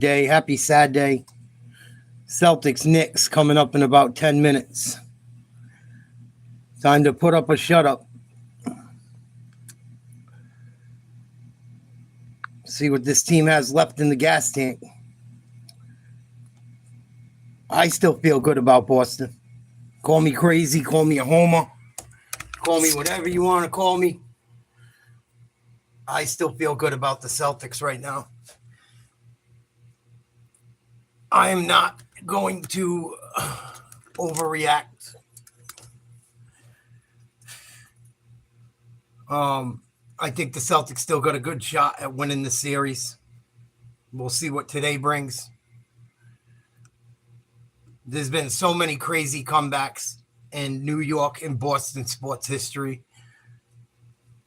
Day. Happy sad day. Celtics Knicks coming up in about 10 minutes. Time to put up or shut up. See what this team has left in the gas tank. I still feel good about Boston. Call me crazy, call me a homer, call me whatever you want to call me. I still feel good about the Celtics right now. I am not going to overreact. I think the Celtics still got a good shot at winning the series. We'll see what today brings. There's been so many crazy comebacks in New York and Boston sports history.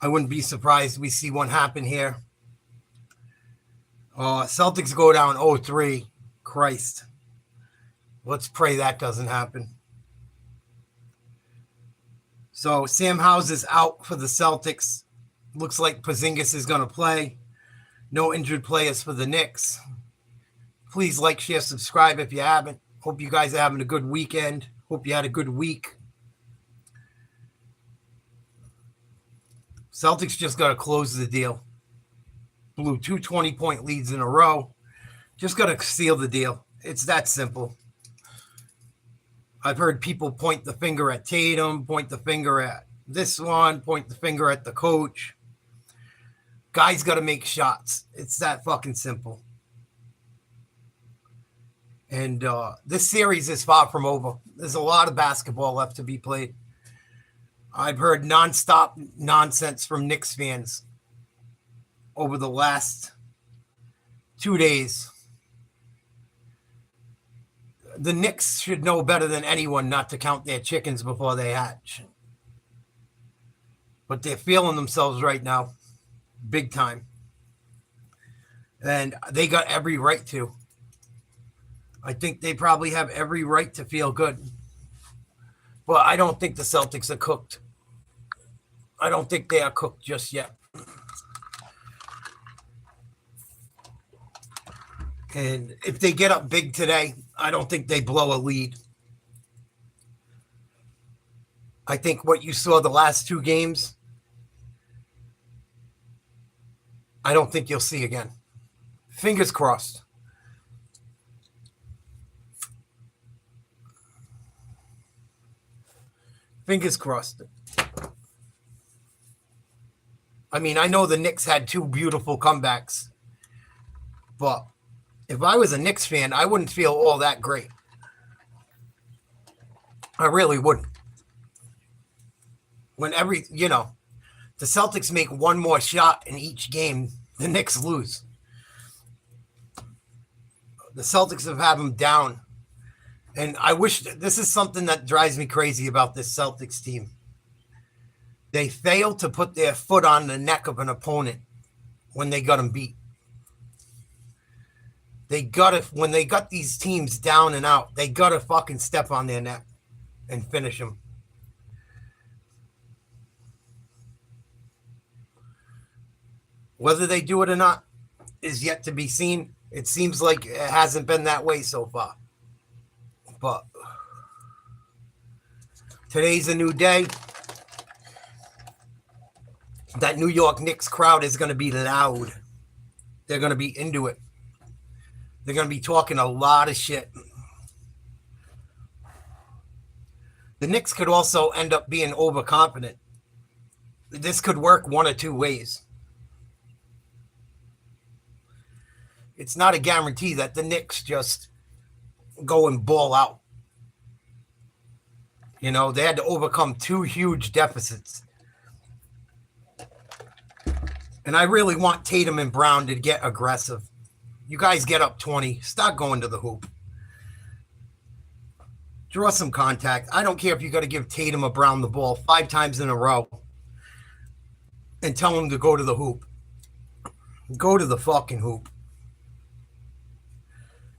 I wouldn't be surprised we see one happen here. Celtics go down 0-3. Christ. Let's pray that doesn't happen. So Sam Howes is out for the Celtics. Looks like Porzingis is going to play. No injured players for the Knicks. Please like, share, subscribe if you haven't. Hope you guys are having a good weekend. Hope you had a good week. Celtics just got to close the deal. Blew 2 20-point leads in a row. Just got to seal the deal. It's that simple. I've heard people point the finger at Tatum, point the finger at this one, point the finger at the coach. Guys got to make shots. It's that fucking simple. And this series is far from over. There's a lot of basketball left to be played. I've heard nonstop nonsense from Knicks fans over the last 2 days. The Knicks should know better than anyone not to count their chickens before they hatch. But they're feeling themselves right now, big time. And they got every right to. I think they probably have every right to feel good. But I don't think the Celtics are cooked. I don't think they are cooked just yet. And if they get up big today, I don't think they blow a lead. I think what you saw the last 2 games, I don't think you'll see again. Fingers crossed. Fingers crossed. I mean, I know the Knicks had 2 beautiful comebacks, but if I was a Knicks fan, I wouldn't feel all that great. I really wouldn't. When the Celtics make one more shot in each game, the Knicks lose. The Celtics have had them down. And I wish this is something that drives me crazy about this Celtics team. They fail to put their foot on the neck of an opponent when they got them beat. When they got these teams down and out, they got to fucking step on their neck and finish them. Whether they do it or not is yet to be seen. It seems like it hasn't been that way so far. But today's a new day. That New York Knicks crowd is going to be loud. They're going to be into it. They're going to be talking a lot of shit. The Knicks could also end up being overconfident. This could work one or 2 ways. It's not a guarantee that the Knicks just go and ball out. They had to overcome 2 huge deficits. And I really want Tatum and Brown to get aggressive. You guys get up 20. Start going to the hoop. Draw some contact. I don't care if you got to give Tatum or Brown the ball 5 times in a row and tell them to go to the hoop. Go to the fucking hoop.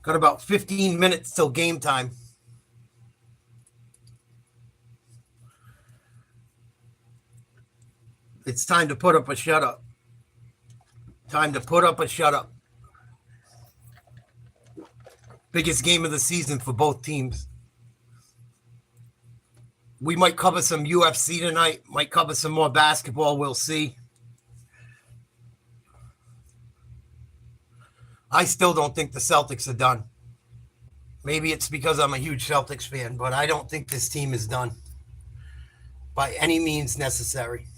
Got about 15 minutes till game time. It's time to put up or shut up. Time to put up or shut up. Biggest game of the season for both teams. We might cover some UFC tonight, might cover some more basketball. We'll see. I still don't think the Celtics are done. Maybe it's because I'm a huge Celtics fan, but I don't think this team is done by any means necessary.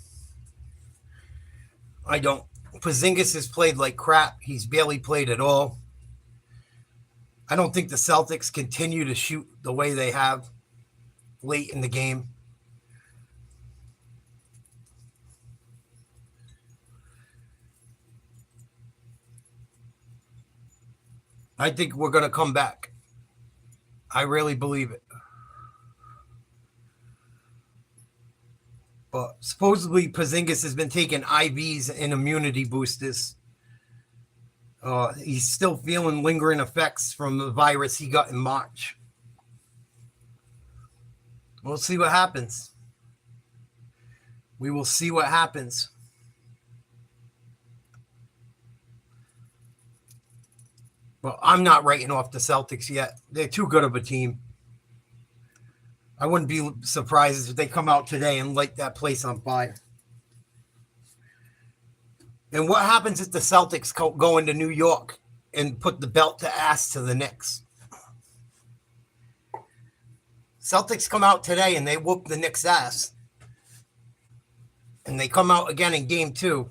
I don't. Porzingis has played like crap. He's barely played at all. I don't think the Celtics continue to shoot the way they have late in the game. I think we're going to come back. I really believe it. But supposedly Porzingis has been taking IVs and immunity boosters. He's still feeling lingering effects from the virus he got in March. We'll see what happens. We will see what happens. Well, I'm not writing off the Celtics yet. They're too good of a team. I wouldn't be surprised if they come out today and light that place on fire. And what happens if the Celtics go into New York and put the belt to ass to the Knicks? Celtics come out today and they whoop the Knicks' ass. And they come out again in game 2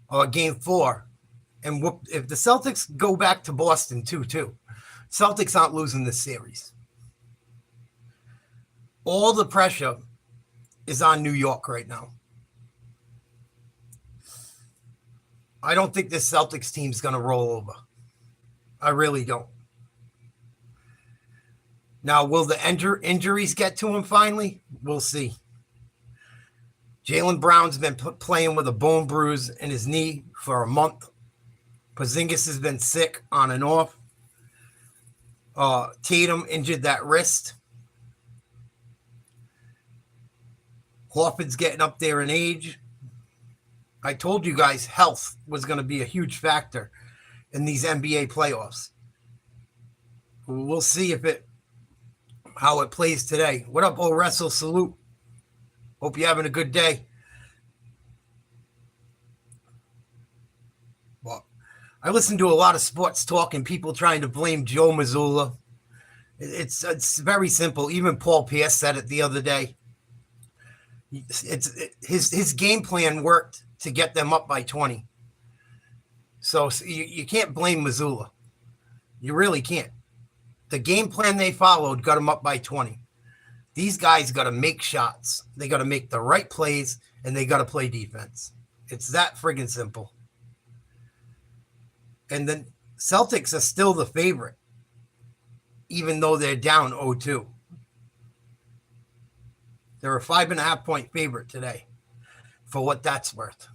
or game 4 and whoop. If the Celtics go back to Boston 2-2, Celtics aren't losing this series. All the pressure is on New York right now. I don't think this Celtics team's going to roll over. I really don't. Now, will the injuries get to him finally? We'll see. Jaylen Brown's been playing with a bone bruise in his knee for a month. Porzingis has been sick on and off. Tatum injured that wrist. Horford's getting up there in age. I told you guys health was going to be a huge factor in these NBA playoffs. We'll see how it plays today. What up, old Wrestle? Salute. Hope you're having a good day. Well, I listen to a lot of sports talk and people trying to blame Joe Mazzulla. It's very simple. Even Paul Pierce said it the other day. His game plan worked to get them up by 20. So you can't blame Mazzulla. You really can't. The game plan they followed got them up by 20. These guys got to make shots. They got to make the right plays, and they got to play defense. It's that friggin' simple. And the Celtics are still the favorite, even though they're down 0-2. They're a 5.5-point favorite today, for what that's worth.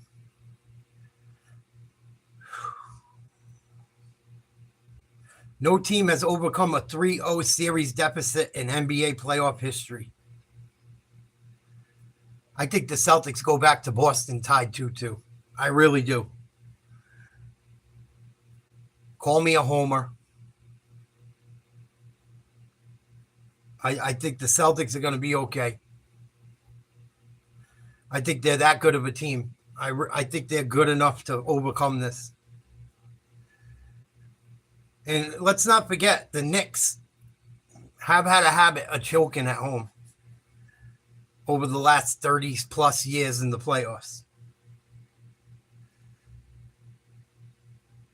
No team has overcome a 3-0 series deficit in NBA playoff history. I think the Celtics go back to Boston tied 2-2. I really do. Call me a homer. I think the Celtics are going to be okay. I think they're that good of a team. I think they're good enough to overcome this. And let's not forget, the Knicks have had a habit of choking at home over the last 30-plus years in the playoffs.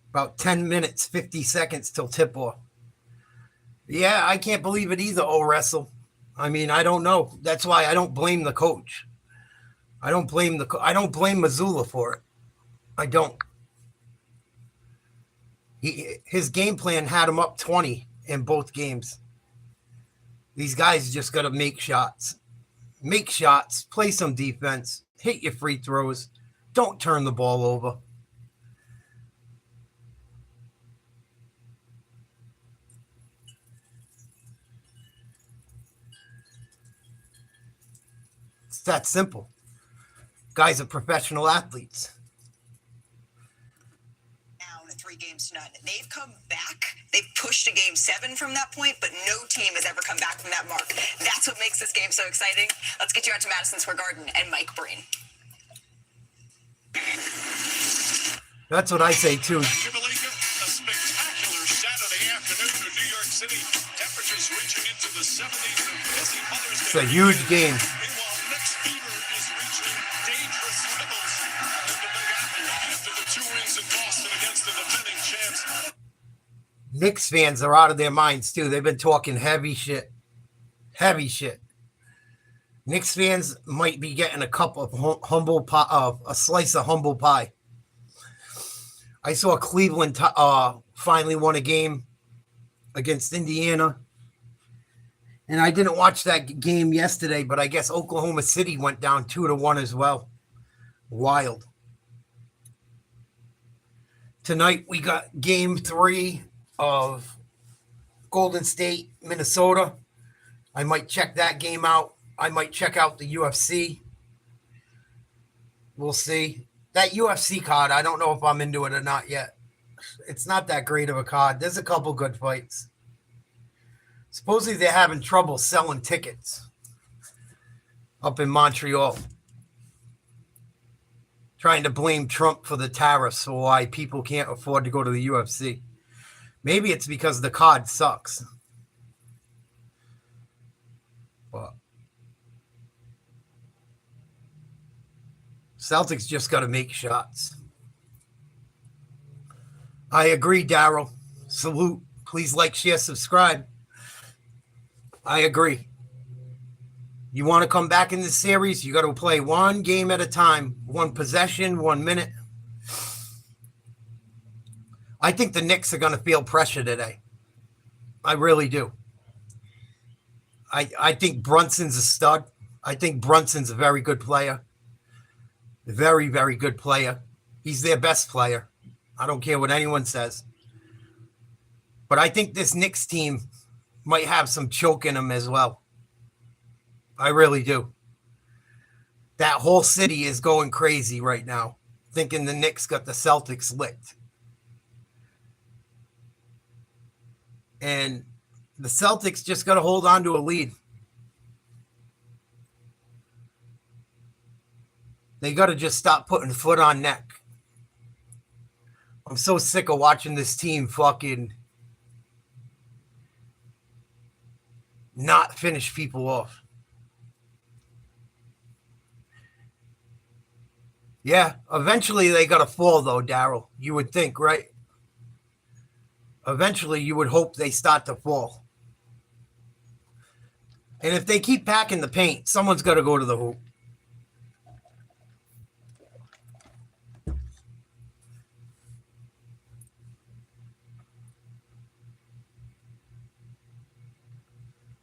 About 10 minutes, 50 seconds till tip-off. Yeah, I can't believe it either, Wrestle. I mean, I don't know. That's why I don't blame the coach. I don't blame Mazzulla for it. I don't. His game plan had him up 20 in both games. These guys just got to make shots. Make shots, play some defense, hit your free throws. Don't turn the ball over. It's that simple. Guys are professional athletes. Down 3 games to none. They've come back. They've pushed to Game 7 from that point, but no team has ever come back from that mark. That's what makes this game so exciting. Let's get you out to Madison Square Garden and Mike Breen. That's what I say, too. A spectacular Saturday afternoon in New York City. Temperatures reaching into the 70s and busy Mother's Day. It's a huge game. Meanwhile, Knicks fever is reaching dangerous levels in the Big Apple after the 2 wins in Boston against the defending champs. Knicks fans are out of their minds, too. They've been talking heavy shit. Heavy shit. Knicks fans might be getting a cup of humble pie, a slice of humble pie. I saw Cleveland finally won a game against Indiana. And I didn't watch that game yesterday, but I guess Oklahoma City went down 2-1 as well. Wild. Tonight we got Game 3 of Golden State, Minnesota. I might check that game out. I might check out the UFC. We'll see. That UFC card, I don't know if I'm into it or not yet. It's not that great of a card. There's a couple good fights. Supposedly they're having trouble selling tickets up in Montreal. Trying to blame Trump for the tariffs or why people can't afford to go to the UFC. Maybe it's because the card sucks. But Celtics just got to make shots. I agree, Daryl. Salute. Please like, share, subscribe. I agree. You want to come back in this series, you got to play one game at a time, one possession, 1 minute. I think the Knicks are going to feel pressure today. I really do. I think Brunson's a stud. I think Brunson's a very good player. Very, very good player. He's their best player. I don't care what anyone says. But I think this Knicks team might have some choke in them as well. I really do. That whole city is going crazy right now, thinking the Knicks got the Celtics licked. And the Celtics just got to hold on to a lead. They got to just stop putting foot on neck. I'm so sick of watching this team fucking not finish people off. Yeah, eventually they got to fall, though, Daryl. You would think, right? Eventually you would hope they start to fall. And if they keep packing the paint, someone's got to go to the hoop.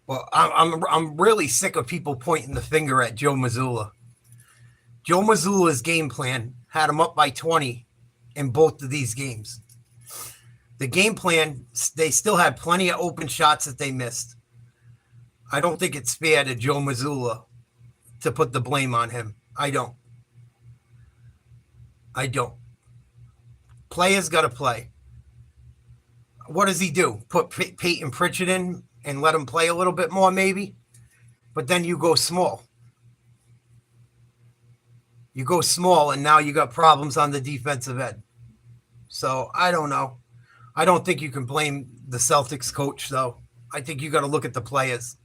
Well, I'm really sick of people pointing the finger at Joe Mazzulla. Joe Mazzulla's game plan had him up by 20 in both of these games. The game plan, they still had plenty of open shots that they missed. I don't think it's fair to Joe Mazzulla to put the blame on him. I don't. Players got to play. What does he do? Put Peyton Pritchard in and let him play a little bit more, maybe? But then you go small. You go small, and now you got problems on the defensive end. So, I don't know. I don't think you can blame the Celtics coach, though. I think you got to look at the players.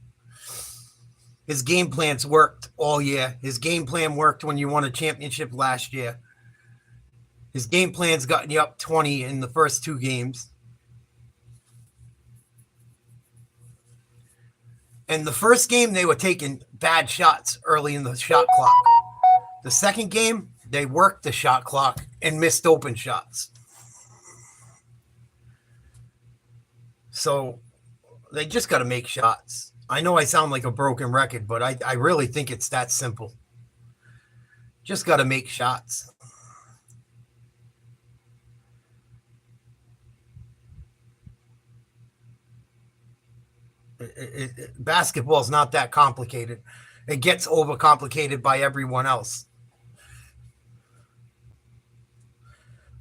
His game plans worked all year. His game plan worked when you won a championship last year. His game plan's gotten you up 20 in the first 2 games. And the first game, they were taking bad shots early in the shot clock. The second game, they worked the shot clock and missed open shots. So they just got to make shots. I know I sound like a broken record, but I really think it's that simple. Just got to make shots. Basketball is not that complicated. It gets overcomplicated by everyone else.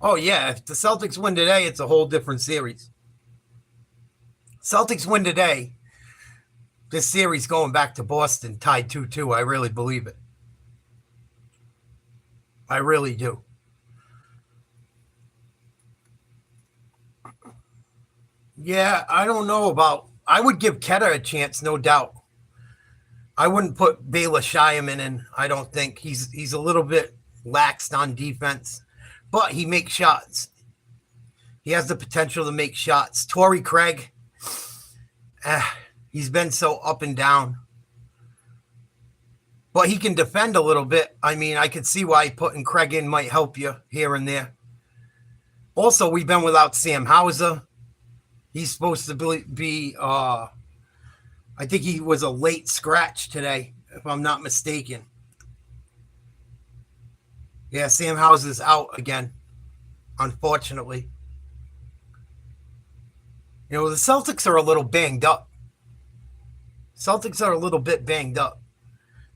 Oh, yeah. If the Celtics win today, it's a whole different series. Celtics win today, this series going back to Boston tied 2-2. I really believe it. I really do. Yeah, I don't know about. I would give Ketter a chance, no doubt. I wouldn't put Baylor Shireman in. I don't think he's a little bit laxed on defense, but he makes shots. He has the potential to make shots. Torrey Craig, he's been so up and down, but he can defend a little bit. I mean, I could see why putting Craig in might help you here and there. Also, we've been without Sam Hauser. He's supposed to be I think he was a late scratch today, if I'm not mistaken. Yeah, Sam Hauser's out again, unfortunately. You know, the Celtics are a little banged up. Celtics are a little bit banged up.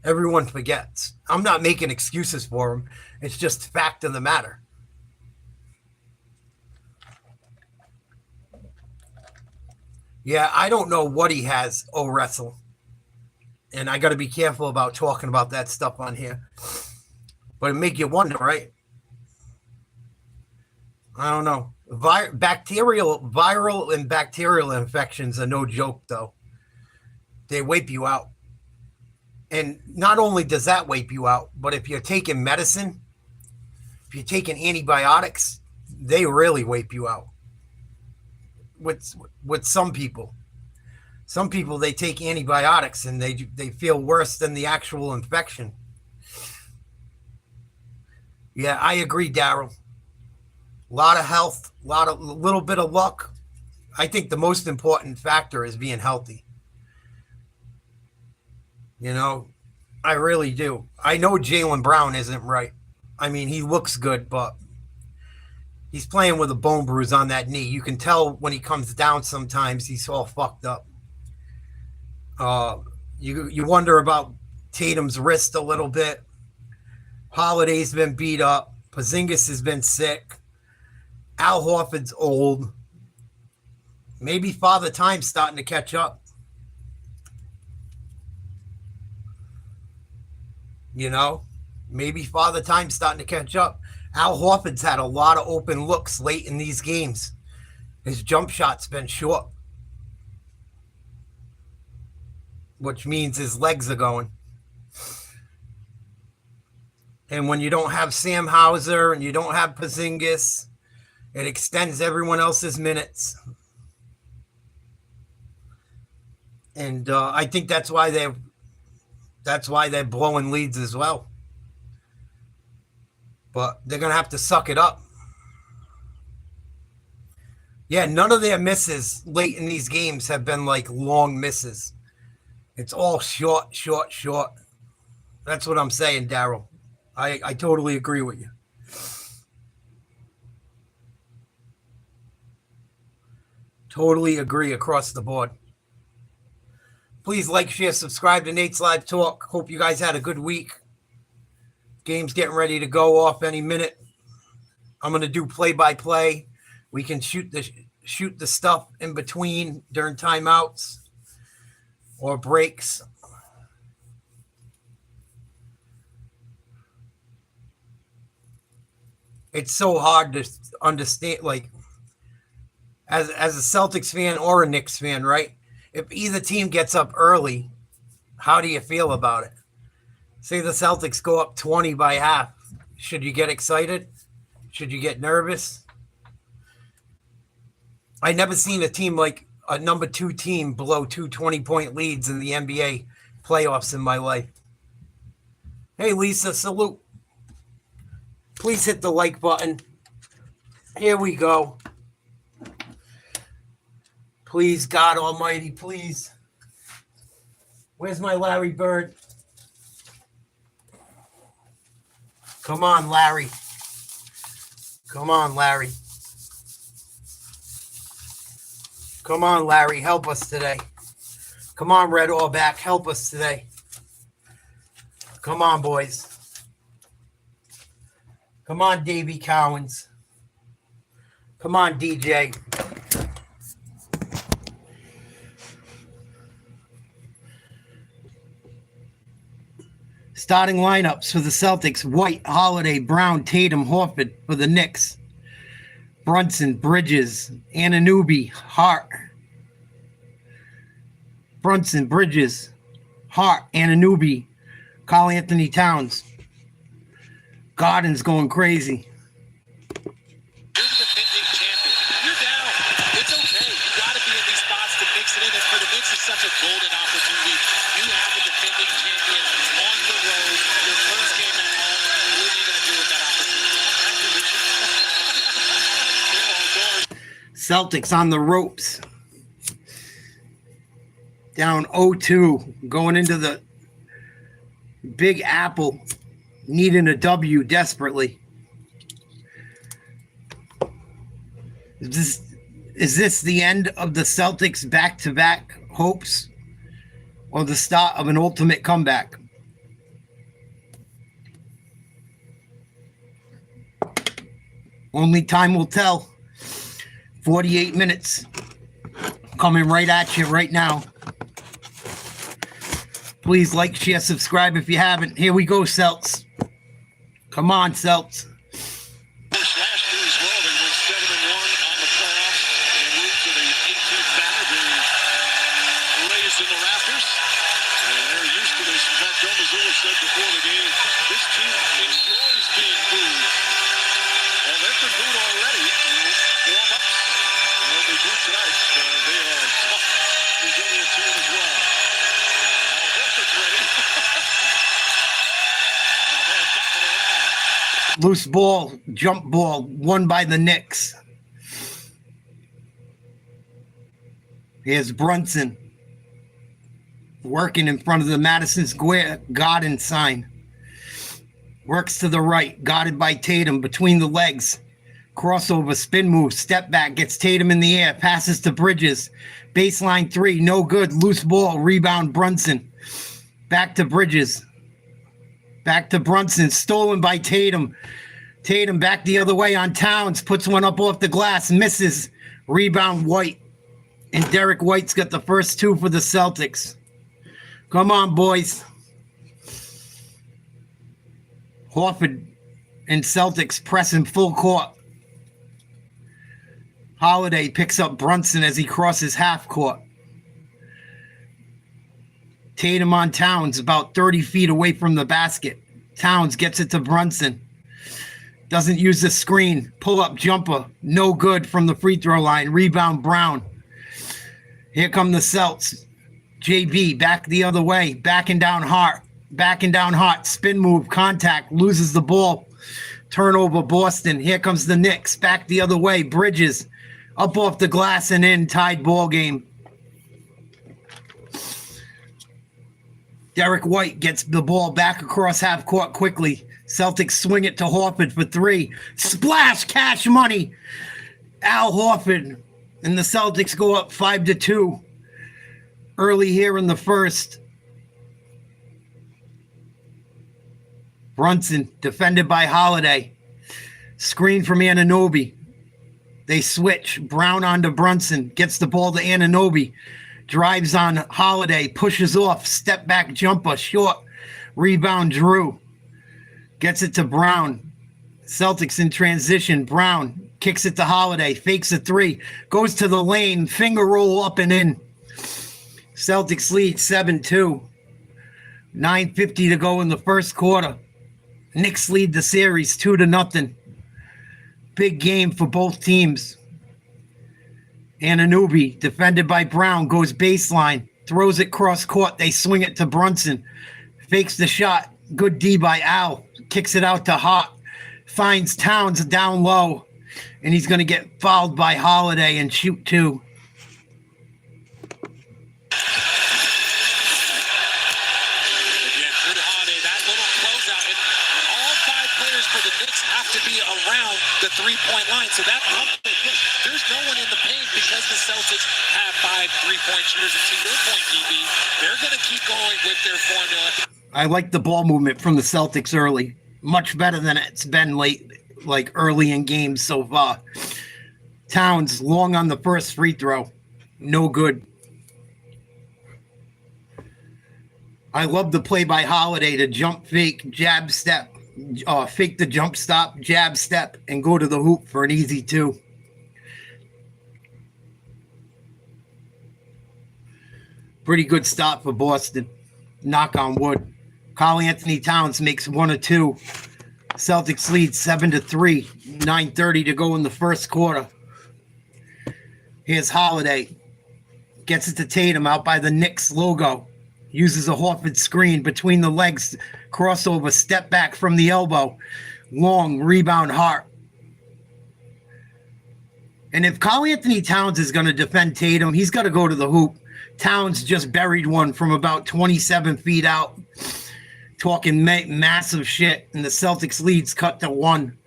Everyone forgets. I'm not making excuses for them. It's just fact of the matter. Yeah, I don't know what he has, Wrestle. And I got to be careful about talking about that stuff on here. But it make you wonder, right? I don't know. Viral and bacterial infections are no joke, though. They wipe you out. And not only does that wipe you out, but if you're taking medicine, if you're taking antibiotics, they really wipe you out. With some people. Some people, they take antibiotics and they feel worse than the actual infection. Yeah, I agree, Daryl. A lot of health, a little bit of luck. I think the most important factor is being healthy. You know, I really do. I know Jaylen Brown isn't right. I mean, he looks good, but he's playing with a bone bruise on that knee. You can tell when he comes down sometimes he's all fucked up. You wonder about Tatum's wrist a little bit. Holiday's been beat up. Porzingis has been sick. Al Horford's old. Maybe Father Time's starting to catch up. You know, maybe Father Time's starting to catch up. Al Horford's had a lot of open looks late in these games. His jump shot's been short, which means his legs are going. And when you don't have Sam Hauser and you don't have Porzingis, it extends everyone else's minutes. And I think that's why they're blowing leads as well. But they're going to have to suck it up. Yeah, none of their misses late in these games have been like long misses. It's all short. That's what I'm saying, Daryl. I totally agree with you. Totally agree across the board. Please like, share, subscribe to Nate's Live Talk. Hope you guys had a good week. Game's getting ready to go off any minute. I'm going to do play-by-play. We can shoot the stuff in between during timeouts or breaks. It's so hard to understand, like, as a Celtics fan or a Knicks fan, right? If either team gets up early, how do you feel about it? Say the Celtics go up 20 by half. Should you get excited? Should you get nervous? I never seen a team like a number 2 team blow 2 20-point leads in the NBA playoffs in my life. Hey, Lisa, salute. Please hit the like button. Here we go. Please, God Almighty, please. Where's my Larry Bird? Come on, Larry. Come on, Larry. Come on, Larry. Help us today. Come on, Red Auerbach. Help us today. Come on, boys. Come on, Davy Cowens. Come on, DJ. Starting lineups for the Celtics: White, Holiday, Brown, Tatum, Horford. For the Knicks: Brunson, Bridges, Anunoby, Hart. Brunson, Bridges, Hart, Anunoby, Karl Anthony Towns. Garden's going crazy. You're the defending champion. You're down. It's okay. You got to be in these spots to mix it in. And for the Knicks, it's such a golden opportunity. You have the defending champion on the road. Your first game at home. What are you going to do with that opportunity? Celtics on the ropes. Down 0-2. Going into the Big Apple. Needing a W desperately. Is this the end of the Celtics back-to-back hopes, or the start of an ultimate comeback? Only time will tell. 48 minutes coming right at you right now. Please like, share, subscribe if you haven't. Here we go, Celts. Come on, Celts. Last year as well, they went 7-1 on the playoffs and moved to the 18th banner, being raised in the rafters. And they're used to this. In fact, Joe Mazzulla said before the game, this team enjoys being booed. Well, they've been booed already. Warm-ups, and they'll be booed tonight. They are a tough, resilient team as well. Now, Horford's ready. Loose ball, jump ball, won by the Knicks. Here's Brunson. Working in front of the Madison Square Garden sign. Works to the right, guarded by Tatum between the legs. Crossover, spin move, step back, gets Tatum in the air, passes to Bridges. Baseline three, no good. Loose ball, rebound Brunson. Back to Bridges. Back to Brunson, stolen by Tatum. Tatum back the other way on Towns, puts one up off the glass, misses. Rebound White. And Derek White's got the first two for the Celtics. Come on, boys. Horford and Celtics pressing full court. Holiday picks up Brunson as he crosses half court. Tatum on Towns, about 30 feet away from the basket. Towns gets it to Brunson. Doesn't use the screen. Pull-up jumper. No good from the free throw line. Rebound Brown. Here come the Celts. JB back the other way. Backing down Hart. Backing down Hart. Spin move. Contact. Loses the ball. Turnover Boston. Here comes the Knicks. Back the other way. Bridges. Up off the glass and in. Tied ball game. Derek White gets the ball back across half court quickly. Celtics swing it to Horford for three. Splash, cash money. Al Horford. And the Celtics go up 5-2 early here in the first. Brunson defended by Holiday. Screen from Anunoby. They switch. Brown onto Brunson. Gets the ball to Anunoby. Drives on Holiday, pushes off, step back jumper, short, rebound Drew. Gets it to Brown. Celtics in transition. Brown kicks it to Holiday, fakes a three, goes to the lane, finger roll up and in. Celtics lead 7-2. 9:50 to go in the first quarter. Knicks lead the series 2-0. Big game for both teams. Anunoby, defended by Brown, goes baseline, throws it cross court. They swing it to Brunson, fakes the shot. Good D by Al, kicks it out to Hart, finds Towns down low, and he's going to get fouled by Holiday and shoot two. Again, good Holiday, that little closeout. And all five players for the Knicks have to be around the three-point line. So that there's no one in the paint because the Celtics have 5 3-point shooters. And to your point, DB, they're going to keep going with their formula. I like the ball movement from the Celtics early. Much better than it's been late, like early in games so far. Towns long on the first free throw. No good. I love the play by Holiday to jump fake, jab step, fake the jump stop, jab step, and go to the hoop for an easy 2. Pretty good stop for Boston. Knock on wood. Karl-Anthony Towns makes 1 of 2. Celtics lead 7-3. 9:30 to go in the first quarter. Here's Holiday. Gets it to Tatum out by the Knicks logo. Uses a Horford screen between the legs. Crossover, step back from the elbow. Long rebound, Hart. And if Karl-Anthony Towns is going to defend Tatum, he's got to go to the hoop. Towns just buried one from about 27 feet out. Talking massive shit. And the Celtics leads cut to 1.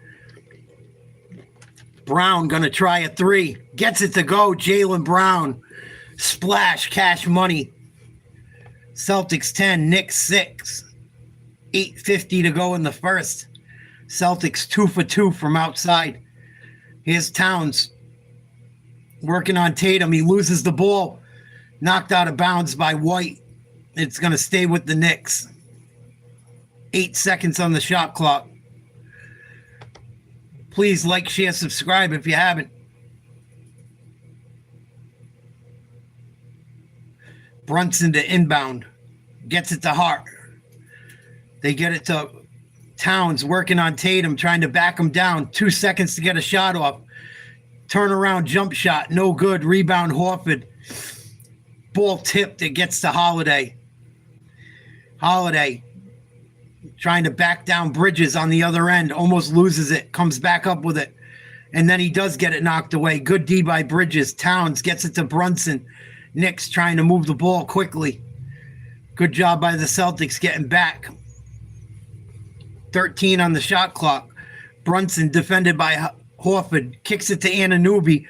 Brown going to try a 3. Gets it to go. Jaylen Brown. Splash, cash money. Celtics 10, Knicks 6. 8:50 to go in the first. Celtics 2 for 2 from outside. Here's Towns. Working on Tatum. He loses the ball. Knocked out of bounds by White. It's going to stay with the Knicks. 8 seconds on the shot clock. Please like, share, subscribe if you haven't. Brunson to inbound. Gets it to Hart. They get it to Towns working on Tatum, trying to back him down. 2 seconds to get a shot off. Turnaround jump shot. No good. Rebound Horford. Ball tipped. It gets to Holiday. Holiday trying to back down Bridges on the other end. Almost loses it. Comes back up with it. And then he does get it knocked away. Good D by Bridges. Towns gets it to Brunson. Knicks trying to move the ball quickly. Good job by the Celtics getting back. 13 on the shot clock. Brunson defended by Horford. Kicks it to Anunoby.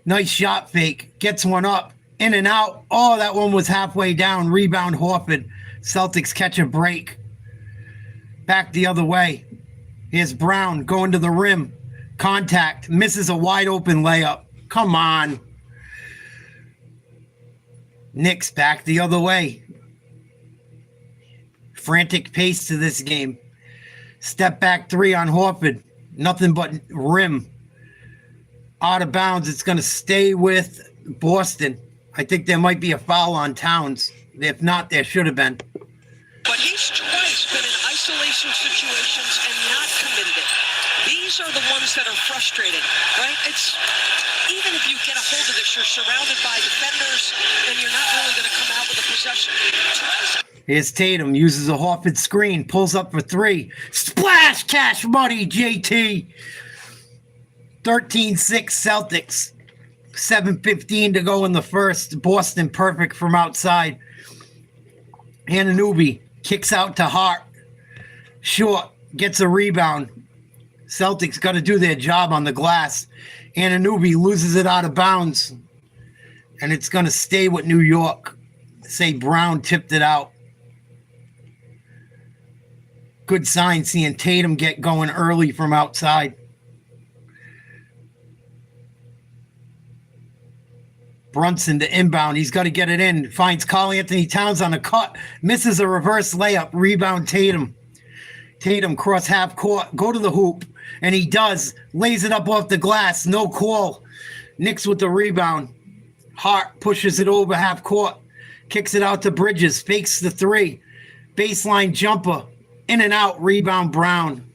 Nice shot fake. Gets one up. In and out. Oh, that one was halfway down. Rebound Horford. Celtics catch a break. Back the other way. Here's Brown going to the rim. Contact. Misses a wide open layup. Come on. Knicks back the other way. Frantic pace to this game. Step back 3 on Horford. Nothing but rim. Out of bounds. It's going to stay with Boston. I think there might be a foul on Towns. If not, there should have been. But he's twice been in isolation situations and not committed it. These are the ones that are frustrating, right? It's even if you get a hold of this, you're surrounded by defenders, and you're not really going to come out with a possession. Twice. Here's Tatum, uses a Horford screen, pulls up for 3. Splash, cash money, JT. 13-6 Celtics. 7:15 to go in the first. Boston perfect from outside. Anunoby kicks out to Hart. Short, gets a rebound. Celtics got to do their job on the glass. Anunoby loses it out of bounds. And it's going to stay with New York. Say Brown tipped it out. Good sign seeing Tatum get going early from outside. Brunson to inbound. He's got to get it in. Finds Karl-Anthony Towns on a cut. Misses a reverse layup. Rebound Tatum. Tatum cross half court. Go to the hoop. And he does. Lays it up off the glass. No call. Knicks with the rebound. Hart pushes it over half court. Kicks it out to Bridges. Fakes the 3. Baseline jumper. In and out. Rebound Brown.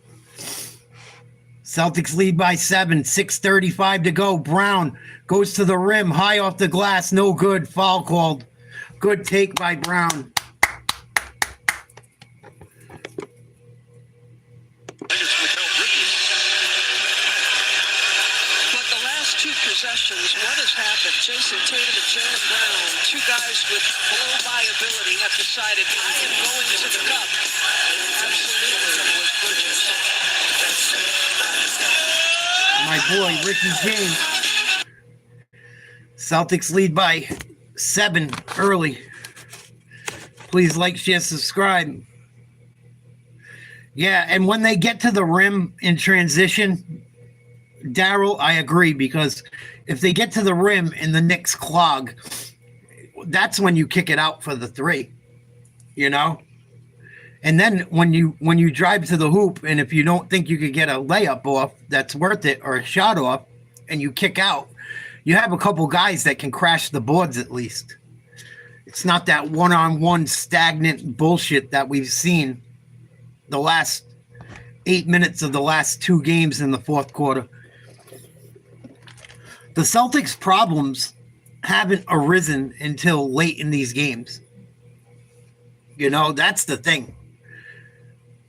Celtics lead by 7. 6:35 to go. Brown goes to the rim. High off the glass. No good. Foul called. Good take by Brown. But the last 2 possessions, what has happened? Jason Tatum and Jaylen Brown, 2 guys with blow-by ability, have decided, I am going to the cup. Absolutely, was Bridges. My boy, Ricky James. Celtics lead by 7 early. Please like, share, subscribe. Yeah, and when they get to the rim in transition, Daryl, I agree, because if they get to the rim and the Knicks clog, that's when you kick it out for the three, you know? And then when you drive to the hoop, and if you don't think you could get a layup off that's worth it or a shot off, and you kick out, you have a couple guys that can crash the boards at least. It's not that one-on-one stagnant bullshit that we've seen the last 8 minutes of the last 2 games in the fourth quarter. The Celtics' problems haven't arisen until late in these games. You know, that's the thing.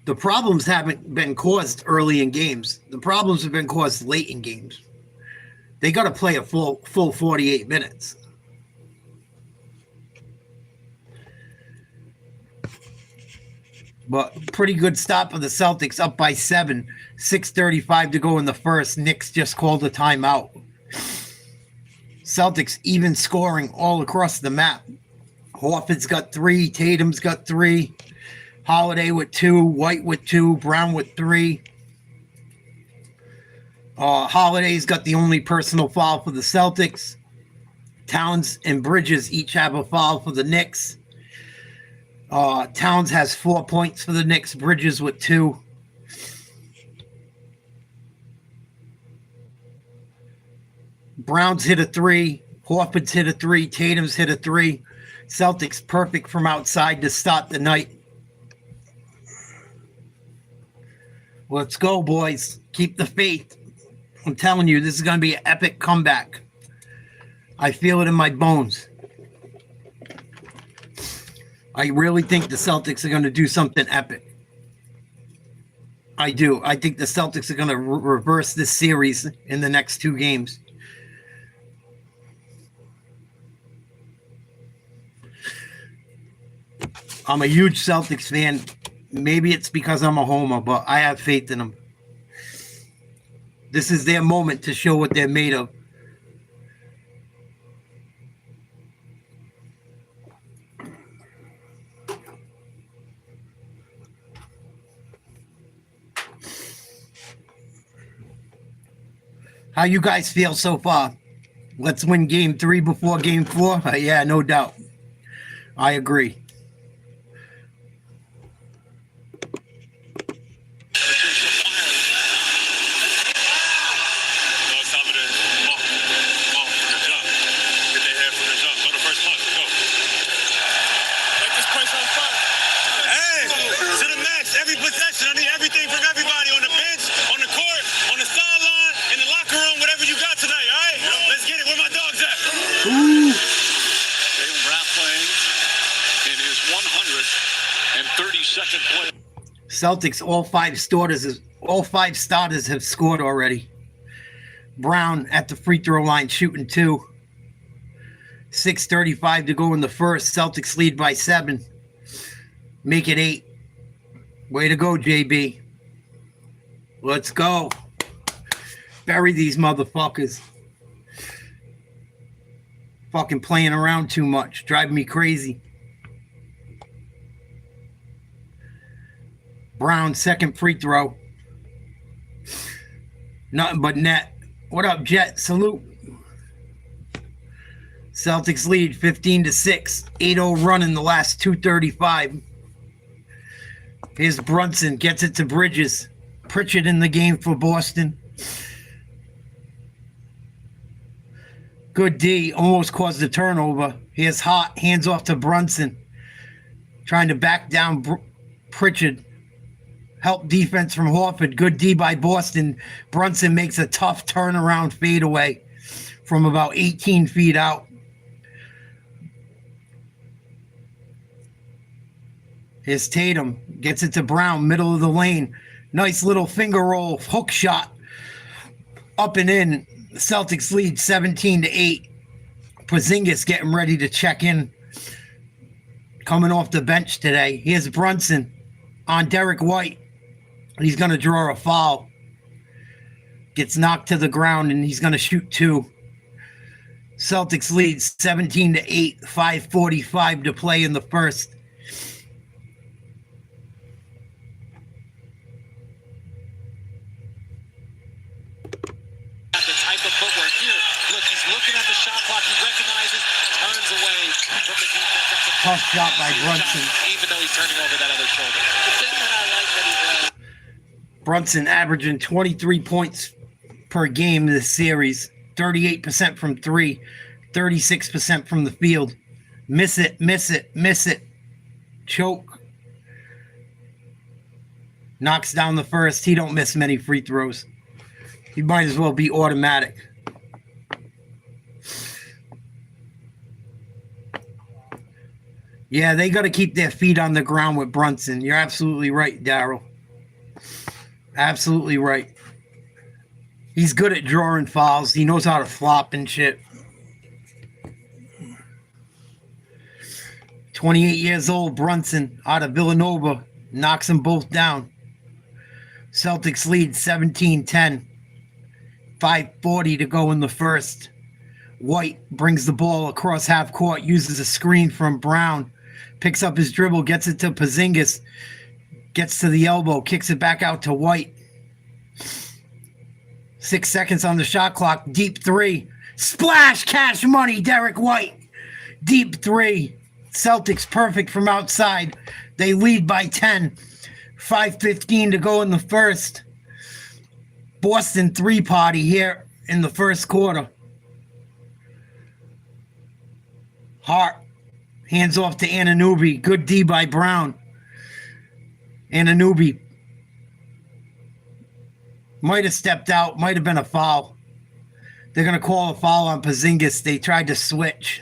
The problems haven't been caused early in games. The problems have been caused late in games. They got to play a full 48 minutes. But pretty good stop for the Celtics, up by 7. 6:35 to go in the first. Knicks just called a timeout. Celtics even scoring all across the map. Horford's got 3. Tatum's got 3. Holiday with 2. White with 2. Brown with 3. Holiday's got the only personal foul for the Celtics. Towns and Bridges each have a foul for the Knicks. Towns has 4 points for the Knicks. Bridges with 2. Brown's hit a 3. Horford's hit a 3. Tatum's hit a 3. Celtics perfect from outside to start the night. Let's go, boys. Keep the faith. I'm telling you, this is going to be an epic comeback. I feel it in my bones. I really think the Celtics are going to do something epic. I do. I think the Celtics are going to reverse this series in the next 2 games. I'm a huge Celtics fan. Maybe it's because I'm a homer, but I have faith in them. This is their moment to show what they're made of. How you guys feel so far? Let's win game 3 before game 4? Yeah, no doubt. I agree. Celtics, all five starters have scored already. Brown at the free throw line shooting 2. 6:35 to go in the first. Celtics lead by 7. Make it 8. Way to go, JB. Let's go. Bury these motherfuckers. Fucking playing around too much. Driving me crazy. Brown, second free throw. Nothing but net. What up, Jet? Salute. Celtics lead 15-6. 8-0 run in the last 2:35. Here's Brunson. Gets it to Bridges. Pritchard in the game for Boston. Good D. Almost caused a turnover. Here's Hot. Hands off to Brunson. Trying to back down Pritchard. Help defense from Horford. Good D by Boston. Brunson makes a tough turnaround fadeaway from about 18 feet out. Here's Tatum. Gets it to Brown. Middle of the lane. Nice little finger roll. Hook shot. Up and in. The Celtics lead 17-8. Porzingis getting ready to check in. Coming off the bench today. Here's Brunson on Derek White. He's going to draw a foul. Gets knocked to the ground, and he's going to shoot 2. Celtics lead 17-8. 5:45 to play in the first. The type of footwork here. Look, he's Tough shot by Brunson. Even though he's turning over that other shoulder. The thing that I like that he does. Brunson averaging 23 points per game in this series. 38% from 3, 36% from the field. Miss it, miss it, miss it. Choke. Knocks down the first. He don't miss many free throws. He might as well be automatic. Yeah, they got to keep their feet on the ground with Brunson. You're absolutely right, Daryl. Absolutely right. He's good at drawing fouls. He knows how to flop and shit. 28 years old, Brunson, out of Villanova, knocks them both down. Celtics lead 17-10. 5:40 to go in the first. White brings the ball across half court, uses a screen from Brown, picks up his dribble, gets it to Porzingis, gets to the elbow, kicks it back out to White. 6 seconds on the shot clock. Deep three. Splash! Cash money, Derek White. Deep three. Celtics perfect from outside. They lead by 10. 5:15 to go in the first. Boston three-party here in the first quarter. Hart hands off to Anunoby. Good D by Brown. Anunoby might have stepped out. Might have been a foul. They're going to call a foul on Porzingis. They tried to switch.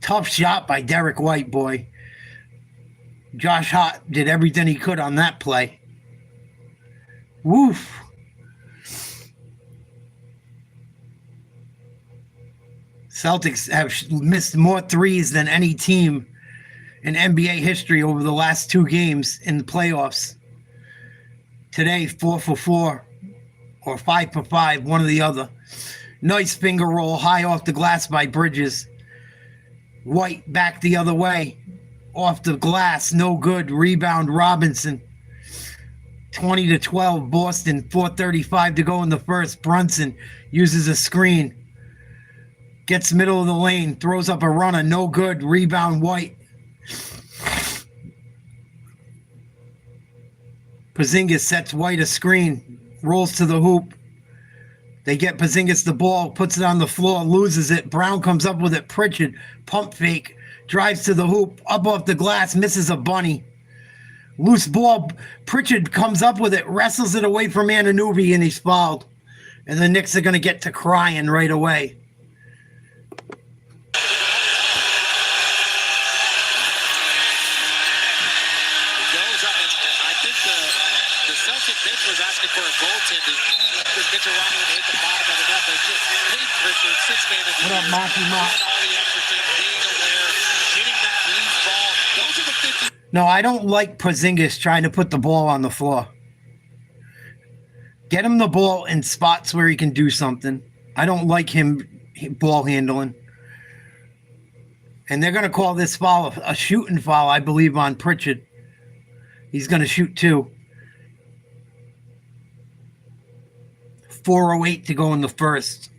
Tough shot by Derek White, boy. Josh Hart did everything he could on that play. Woof. Celtics have missed more threes than any team in NBA history over the last 2 games in the playoffs. Today, 4 for 4 or 5 for 5, one or the other. Nice finger roll high off the glass by Bridges. White back the other way. Off the glass, no good. Rebound, Robinson. 20-12, Boston. 4:35 to go in the first. Brunson uses a screen. Gets middle of the lane. Throws up a runner, no good. Rebound, White. Porzingis sets White a screen. Rolls to the hoop. They get Porzingis the ball, puts it on the floor, loses it. Brown comes up with it. Pritchard, pump fake, drives to the hoop, up off the glass, misses a bunny. Loose ball. Pritchard comes up with it, wrestles it away from Anunoby, and he's fouled. And the Knicks are going to get to crying right away. The Celtic bench was asking for a goaltending. This Mitchell Robinson hit the bottom of the net. They just paid Pritchard, 6-man of the What up, year. Marky Mark? All the extra things, being aware, getting that loose ball. Those are the 50. No, I don't like Porzingis trying to put the ball on the floor. Get him the ball in spots where he can do something. I don't like him ball handling. And they're going to call this foul a shooting foul, I believe, on Pritchard. He's going to shoot 2. 4:08 to go in the first.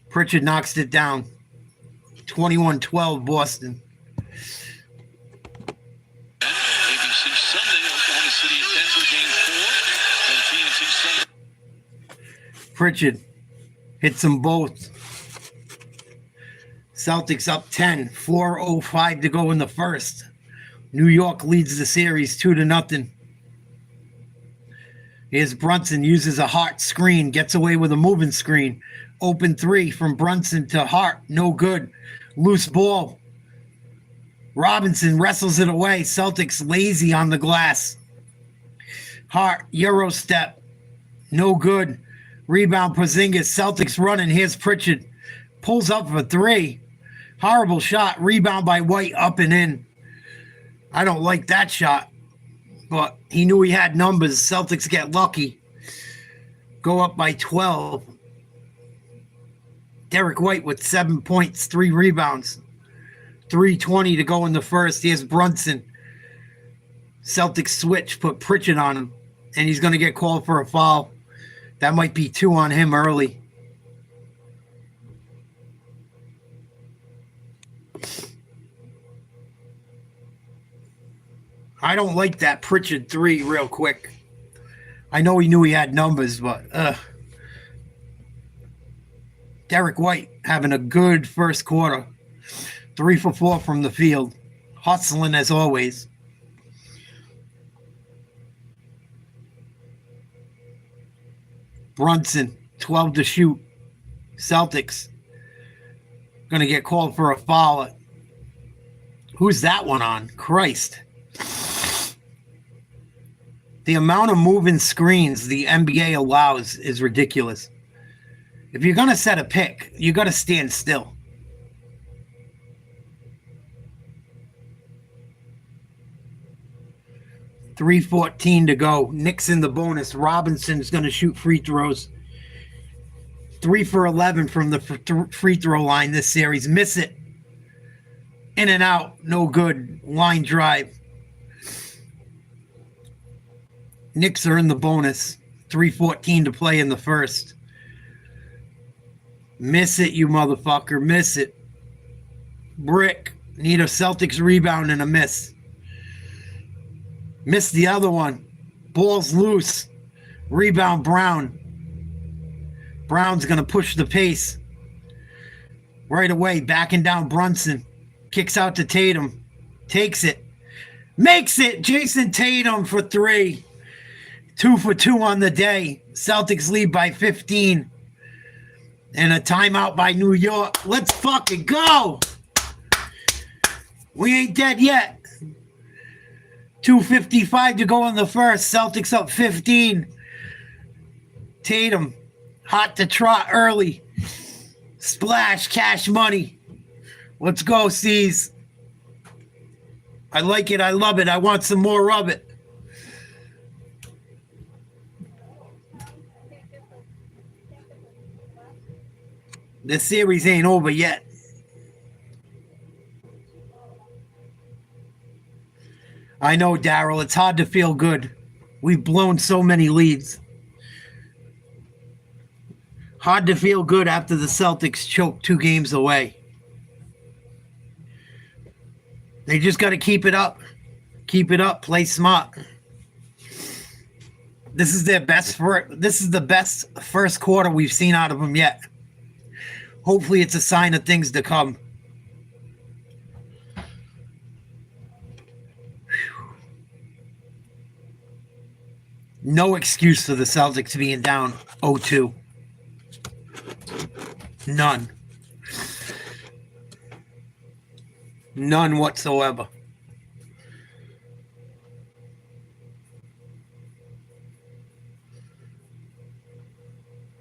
Pritchard knocks it down. 21-12 Boston. ABC Sunday, Oklahoma City at Denver, Game 4. TNT Sunday. Pritchard hits them both. Celtics up 10. 4:05 to go in the first. New York leads the series 2-0. Here's Brunson, uses a Hart screen, gets away with a moving screen. Open 3 from Brunson to Hart, no good. Loose ball. Robinson wrestles it away. Celtics lazy on the glass. Hart, Euro step, no good. Rebound, Porzingis. Celtics running. Here's Pritchard. Pulls up for 3. Horrible shot. Rebound by White, up and in. I don't like that shot. But he knew he had numbers. Celtics get lucky. Go up by 12. Derek White with 7 points, 3 rebounds. 3:20 to go in the first. Here's Brunson. Celtics switch, put Pritchard on him. And he's going to get called for a foul. That might be 2 on him early. I don't like that Pritchard 3 real quick. I know he knew he had numbers, but Derek White having a good first quarter. 3 for 4 from the field. Hustling as always. Brunson, 12 to shoot. Celtics going to get called for a foul. Who's that one on? Christ. The amount of moving screens the NBA allows is ridiculous. If you're going to set a pick, you got to stand still. .314 to go. Knicks in the bonus. Robinson's going to shoot free throws. 3 for 11 from the free throw line this series. Miss it. In and out. No good. Line drive. Knicks are in the bonus. 3:14 to play in the first. Miss it, you motherfucker. Miss it. Brick. Need a Celtics rebound and a miss. Missed the other one. Ball's loose. Rebound Brown. Brown's going to push the pace. Right away, backing down Brunson. Kicks out to Tatum. Takes it. Makes it. Jason Tatum for 3. 2 for 2 on the day. Celtics lead by 15. And a timeout by New York. Let's fucking go. We ain't dead yet. 2:55 to go in the first. Celtics up 15. Tatum, hot to trot early. Splash, cash money. Let's go, C's. I like it. I love it. I want some more of it. This series ain't over yet. I know, Daryl. It's hard to feel good. We've blown so many leads. Hard to feel good after the Celtics choked 2 games away. They just got to keep it up. Keep it up. Play smart. This is their best. This is the best first quarter we've seen out of them yet. Hopefully, it's a sign of things to come. No excuse for the Celtics being down 0-2. None. None whatsoever.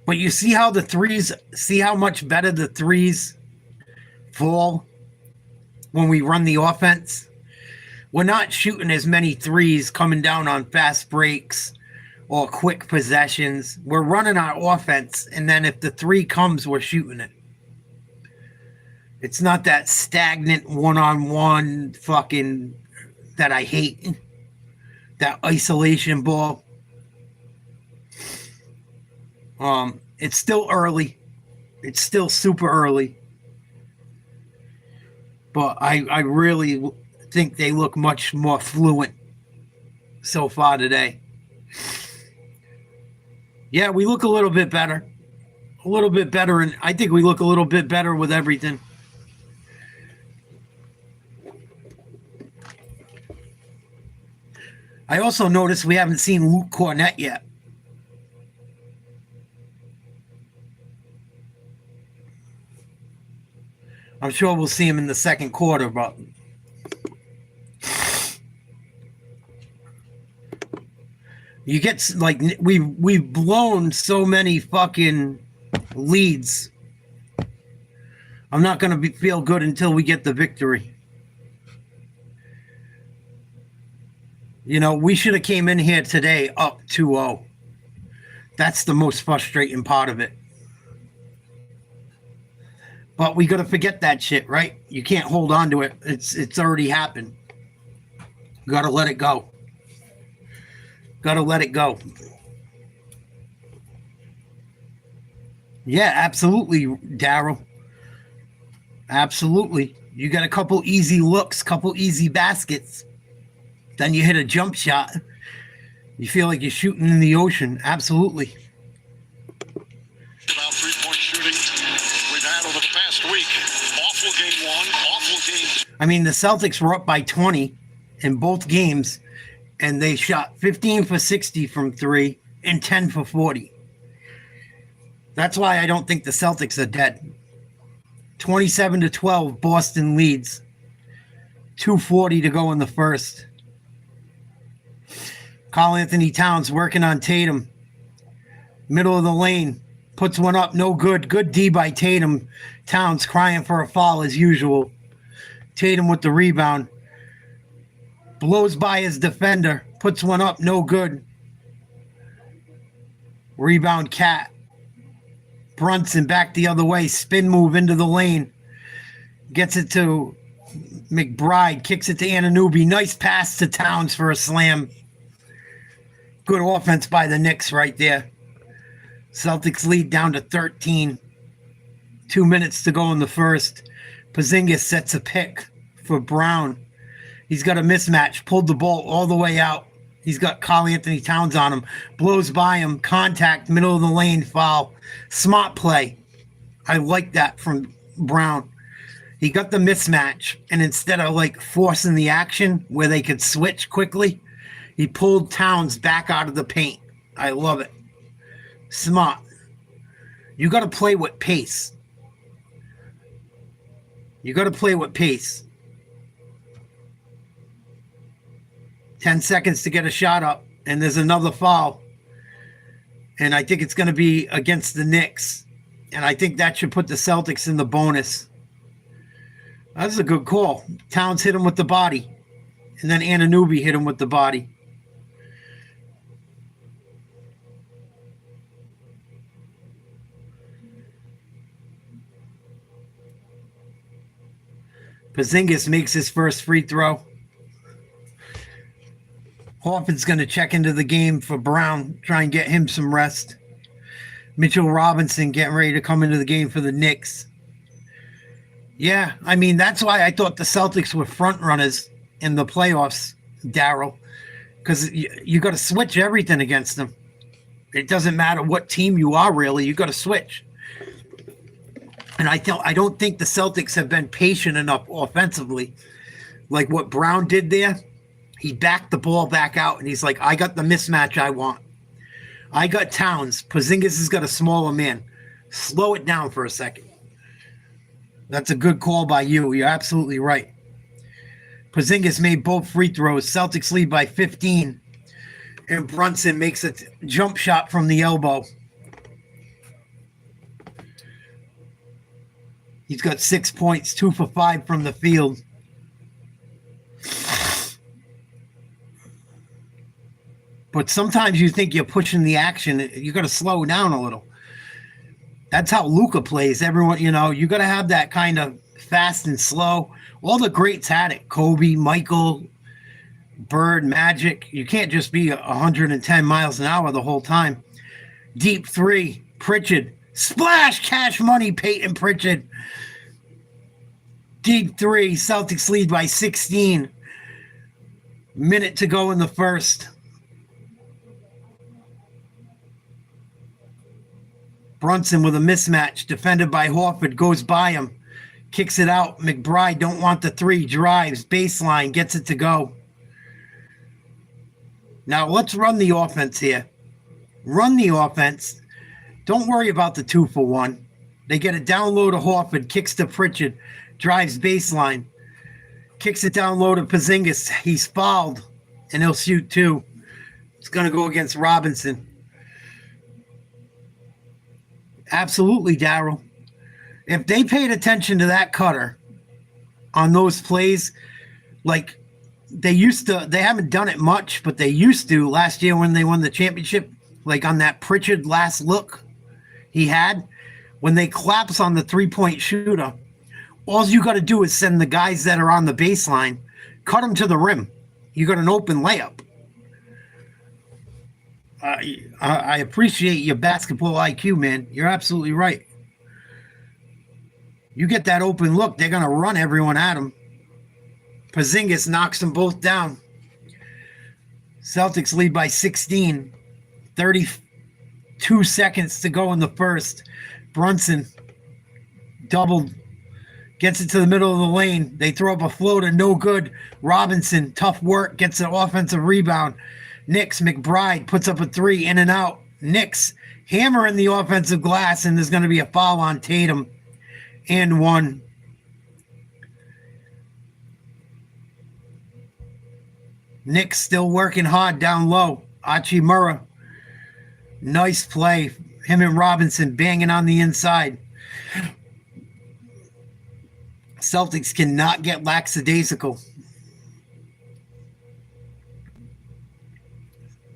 But you see how the threes, see how much better the threes fall when we run the offense? We're not shooting as many threes coming down on fast breaks or quick possessions. We're running our offense, and then if the 3 comes, we're shooting it. It's not that stagnant one-on-one fucking that I hate. That isolation ball. It's still early. It's still super early. But I really think they look much more fluent so far today. Yeah, we look a little bit better. A little bit better, and I think we look a little bit better with everything. I also noticed we haven't seen Luke Cornett yet. I'm sure we'll see him in the second quarter, but you get like we've blown so many fucking leads. I'm not going to feel good until we get the victory. You know, we should have came in here today up 2-0. That's the most frustrating part of it. But we got to forget that shit, right? You can't hold on to it. It's already happened. You got to let it go. Got to let it go. Yeah, absolutely, Daryl. Absolutely. You got a couple easy looks, couple easy baskets. Then you hit a jump shot. You feel like you're shooting in the ocean. Absolutely. About three-point shooting we've had over the past week. Awful game one, awful game. I mean, the Celtics were up by 20 in both games, and they shot 15 for 60 from 3 and 10 for 40. That's why I don't think the Celtics are dead. 27-12, Boston leads. 2:40 to go in the first. Karl-Anthony Towns working on Tatum. Middle of the lane. Puts one up, no good. Good D by Tatum. Towns crying for a foul as usual. Tatum with the rebound. Blows by his defender. Puts one up, no good. Rebound Cat. Brunson back the other way. Spin move into the lane. Gets it to McBride. Kicks it to Anunoby. Nice pass to Towns for a slam. Good offense by the Knicks right there. Celtics lead down to 13. 2 minutes to go in the first. Porzingis sets a pick for Brown. He's got a mismatch. Pulled the ball all the way out. He's got Karl-Anthony Towns on him. Blows by him. Contact. Middle of the lane. Foul. Smart play. I like that from Brown. He got the mismatch. And instead of like forcing the action where they could switch quickly, he pulled Towns back out of the paint. I love it. Smart. You got to play with pace. You got to play with pace. 10 seconds to get a shot up, and there's another foul. And I think it's going to be against the Knicks. And I think that should put the Celtics in the bonus. That's a good call. Towns hit him with the body. And then Anunoby hit him with the body. Porzingis makes his first free throw. Horford's going to check into the game for Brown, try and get him some rest. Mitchell Robinson getting ready to come into the game for the Knicks. Yeah, I mean, that's why I thought the Celtics were front runners in the playoffs, Daryl, because you got to switch everything against them. It doesn't matter what team you are, really. You got to switch. And I don't think the Celtics have been patient enough offensively. Like what Brown did there, he backed the ball back out, and he's like, I got the mismatch I want. I got Towns. Porzingis has got a smaller man. Slow it down for a second. That's a good call by you. You're absolutely right. Porzingis made both free throws. Celtics lead by 15. And Brunson makes a jump shot from the elbow. He's got 6 points, 2 for 5 from the field. But sometimes you think you're pushing the action. You got to slow down a little. That's how Luka plays. Everyone, you got to have that kind of fast and slow. All the greats had it. Kobe, Michael, Bird, Magic. You can't just be 110 miles an hour the whole time. Deep three, Pritchard. Splash, cash money, Peyton Pritchard. Deep three, Celtics lead by 16. Minute to go in the first. Brunson with a mismatch, defended by Horford, goes by him, kicks it out. McBride don't want the three, drives, baseline, gets it to go. Now let's run the offense here. Run the offense. Don't worry about the 2 for 1. They get a down low to Horford, kicks to Pritchard, drives baseline, kicks it down low to Porzingis. He's fouled, and he'll shoot 2. It's going to go against Robinson. Absolutely, Daryl. If they paid attention to that cutter on those plays, like they used to, they haven't done it much, but they used to last year when they won the championship, like on that Pritchard last look he had, when they collapse on the 3-point shooter, all you got to do is send the guys that are on the baseline, cut them to the rim. You got an open layup. I appreciate your basketball IQ, man. You're absolutely right. You get that open look, they're going to run everyone at him. Porzingis knocks them both down. Celtics lead by 16. 32 seconds to go in the first. Brunson doubled. Gets it to the middle of the lane. They throw up a floater. No good. Robinson, tough work. Gets an offensive rebound. Knicks, McBride puts up a three. In and out. Knicks hammering the offensive glass, and there's going to be a foul on Tatum. And one. Knicks still working hard down low. Achimura. Nice play. Him and Robinson banging on the inside. Celtics cannot get lackadaisical.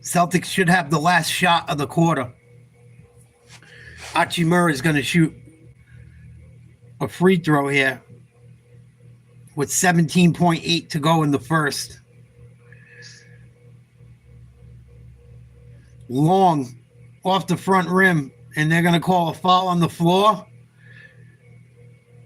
Celtics should have the last shot of the quarter. Achimura is going to shoot a free throw here with 17.8 to go in the first. Long off the front rim, and they're going to call a foul on the floor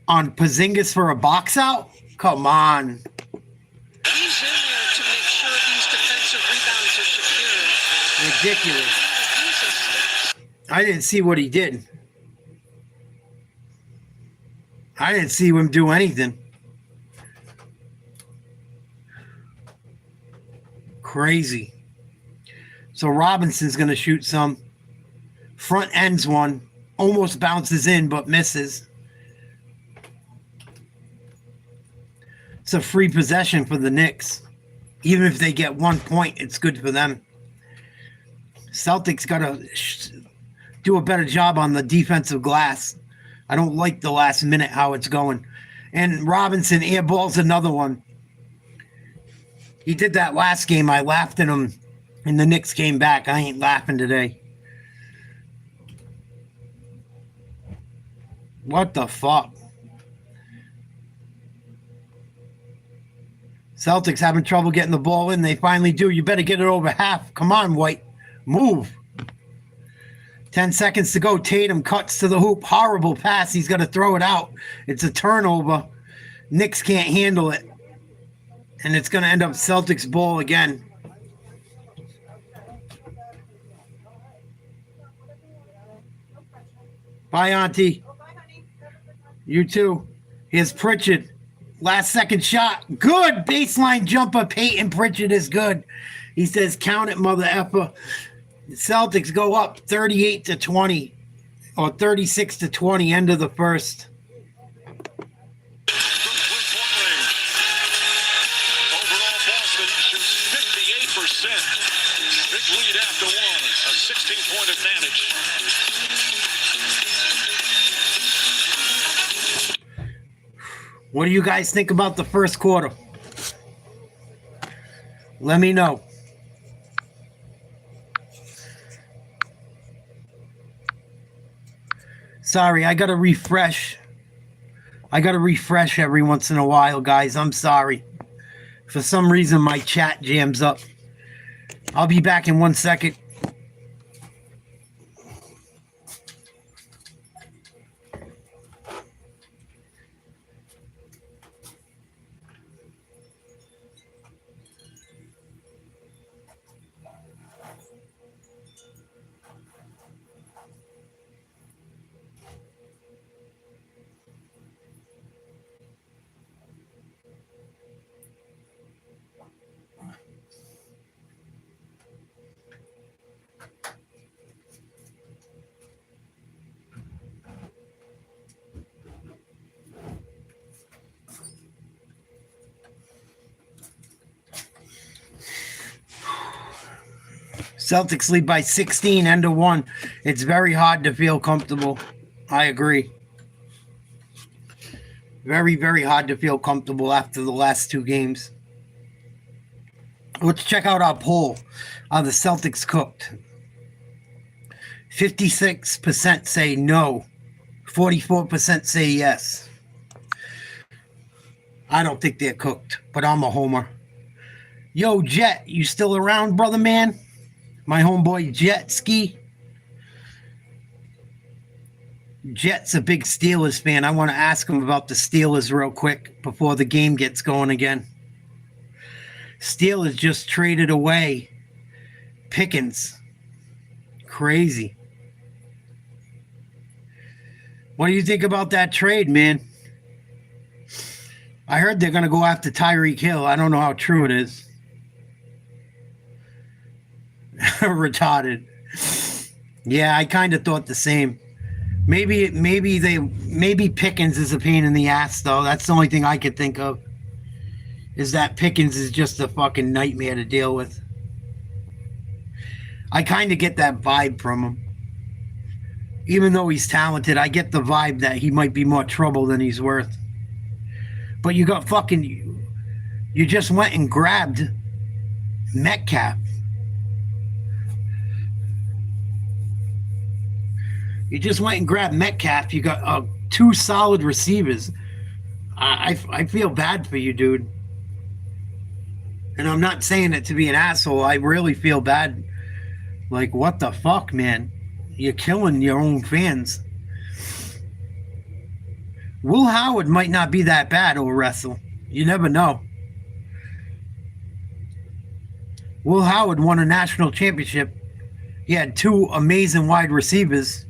on Porzingis for a box out? Come on. He's in there to make sure these defensive rebounds are secured. Ridiculous. I didn't see what he did. I didn't see him do anything. Crazy. So Robinson's going to shoot some. Front ends one. Almost bounces in, but misses. It's a free possession for the Knicks. Even if they get 1 point, it's good for them. Celtics got to do a better job on the defensive glass. I don't like the last minute how it's going. And Robinson airballs another one. He did that last game. I laughed at him, and the Knicks came back. I ain't laughing today. What the fuck? Celtics having trouble getting the ball in. They finally do. You better get it over half. Come on, White. Move. 10 seconds to go. Tatum cuts to the hoop. Horrible pass. He's got to throw it out. It's a turnover. Knicks can't handle it. And it's going to end up Celtics ball again. Bye, Auntie. You too. Here's Pritchard. Last second shot. Good. Baseline jumper. Peyton Pritchard is good. He says, count it, mother effer. The Celtics go up 38-20 or 36-20, end of the first. Overall, Boston shoots 58%. Big lead after one. A 16-point advantage. What do you guys think about the first quarter? Let me know. Sorry, I got to refresh. I got to refresh every once in a while, guys. I'm sorry. For some reason, my chat jams up. I'll be back in 1 second. Celtics lead by 16, end of one. It's very hard to feel comfortable. I agree. Very, very hard to feel comfortable after the last two games. Let's check out our poll. Are the Celtics cooked? 56% say no. 44% say yes. I don't think they're cooked, but I'm a homer. Yo, Jet, you still around, brother man? My homeboy Jet Ski. Jet's a big Steelers fan. I want to ask him about the Steelers real quick before the game gets going again. Steelers just traded away Pickens. Crazy. What do you think about that trade, man? I heard they're going to go after Tyreek Hill. I don't know how true it is. Retarded. Yeah, I kind of thought the same. Maybe Pickens is a pain in the ass, though. That's the only thing I could think of. Is that Pickens is just a fucking nightmare to deal with. I kind of get that vibe from him. Even though he's talented, I get the vibe that he might be more trouble than he's worth. But you got fucking... You just went and grabbed Metcalf. You just went and grabbed Metcalf. You got two solid receivers. I feel bad for you, dude. And I'm not saying it to be an asshole. I really feel bad. Like, what the fuck, man? You're killing your own fans. Will Howard might not be that bad or wrestle. You never know. Will Howard won a national championship. He had two amazing wide receivers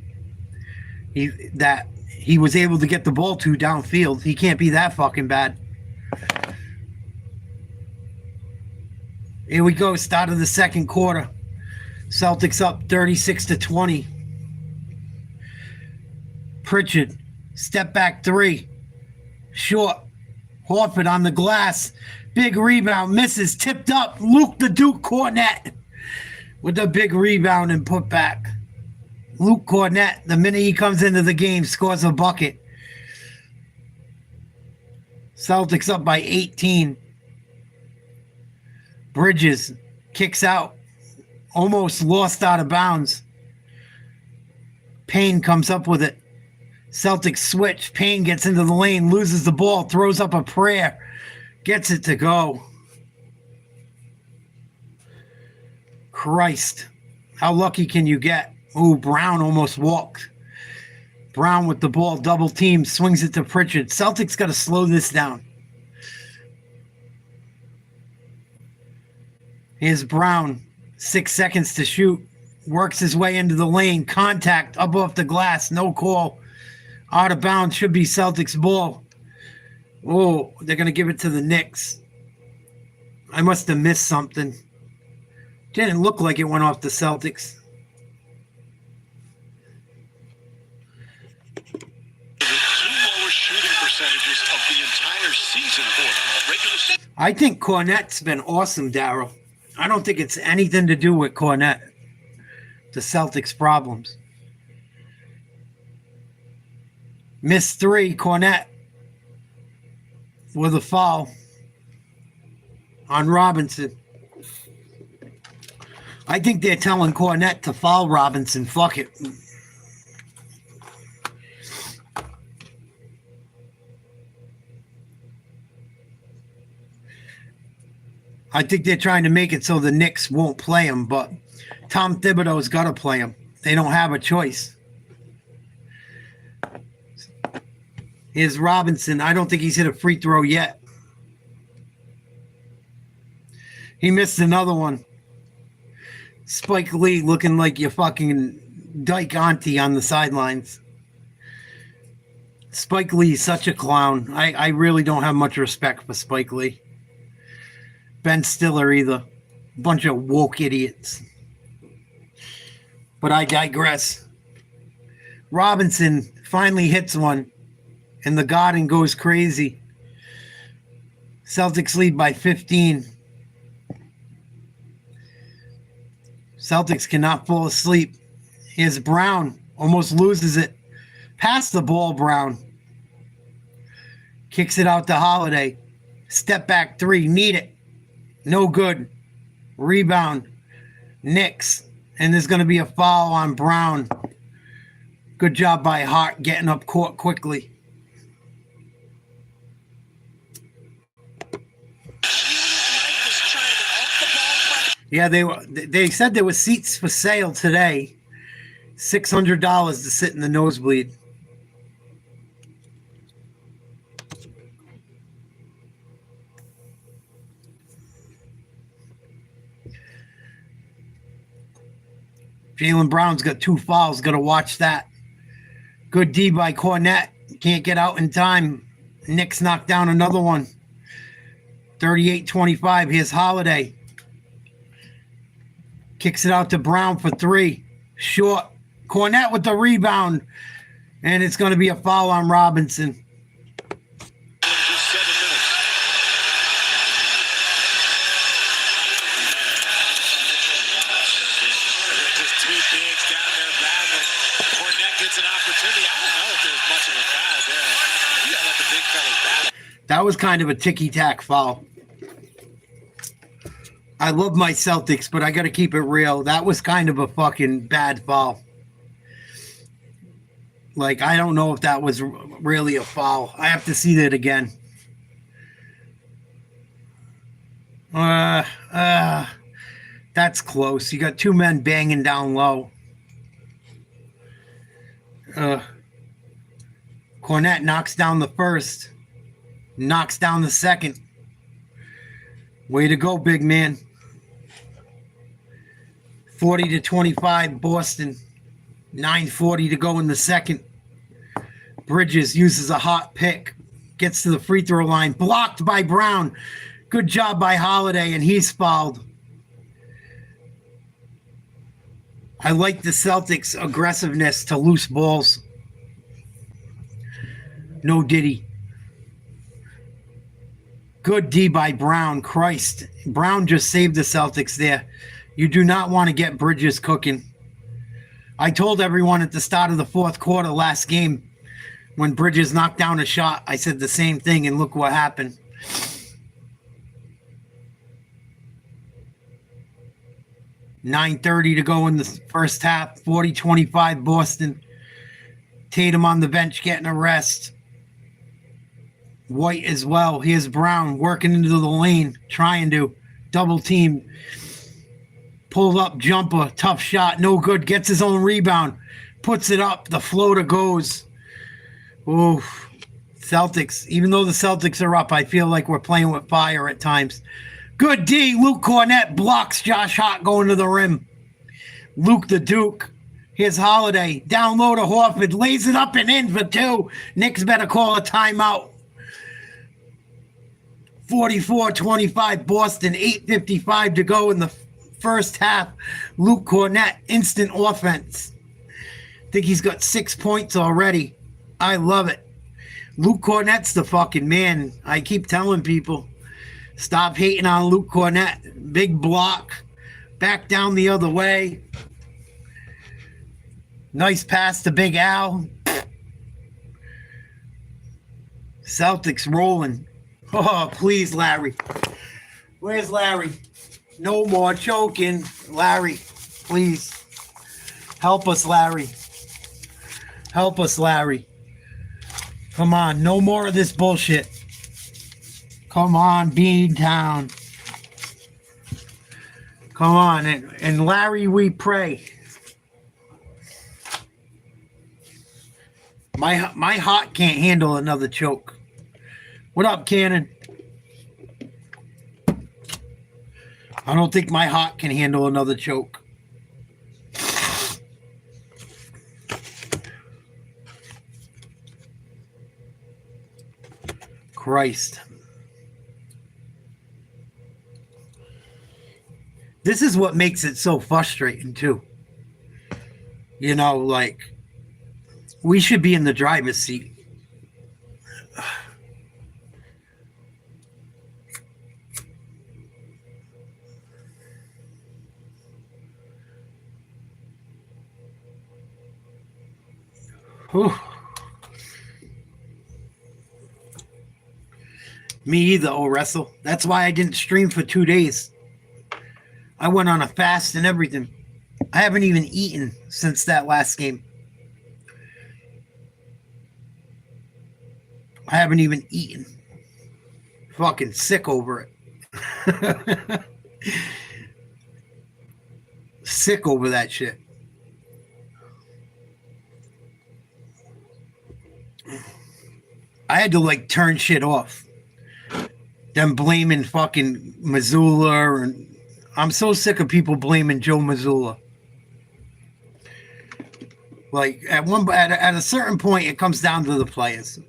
that he was able to get the ball to downfield. He can't be that fucking bad. Here we go, start of the second quarter. Celtics up 36-20. Pritchard, step back three. Short. Horford on the glass. Big rebound, misses, tipped up. Luke the Duke Cornett with the big rebound and put back. Luke Cornett, the minute he comes into the game, scores a bucket. Celtics up by 18. Bridges kicks out. Almost lost out of bounds. Payne comes up with it. Celtics switch. Payne gets into the lane, loses the ball, throws up a prayer, gets it to go. Christ. How lucky can you get? Ooh, Brown almost walked. Brown with the ball, double team, swings it to Pritchard. Celtics got to slow this down. Here's Brown. 6 seconds to shoot. Works his way into the lane. Contact up off the glass. No call. Out of bounds. Should be Celtics ball. Oh, they're going to give it to the Knicks. I must have missed something. Didn't look like it went off the Celtics. Percentages of the entire season for them. Regular season. I think Cornett's been awesome, Darryl. I don't think it's anything to do with Cornett. The Celtics' problems. Missed three, Cornett with a foul on Robinson. I think they're telling Cornett to foul Robinson. Fuck it. I think they're trying to make it so the Knicks won't play him, but Tom Thibodeau's got to play him. They don't have a choice. Here's Robinson. I don't think he's hit a free throw yet. He missed another one. Spike Lee looking like your fucking dyke auntie on the sidelines. Spike Lee's such a clown. I really don't have much respect for Spike Lee. Ben Stiller either. Bunch of woke idiots. But I digress. Robinson finally hits one, and the Garden goes crazy. Celtics lead by 15. Celtics cannot fall asleep. Here's Brown. Almost loses it. Pass the ball, Brown. Kicks it out to Holiday. Step back three. Need it. No good. Rebound. Knicks. And there's going to be a foul on Brown. Good job by Hart getting up court quickly. Yeah, they said there were seats for sale today. $600 to sit in the nosebleed. Jaylen Brown's got 2 fouls. Got to watch that. Good D by Cornette. Can't get out in time. Knicks knocked down another one. 38-25. Here's Holiday. Kicks it out to Brown for 3. Short. Cornette with the rebound. And it's going to be a foul on Robinson. Just 7 minutes. Just 2 bigs down there battling. Cornette gets an opportunity. I don't know if there's much of a foul there. You got to let the big fellas battle. That was kind of a ticky-tack foul. I love my Celtics, but I got to keep it real. That was kind of a fucking bad foul. Like, I don't know if that was really a foul. I have to see that again. That's close. You got 2 men banging down low. Cornette knocks down the first. Knocks down the second. Way to go, big man. 40-25, Boston. 9:40 to go in the second. Bridges uses a hot pick. Gets to the free throw line. Blocked by Brown. Good job by Holiday, and he's fouled. I like the Celtics' aggressiveness to loose balls. No Diddy. Good D by Brown. Christ. Brown just saved the Celtics there. You do not want to get Bridges cooking. I told everyone at the start of the 4th quarter last game when Bridges knocked down a shot, I said the same thing, and look what happened. $9:30 to go in the first half. 40-25 Boston. Tatum on the bench getting a rest. White as well. Here's Brown working into the lane, trying to double team. Pulled up jumper, tough shot, no good. Gets his own rebound, puts it up. The floater goes. Ooh, Celtics. Even though the Celtics are up, I feel like we're playing with fire at times. Good D. Luke Cornette blocks Josh Hart going to the rim. Luke the Duke. Here's Holiday. Down low to Horford. Lays it up and in for 2. Knicks better call a timeout. 44-25 Boston. 8:55 to go in the first half. Luke Cornette, instant offense. I think he's got 6 points already. I love it. Luke Cornette's the fucking man. I keep telling people, stop hating on Luke Cornette. Big block. Back down the other way. Nice pass to Big Al. Celtics rolling. Oh, please, Larry. Where's Larry? No more choking. Larry, please. Help us, Larry. Help us, Larry. Come on, no more of this bullshit. Come on, Beantown. Come on, and Larry, we pray. My heart can't handle another choke. What up, Cannon? I don't think my heart can handle another choke. Christ. This is what makes it so frustrating, too. You know, like, we should be in the driver's seat. Whew. Me either, Wrestle. That's why I didn't stream for 2 days. I went on a fast and everything. I haven't even eaten since that last game. I haven't even eaten. Fucking sick over it. Sick over that shit. I had to like turn shit off. Them blaming fucking Mazzulla, and I'm so sick of people blaming Joe Mazzulla. Like at a certain point, it comes down to the players.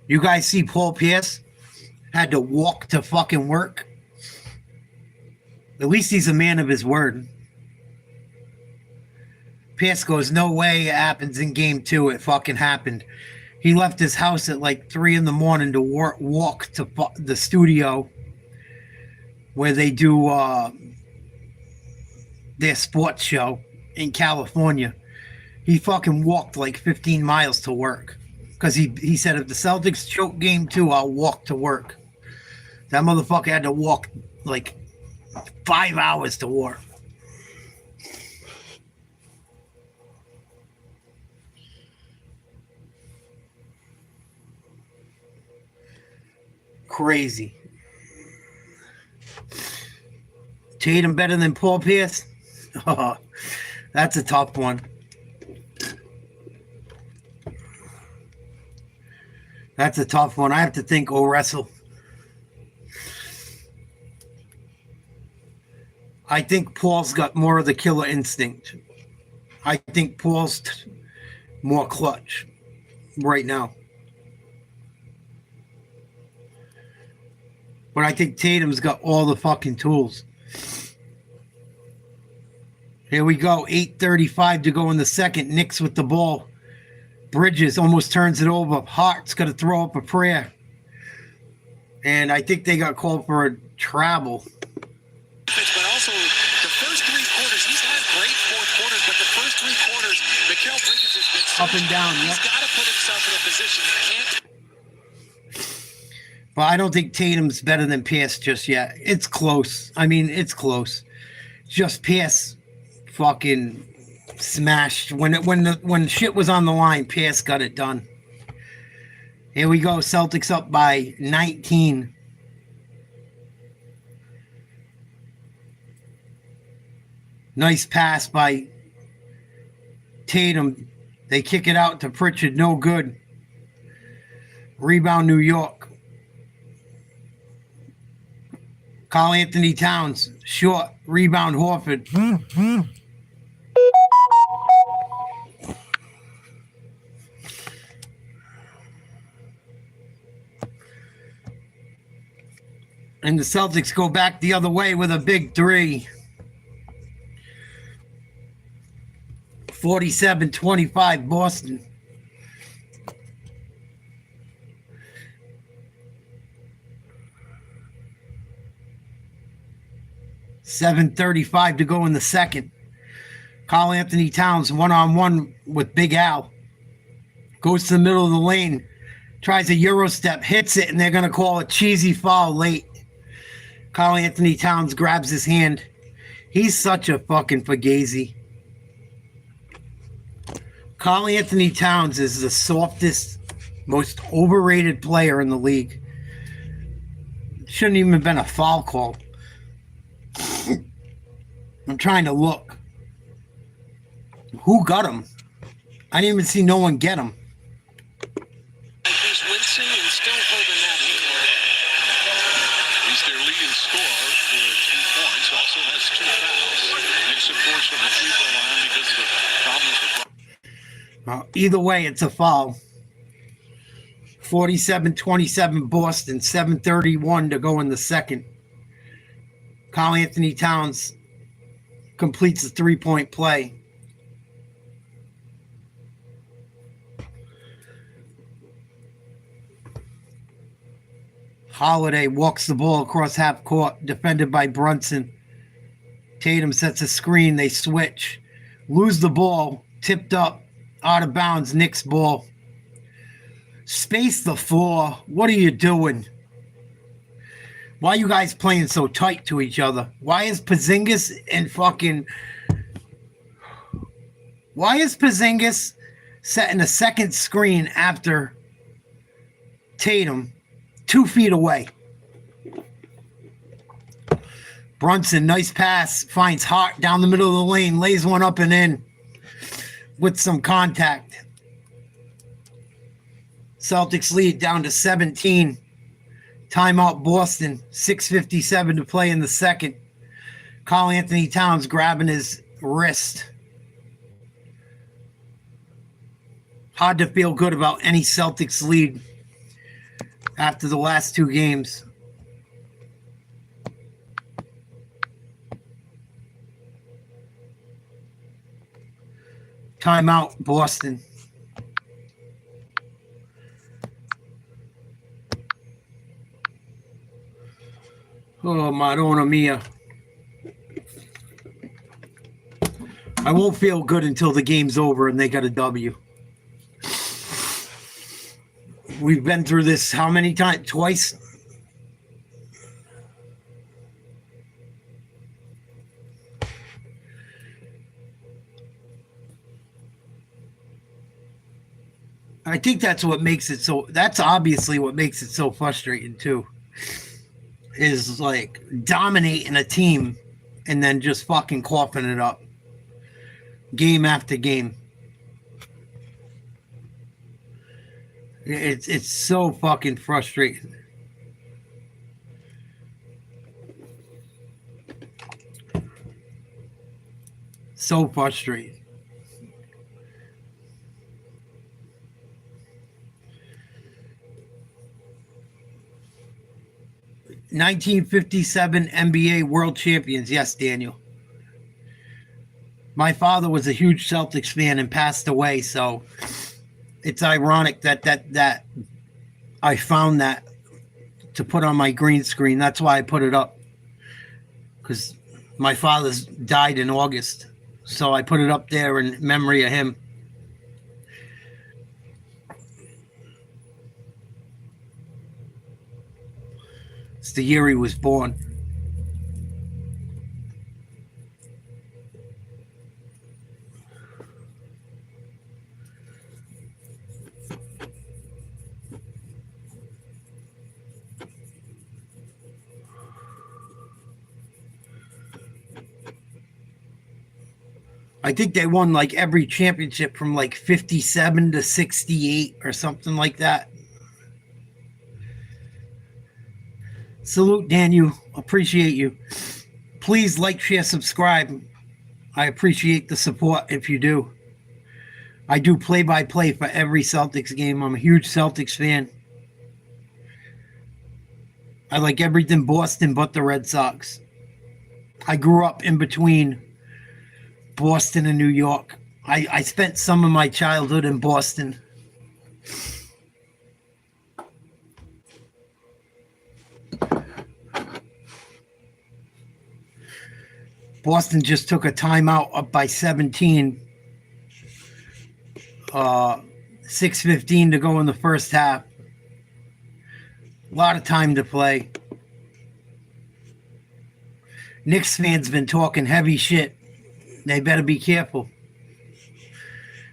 You guys see Paul Pierce had to walk to fucking work? At least he's a man of his word. Pierce goes, no way it happens in game 2. It fucking happened. He left his house at like 3 a.m. to walk to the studio where they do their sports show in California. He fucking walked like 15 miles to work. Because he said, if the Celtics choke game 2, I'll walk to work. That motherfucker had to walk like 5 hours to work. Crazy. Tatum better than Paul Pierce? Oh, that's a tough one. That's a tough one. I have to think wrestle. I think Paul's got more of the killer instinct. I think Paul's more clutch right now. But I think Tatum's got all the fucking tools. Here we go. 8:35 to go in the second. Knicks with the ball. Bridges almost turns it over. Hart's got to throw up a prayer. And I think they got called for a travel. But also, the first 3 quarters, he's had great fourth quarters, but the first 3 quarters, Mikal Bridges has been so up and down. He's got to put himself in a position he can't. Well, I don't think Tatum's better than Pierce just yet. It's close. I mean, it's close. Just Pierce fucking smashed. When shit was on the line, Pierce got it done. Here we go. Celtics up by 19. Nice pass by Tatum. They kick it out to Pritchard. No good. Rebound New York. Karl Anthony Towns. Short. Rebound Horford. And the Celtics go back the other way with a big 3. 47-25 Boston. $7:35 to go in the second. Karl Anthony Towns one-on-one with Big Al. Goes to the middle of the lane. Tries a Euro step. Hits it, and they're going to call a cheesy foul late. Karl Anthony Towns grabs his hand. He's such a fucking fugazi. Karl Anthony Towns is the softest, most overrated player in the league. Shouldn't even have been a foul call. I'm trying to look. Who got him? I didn't even see no one get him. He's wincing and still holding that hand. He's their leading scorer with 2 points. Also has 2 fouls. Knicks, of course, from the free throw line because of the problems with. Either way, it's a foul. 47-27 Boston. 7:31 to go in the second. Karl Anthony Towns completes the 3-point play. Holiday walks the ball across half court, defended by Brunson. Tatum sets a screen. They switch. Lose the ball. Tipped up. Out of bounds. Knicks ball. Space the floor. What are you doing? Why are you guys playing so tight to each other? Why is Porzingis setting a second screen after Tatum 2 feet away? Brunson, nice pass, finds Hart down the middle of the lane, lays one up and in with some contact. Celtics lead down to 17. Timeout Boston. 6:57 to play in the second. Karl Anthony Towns grabbing his wrist. Hard to feel good about any Celtics lead after the last two games. Timeout, Boston. Oh, Madonna mia. I won't feel good until the game's over and they got a W. We've been through this how many times? Twice? I think that's what makes it so. That's obviously what makes it so frustrating too. Is like dominating a team and then just fucking coughing it up game after game. It's so fucking frustrating. So frustrating. '57 NBA World Champions. Yes, Daniel. My father was a huge Celtics fan and passed away, so it's ironic that I found that to put on my green screen. That's why I put it up, because my father's died in August, so I put it up there in memory of him. It's the year he was born. I think they won like every championship from like 57 to 68 or something like that. Salute, Daniel. Appreciate you. Please like, share, subscribe. I appreciate the support if you do. I do play-by-play for every Celtics game. I'm a huge Celtics fan. I like everything Boston but the Red Sox. I grew up in between Boston and New York. I spent some of my childhood in Boston. Boston just took a timeout up by 17. 6:15 to go in the first half. A lot of time to play. Knicks fans been talking heavy shit. They better be careful.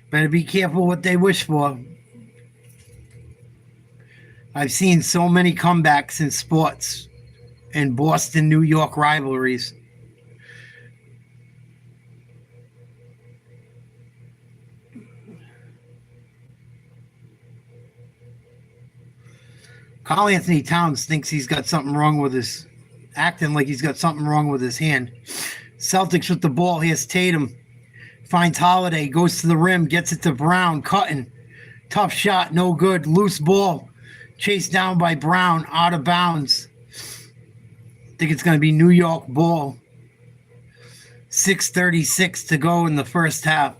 Better be careful what they wish for. I've seen so many comebacks in sports and Boston-New York rivalries. Karl Anthony Towns thinks he's got something wrong with his, acting like he's got something wrong with his hand. Celtics with the ball. Here's Tatum. Finds Holiday. Goes to the rim. Gets it to Brown. Cutting. Tough shot. No good. Loose ball. Chased down by Brown. Out of bounds. I think it's going to be New York ball. 6:36 to go in the first half.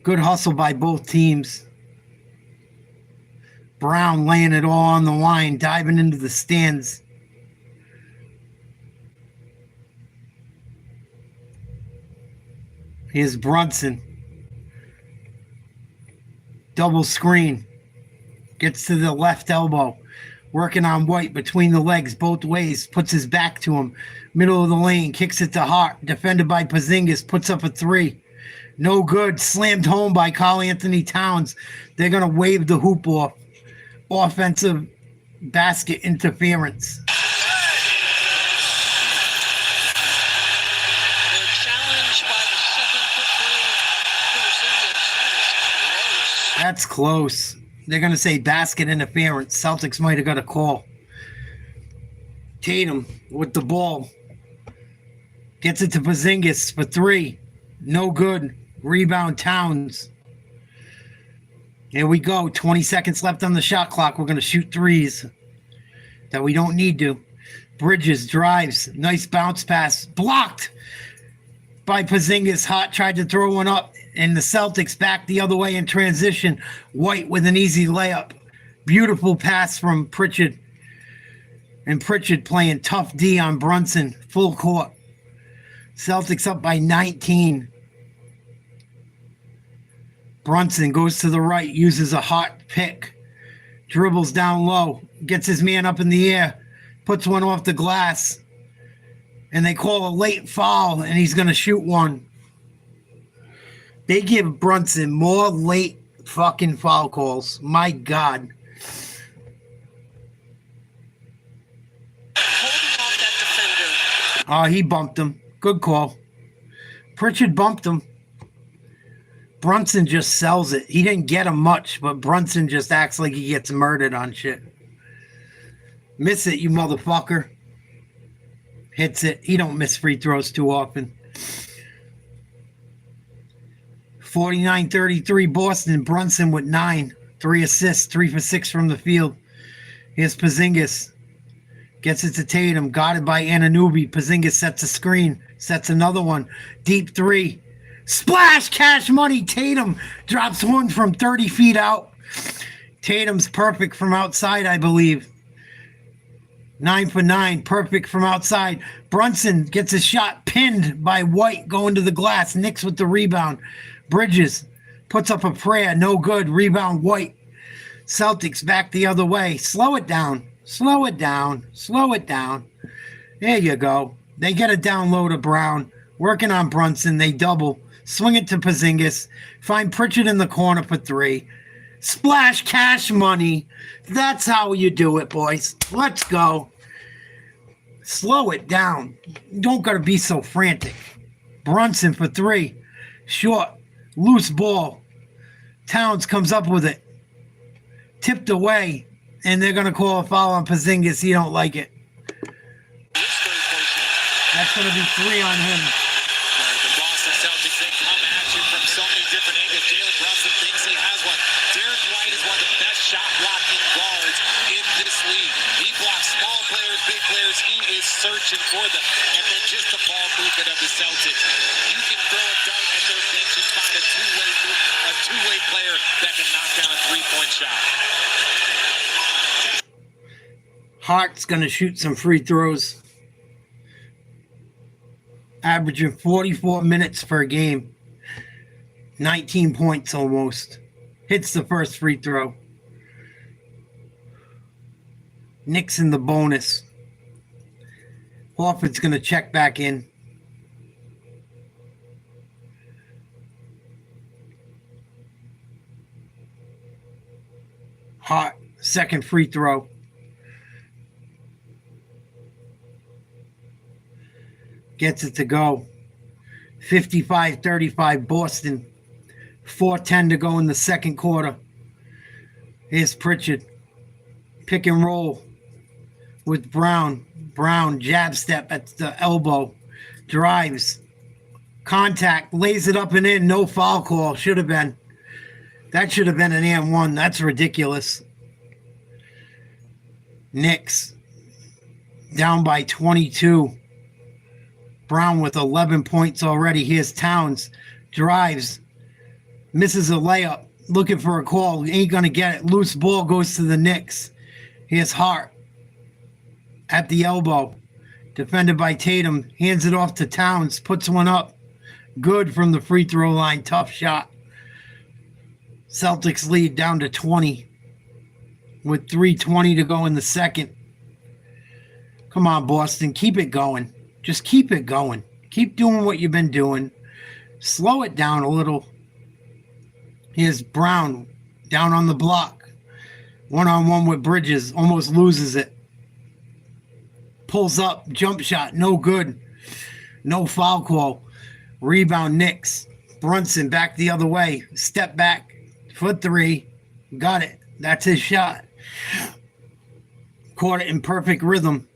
Good hustle by both teams. Brown laying it all on the line. Diving into the stands. Here's Brunson. Double screen. Gets to the left elbow. Working on White between the legs both ways. Puts his back to him. Middle of the lane. Kicks it to Hart. Defended by Porzingis. Puts up a three. No good. Slammed home by Karl Anthony Towns. They're going to wave the hoop off. Offensive basket interference. That's close. They're going to say basket interference. Celtics might have got a call. Tatum with the ball. Gets it to Porzingis for 3. No good. Rebound Towns. Here we go. 20 seconds left on the shot clock. We're going to shoot threes that we don't need to. Bridges drives. Nice bounce pass. Blocked by Porzingis. Hot tried to throw one up, and the Celtics back the other way in transition. White with an easy layup. Beautiful pass from Pritchard. And Pritchard playing tough D on Brunson. Full court. Celtics up by 19. Brunson goes to the right, uses a hot pick. Dribbles down low. Gets his man up in the air. Puts one off the glass. And they call a late foul, and he's going to shoot one. They give Brunson more late fucking foul calls. My God. Holding off that defender. Oh, he bumped him. Good call. Pritchard bumped him. Brunson just sells it. He didn't get him much, but Brunson just acts like he gets murdered on shit. Miss it, you motherfucker. Hits it. He don't miss free throws too often. 49-33 Boston. Brunson with 9. 3 assists, 3 for 6 from the field. Here's Porzingis. Gets it to Tatum. Guarded by Anunoby. Porzingis sets a screen. Sets another one. Deep 3. Splash! Cash money. Tatum drops one from 30 feet out. Tatum's perfect from outside, I believe. 9 for 9. Perfect from outside. Brunson gets a shot pinned by White going to the glass. Knicks with the rebound. Bridges puts up a prayer. No good. Rebound White. Celtics back the other way. Slow it down. Slow it down. Slow it down. There you go. They get it down low to Brown. Working on Brunson. They double. Swing it to Porzingis. Find Pritchard in the corner for 3. Splash cash money. That's how you do it, boys. Let's go. Slow it down. You don't got to be so frantic. Brunson for 3. Short. Loose ball. Towns comes up with it. Tipped away. And they're going to call a foul on Porzingis. He don't like it. That's going to be 3 on him. The Boston Celtics, they come at you from so many different angles. Jalen Brunson thinks he has one. Derek White is one of the best shot blocking guards in this league. He blocks small players, big players. He is searching for them. And then just the ball movement of the Celtics. You can throw a dart at their bench and find a two-way player that can knock down a three-point shot. Hart's going to shoot some free throws. Averaging 44 minutes per game. 19 points almost. Hits the first free throw. Knicks in the bonus. Horford's going to check back in. Hart, second free throw. Gets it to go. 55-35 Boston. 4:10 to go in the second quarter. Here's Pritchard. Pick and roll with Brown. Brown jab step at the elbow. Drives. Contact. Lays it up and in. No foul call. Should have been. That should have been an and one. That's ridiculous. Knicks down by 22. Brown with 11 points already. Here's Towns. Drives. Misses a layup. Looking for a call. Ain't going to get it. Loose ball goes to the Knicks. Here's Hart. At the elbow. Defended by Tatum. Hands it off to Towns. Puts one up. Good from the free throw line. Tough shot. Celtics lead down to 20. With 3:20 to go in the second. Come on, Boston. Keep it going. Just keep it going. Keep doing what you've been doing. Slow it down a little. Here's Brown down on the block. One-on-one with Bridges. Almost loses it. Pulls up. Jump shot. No good. No foul call. Rebound Knicks. Brunson back the other way. Step back. For 3. Got it. That's his shot. Caught it in perfect rhythm.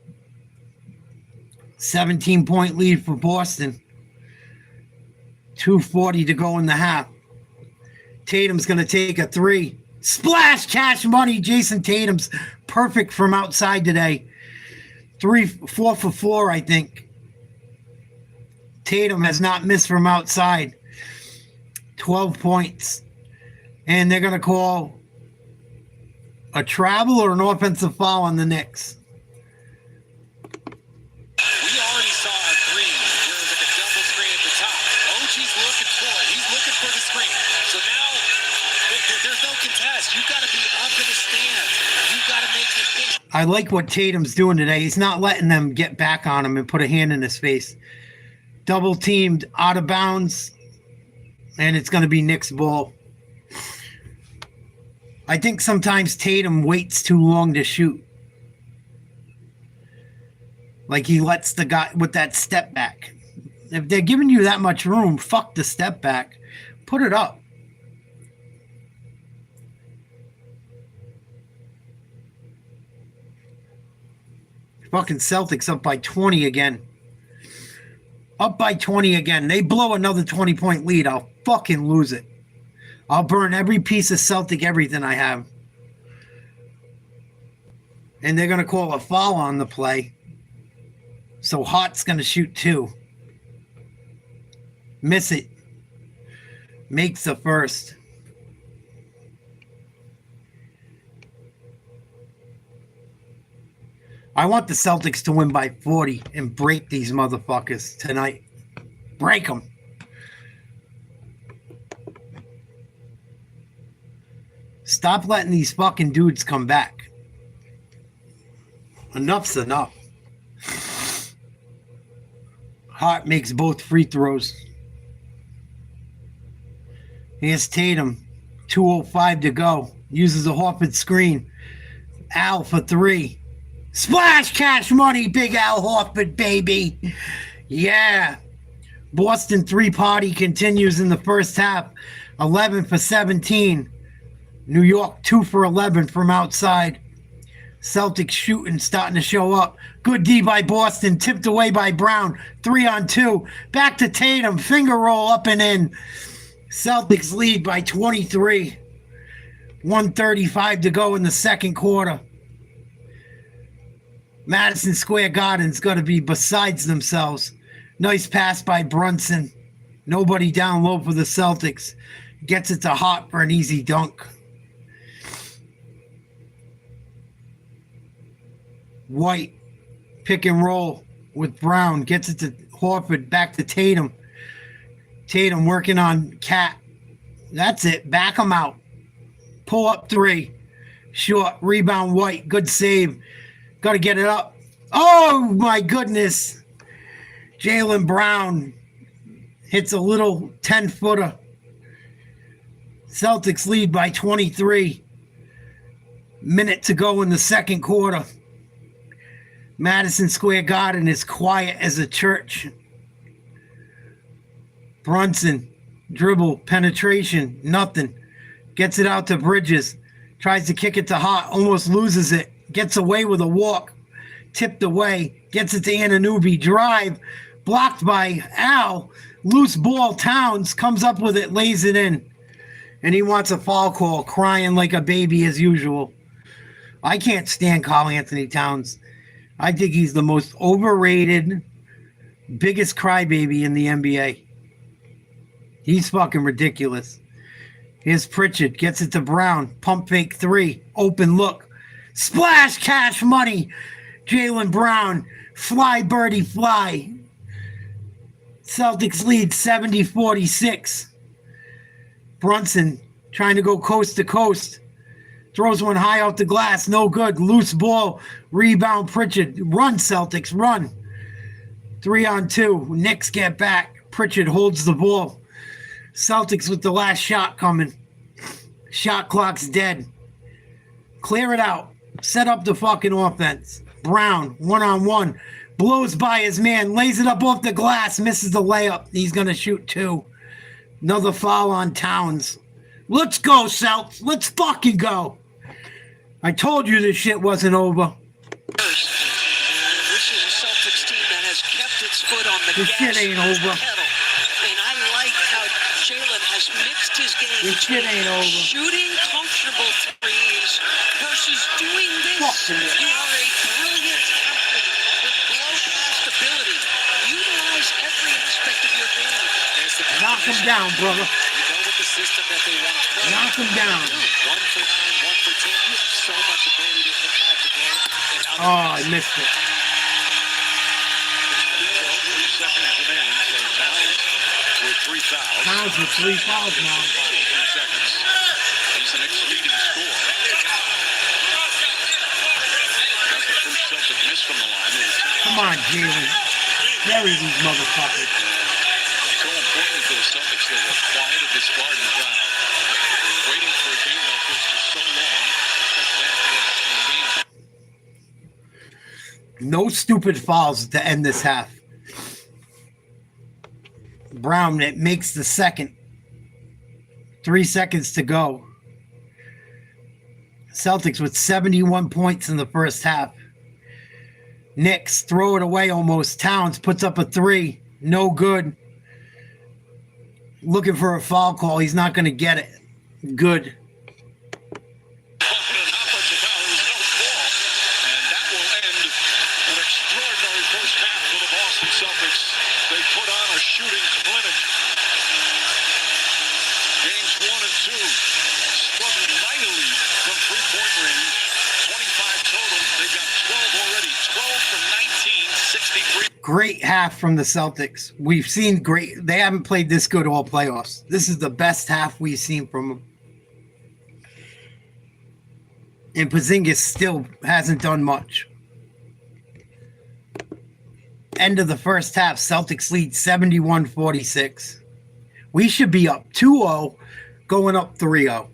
17-point lead for Boston. 2:40 to go in the half. Tatum's going to take a three. Splash, cash money. Jason Tatum's perfect from outside today. 4 for 4, I think. Tatum has not missed from outside. 12 points. And they're going to call a travel or an offensive foul on the Knicks. We already saw a three where it was like a double screen at the top. OG's looking for it. He's looking for the screen. So now there's no contest. You've got to be up in the stands. You've got to make it big. I like what Tatum's doing today. He's not letting them get back on him and put a hand in his face. Double teamed, out of bounds, and it's going to be Knicks ball. I think sometimes Tatum waits too long to shoot. Like he lets the guy with that step back. If they're giving you that much room, fuck the step back. Put it up. Fucking Celtics up by 20 again. Up by 20 again. They blow another 20-point lead. I'll fucking lose it. I'll burn every piece of Celtic everything I have. And they're going to call a foul on the play. So Hart's going to shoot 2. Miss it. Makes the first. I want the Celtics to win by 40 and break these motherfuckers tonight. Break them. Stop letting these fucking dudes come back. Enough's enough. Hart makes both free throws. Here's Tatum. 2:05 to go. Uses a Horford screen. Al for 3. Splash cash money, big Al Horford, baby. Yeah. Boston 3-party continues in the first half. 11 for 17. New York 2 for 11 from outside. Celtics shooting, starting to show up. Good D by Boston, tipped away by Brown. 3-on-2. Back to Tatum, finger roll up and in. Celtics lead by 23. 1:35 to go in the second quarter. Madison Square Garden's got to be besides themselves. Nice pass by Brunson. Nobody down low for the Celtics. Gets it to Hart for an easy dunk. White, pick and roll with Brown. Gets it to Horford, back to Tatum. Tatum working on Cat. That's it. Back him out. Pull up 3. Short. Rebound White. Good save. Got to get it up. Oh, my goodness. Jaylen Brown hits a little 10-footer. Celtics lead by 23. Minute to go in the second quarter. Madison Square Garden is quiet as a church. Brunson, dribble, penetration, nothing. Gets it out to Bridges. Tries to kick it to Hart, almost loses it. Gets away with a walk. Tipped away. Gets it to Anunoby. Drive. Blocked by Al. Loose ball. Towns comes up with it, lays it in. And he wants a foul call, crying like a baby as usual. I can't stand Karl Anthony Towns. I think he's the most overrated, biggest crybaby in the NBA. He's fucking ridiculous. Here's Pritchard. Gets it to Brown. Pump fake 3. Open look. Splash cash money. Jaylen Brown. Fly birdie fly. Celtics lead 70-46. Brunson trying to go coast to coast. Throws one high off the glass. No good. Loose ball. Rebound Pritchard. Run, Celtics. Run. 3-on-2. Knicks get back. Pritchard holds the ball. Celtics with the last shot coming. Shot clock's dead. Clear it out. Set up the fucking offense. Brown, 1-on-1. Blows by his man. Lays it up off the glass. Misses the layup. He's going to shoot 2. Another foul on Towns. Let's go, Celts. Let's fucking go. I told you this shit wasn't over. This is a Celtics team that has kept its foot on the This gas shit ain't over. pedal. And I like how Jalen has mixed his game This shit ain't over. shooting comfortable threes versus doing this. Fucking You are a brilliant athlete with blow-past ability. Utilize every aspect of your game. Knock him down, brother. You know what the system that they want to play. Knock him down. 1 for 9, 1 for 10. You have so much ability to impact the game. And Oh, I missed it. 3 seconds remaining. So Towns with 3 fouls. Towns with 3 fouls now. 3 seconds. He's the next leading scorer. That's the first Celtic miss from the line. Come on, Jalen. Bury these motherfuckers. So important for the Celtics, they were quiet at the Spartan crowd. They're waiting for a game like this for so long, especially after the game. No stupid fouls to end this half. Brown, it makes the second. 3 seconds to go. Celtics with 71 points in the first half. Knicks throw it away almost. Towns puts up a 3. No good. Looking for a foul call. He's not going to get it. Good. They put on a shooting clinic. Games 1 and 2 struggling mightily from three-point range. 25 total. They've got 12 already. 12 from 19, 63. Great half from the Celtics. We've seen great. They haven't played this good all playoffs. This is the best half we've seen from them. And Porzingis still hasn't done much. End of the first half, Celtics lead 71-46. We should be up 2-0, going up 3-0.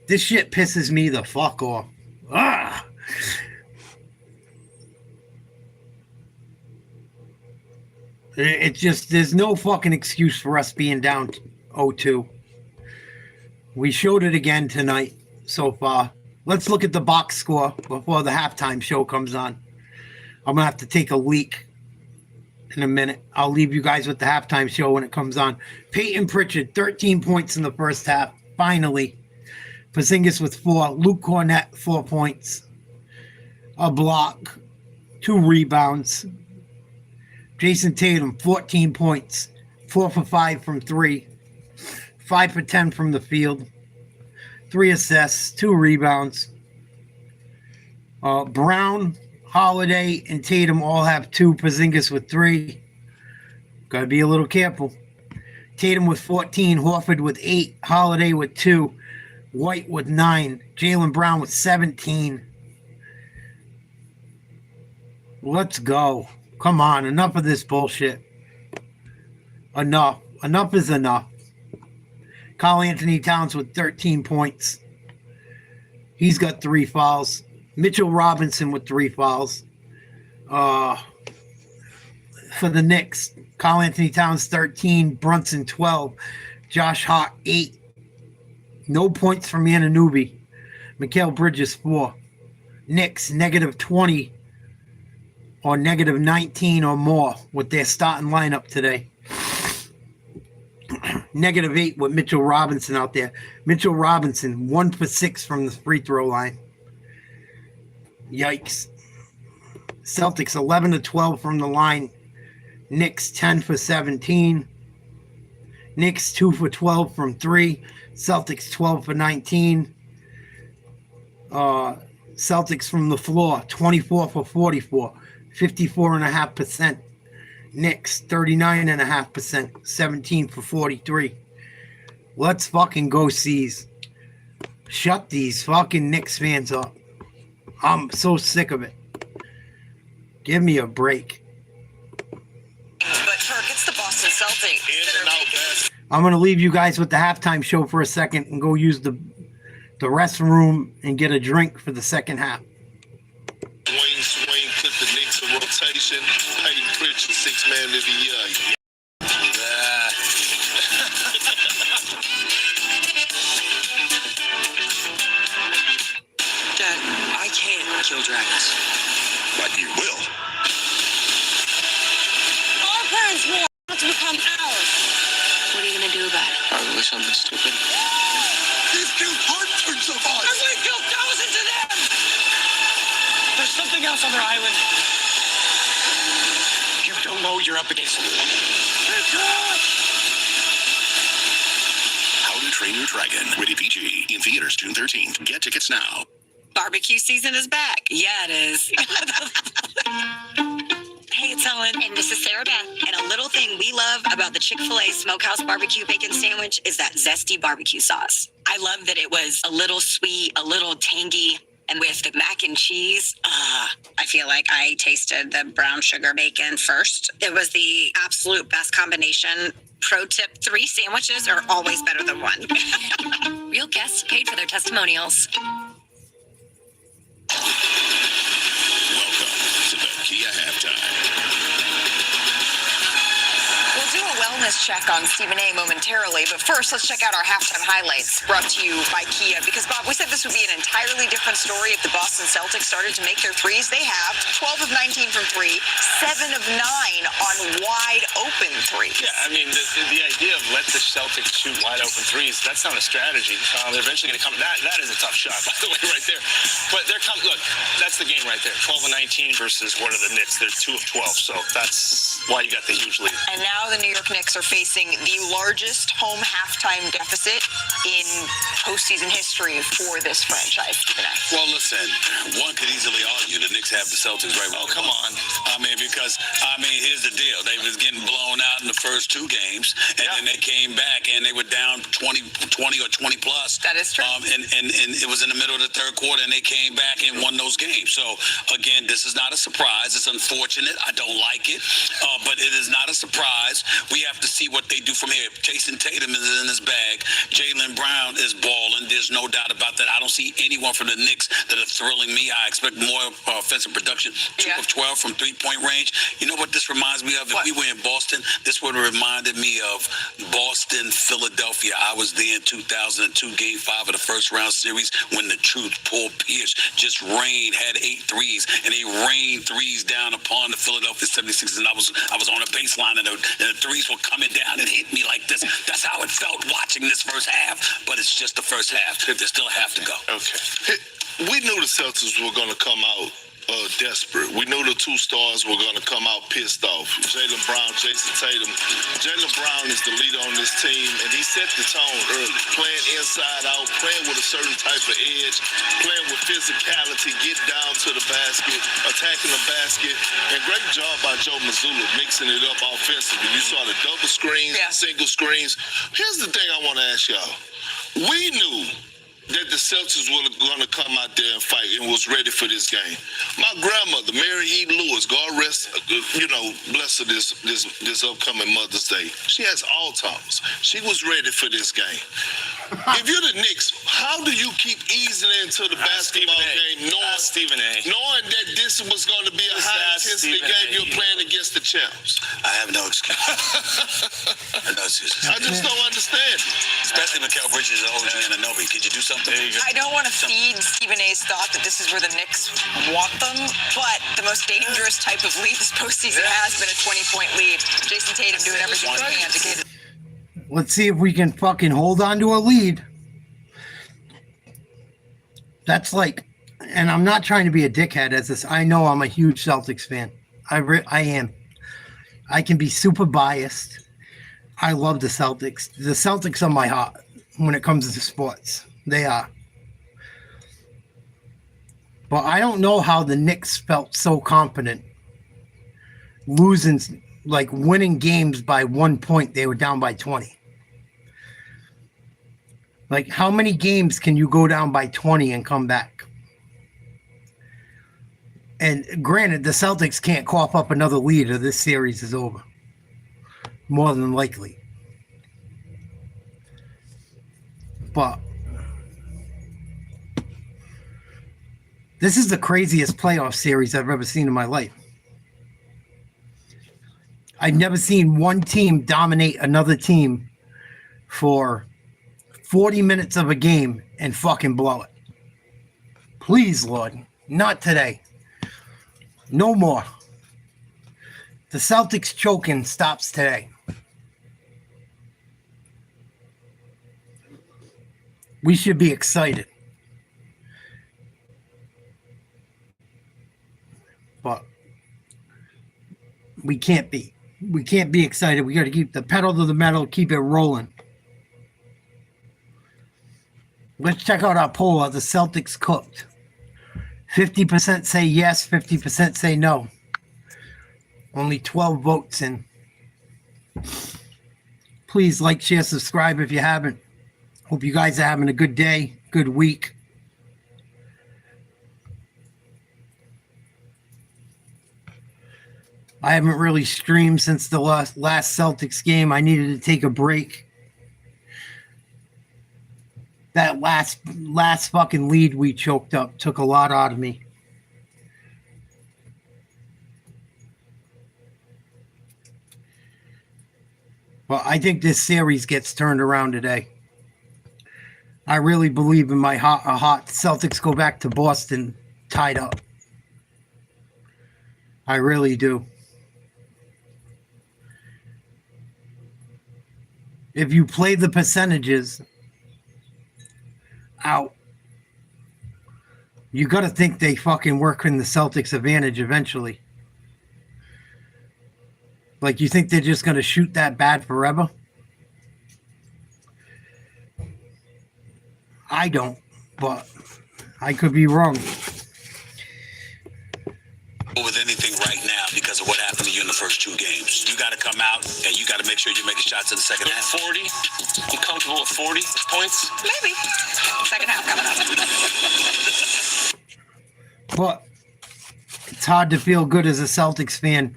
This shit pisses me the fuck off. Ah! It's just, there's no fucking excuse for us being down 0-2. We showed it again tonight so far. Let's look at the box score before the halftime show comes on. I'm going to have to take a leak in a minute. I'll leave you guys with the halftime show when it comes on. Peyton Pritchard, 13 points in the first half. Finally. Porzingis with 4. Luke Cornett, 4 points. A block. 2 rebounds. Jason Tatum, 14 points. 4 for 5 from 3. 5 for 10 from the field. 3 assists. 2 rebounds. Brown, Holiday, and Tatum all have 2. Porzingis with 3. Got to be a little careful. Tatum with 14. Horford with 8. Holiday with 2. White with 9. Jaylen Brown with 17. Let's go. Come on. Enough of this bullshit. Enough. Enough is enough. Karl Anthony Towns with 13 points. He's got 3 fouls. Mitchell Robinson with 3 fouls. For the Knicks, Karl Anthony Towns 13, Brunson 12, Josh Hart 8. No points from Anunoby. Mikal Bridges 4. Knicks -20 or -19 or more with their starting lineup today. -8 with Mitchell Robinson out there. Mitchell Robinson 1 for 6 from the free throw line. Yikes. Celtics 11-12 from the line. Knicks 10 for 17. Knicks 2 for 12 from 3. Celtics 12 for 19. Celtics from the floor 24 for 44. 54.5%. Knicks 39.5%. 17 for 43. Let's fucking go C's. Shut these fucking Knicks fans up. I'm so sick of it. Give me a break. But Turk, it's the Boston Celtics that are making. I'm going to leave you guys with the halftime show for a second and go use the restroom and get a drink for the second half. Dwayne Swain put the Knicks in rotation. Peyton Pritchard, 6-man of the year. can't kill dragons. But you will. Our parents' war not to become ours. What are you going to do about it? Probably something stupid. They've killed hundreds of us. And we killed thousands of them! There's something else on their island. You don't know what you're up against. How to Train Your Dragon. Rated PG. In theaters June 13th. Get tickets now. Barbecue season is back. Yeah, it is. Hey, it's Ellen. And this is Sarah Beth. And a little thing we love about the Chick-fil-A Smokehouse Barbecue Bacon Sandwich is that zesty barbecue sauce. I love that it was a little sweet, a little tangy, and with the mac and cheese, I feel like I tasted the brown sugar bacon first. It was the absolute best combination. Pro tip, 3 sandwiches are always better than 1. Real guests paid for their testimonials. Welcome to the Kia Halftime. We'll do a wellness check on Stephen A momentarily, but first let's check out our halftime highlights brought to you by Kia. Because, Bob, we said this would be an entirely different story if the Boston Celtics started to make their threes. They have 12 of 19 from 3, 7 of 9 on wide open threes. Yeah, I mean, the idea of let the Celtics shoot wide open threes, that's not a strategy. They're eventually going to come. That is a tough shot, by the way, right there. But they're coming. Look, that's the game right there. 12 of 19 versus what are the Knicks? They're 2 of 12. So that's why you got the huge lead. And now the New York Knicks are facing the largest home halftime deficit in postseason history for this franchise. Well, listen, one could easily argue the Knicks have the Celtics right. Oh, come on. Here's the deal. They was getting blown out in the first 2 games, and then they came back, and they were down 20 or 20 plus. That is true. And it was in the middle of the third quarter, and they came back and won those games. So, again, this is not a surprise. It's unfortunate. I don't like it, but it is not a surprise. We have to see what they do from here. Jason Tatum is in his bag. Jaylen Brown is balling. There's no doubt about that. I don't see anyone from the Knicks that are thrilling me. I expect more offensive production. 2 of 12 from 3-point range. You know what this reminds me of? If we were in Boston, this would have reminded me of Boston, Philadelphia. I was there in 2002, Game 5 of the first round series when the truth, Paul Pierce, just had 8 threes, and they rained threes down upon the Philadelphia 76ers, and I was on a baseline, and the threes were coming down and hit me like this. That's how it felt watching this first half, but it's just the first half. There's still a half to go. Okay. We knew the Celtics were going to come out desperate. We knew the 2 stars were going to come out pissed off. Jaylen Brown, Jason Tatum. Jaylen Brown is the leader on this team, and he set the tone early. Playing inside out, playing with a certain type of edge, playing with physicality, get down to the basket, attacking the basket. And great job by Joe Mazzulla mixing it up offensively. You saw the double screens, single screens. Here's the thing I want to ask y'all. We knew that the Celtics were going to come out there and fight and was ready for this game. My grandmother, Mary E. Lewis, God rest, bless her this upcoming Mother's Day. She has Alzheimer's. She was ready for this game. If you're the Knicks, how do you keep easing into the basketball game knowing that this was going to be a high-intensity game you're playing against the champs? I have no excuse. I just don't understand. Especially Mikal Bridges and OG Anunoby. Could you do something? I don't want to feed Stephen A's thought that this is where the Knicks want them, but the most dangerous type of lead this postseason has been a 20-point lead. Jason Tatum doing everything he can to get it. Let's see if we can fucking hold on to a lead. That's like, and I'm not trying to be a dickhead as this. I know I'm a huge Celtics fan. I am. I can be super biased. I love the Celtics. The Celtics are my heart when it comes to sports. They are. But I don't know how the Knicks felt so confident losing, like winning games by 1 point. They were down by 20. Like, how many games can you go down by 20 and come back? And granted, the Celtics can't cough up another lead or this series is over. More than likely. But this is the craziest playoff series I've ever seen in my life. I've never seen one team dominate another team for 40 minutes of a game and fucking blow it. Please, Lord, Not today. No more. The Celtics choking stops today. We should be excited. But we can't be. We can't be excited. We got to keep the pedal to the metal, keep it rolling. Let's check out our poll. Are the Celtics cooked? 50% say yes, 50% say no. Only 12 votes in. Please like, share, subscribe if you haven't. Hope you guys are having a good day, good week. I haven't really streamed since the last Celtics game. I needed to take a break. That last fucking lead we choked up took a lot out of me. Well, I think this series gets turned around today. I really believe in my hot Celtics go back to Boston tied up. I really do. If you play the percentages out, you got to think they fucking work in the Celtics' advantage eventually. Like, you think they're just going to shoot that bad forever? I don't, but I could be wrong. With anything right now because of what happened to you in the first two games. You got to come out and you got to make sure you're making shots in the second half. 40? You comfortable with 40 points? Maybe. Second half coming up. But it's hard to feel good as a Celtics fan,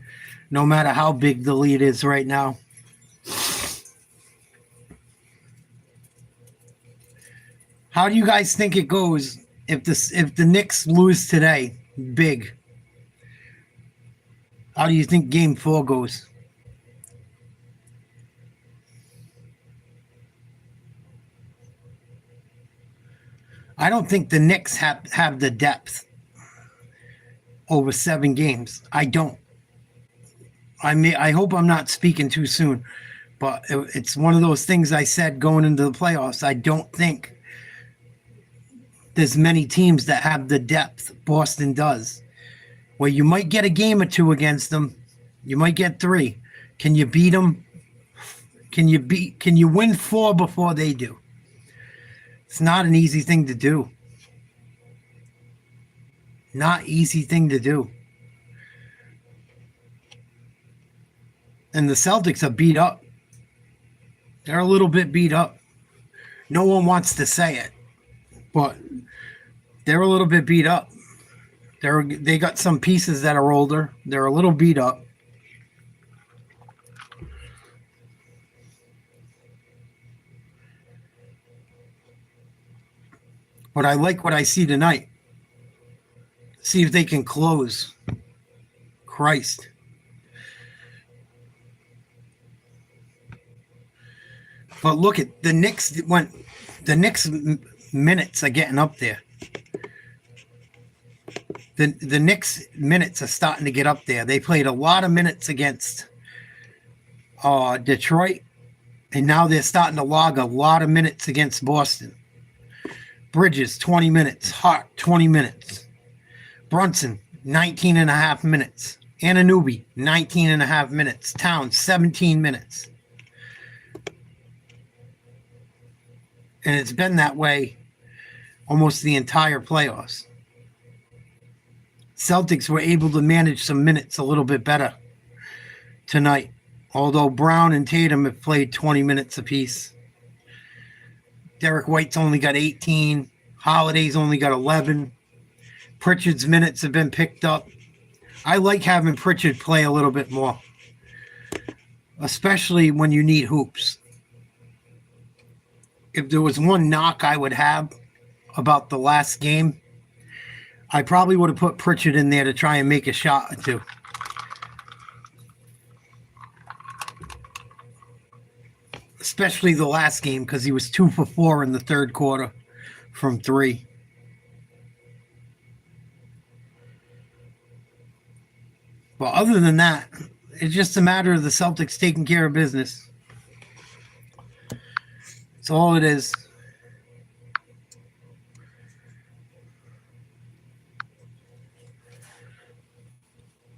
no matter how big the lead is right now. How do you guys think it goes if the Knicks lose today, big? How do you think Game 4 goes? I don't think the Knicks have the depth over 7 games. I don't. I hope I'm not speaking too soon, but it's one of those things I said going into the playoffs. I don't think there's many teams that have the depth Boston does. Where you might get a game or two against them, you might get 3. Can you beat them? Can you win 4 before they do? It's not an easy thing to do. Not easy thing to do. And the Celtics are beat up. They're a little bit beat up. No one wants to say it, but they're a little bit beat up. They got some pieces that are older. They're a little beat up. But I like what I see tonight. See if they can close. Christ. But look at the Knicks. The Knicks minutes are getting up there. The Knicks minutes are starting to get up there. They played a lot of minutes against Detroit, and now they're starting to log a lot of minutes against Boston. Bridges, 20 minutes. Hart, 20 minutes. Brunson, 19 and a half minutes. Anunoby, 19 and a half minutes. Towns, 17 minutes. And it's been that way almost the entire playoffs. Celtics were able to manage some minutes a little bit better tonight, although Brown and Tatum have played 20 minutes apiece. Derek White's only got 18. Holiday's only got 11. Pritchard's minutes have been picked up. I like having Pritchard play a little bit more, especially when you need hoops. If there was one knock I would have about the last game, I probably would have put Pritchard in there to try and make a shot or two. Especially the last game, because he was 2 for 4 in the third quarter from 3. But other than that, it's just a matter of the Celtics taking care of business. That's all it is.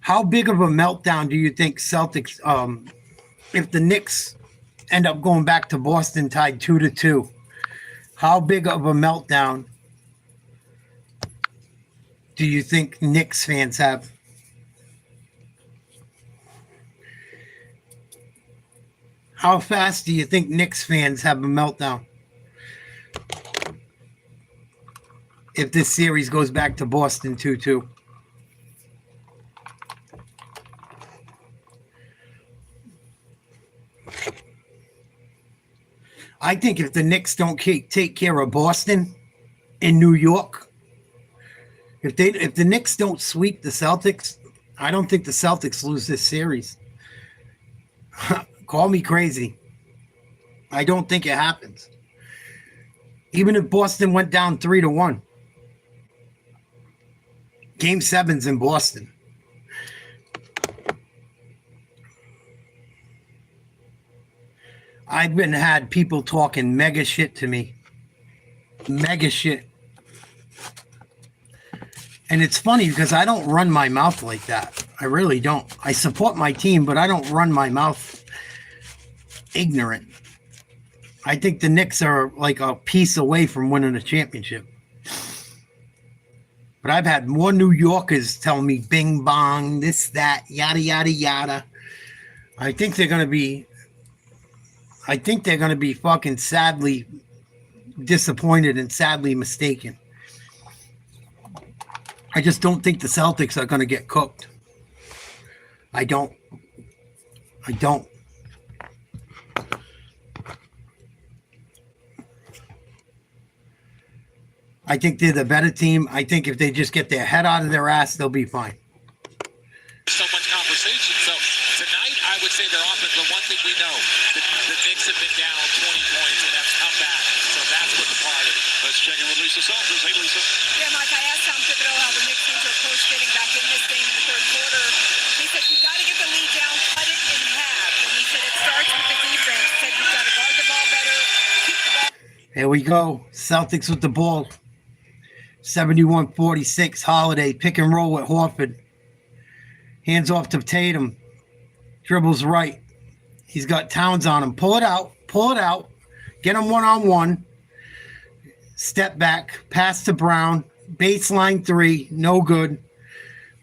How big of a meltdown do you think Celtics, if the Knicks end up going back to Boston tied 2-2, how big of a meltdown do you think Knicks fans have? How fast do you think Knicks fans have a meltdown if this series goes back to Boston 2-2? I think if the Knicks don't take care of Boston in New York, if the Knicks don't sweep the Celtics, I don't think the Celtics lose this series. Call me crazy. I don't think it happens. Even if Boston went down 3-1. Game 7's in Boston. I've had people talking mega shit to me. Mega shit. And it's funny because I don't run my mouth like that. I really don't. I support my team, but I don't run my mouth ignorant. I think the Knicks are like a piece away from winning a championship. But I've had more New Yorkers tell me bing bong, this, that, yada, yada, yada. I think they're going to be fucking sadly disappointed and sadly mistaken. I just don't think the Celtics are going to get cooked. I don't. I think they're the better team. I think if they just get their head out of their ass, they'll be fine. So much conversation. So tonight, I would say their offense, the one thing we know, the Knicks have been down 20 points and have come back. So that's what the part is. Let's check in with Lisa Salters. Hey, Lisa. Yeah, Mike, I asked Tom Thibodeau how the Knicks needs their coach getting back in this game in the third quarter. He said, you got to get the lead down, cut it in half. And he said, it starts with the defense. He said, you've got to guard the ball better, keep the ball. Here we go. Celtics with the ball. 71-46. Holiday. Pick and roll with Horford. Hands off to Tatum. Dribbles right. He's got Towns on him. Pull it out. Pull it out. Get him one-on-one. Step back. Pass to Brown. Baseline three. No good.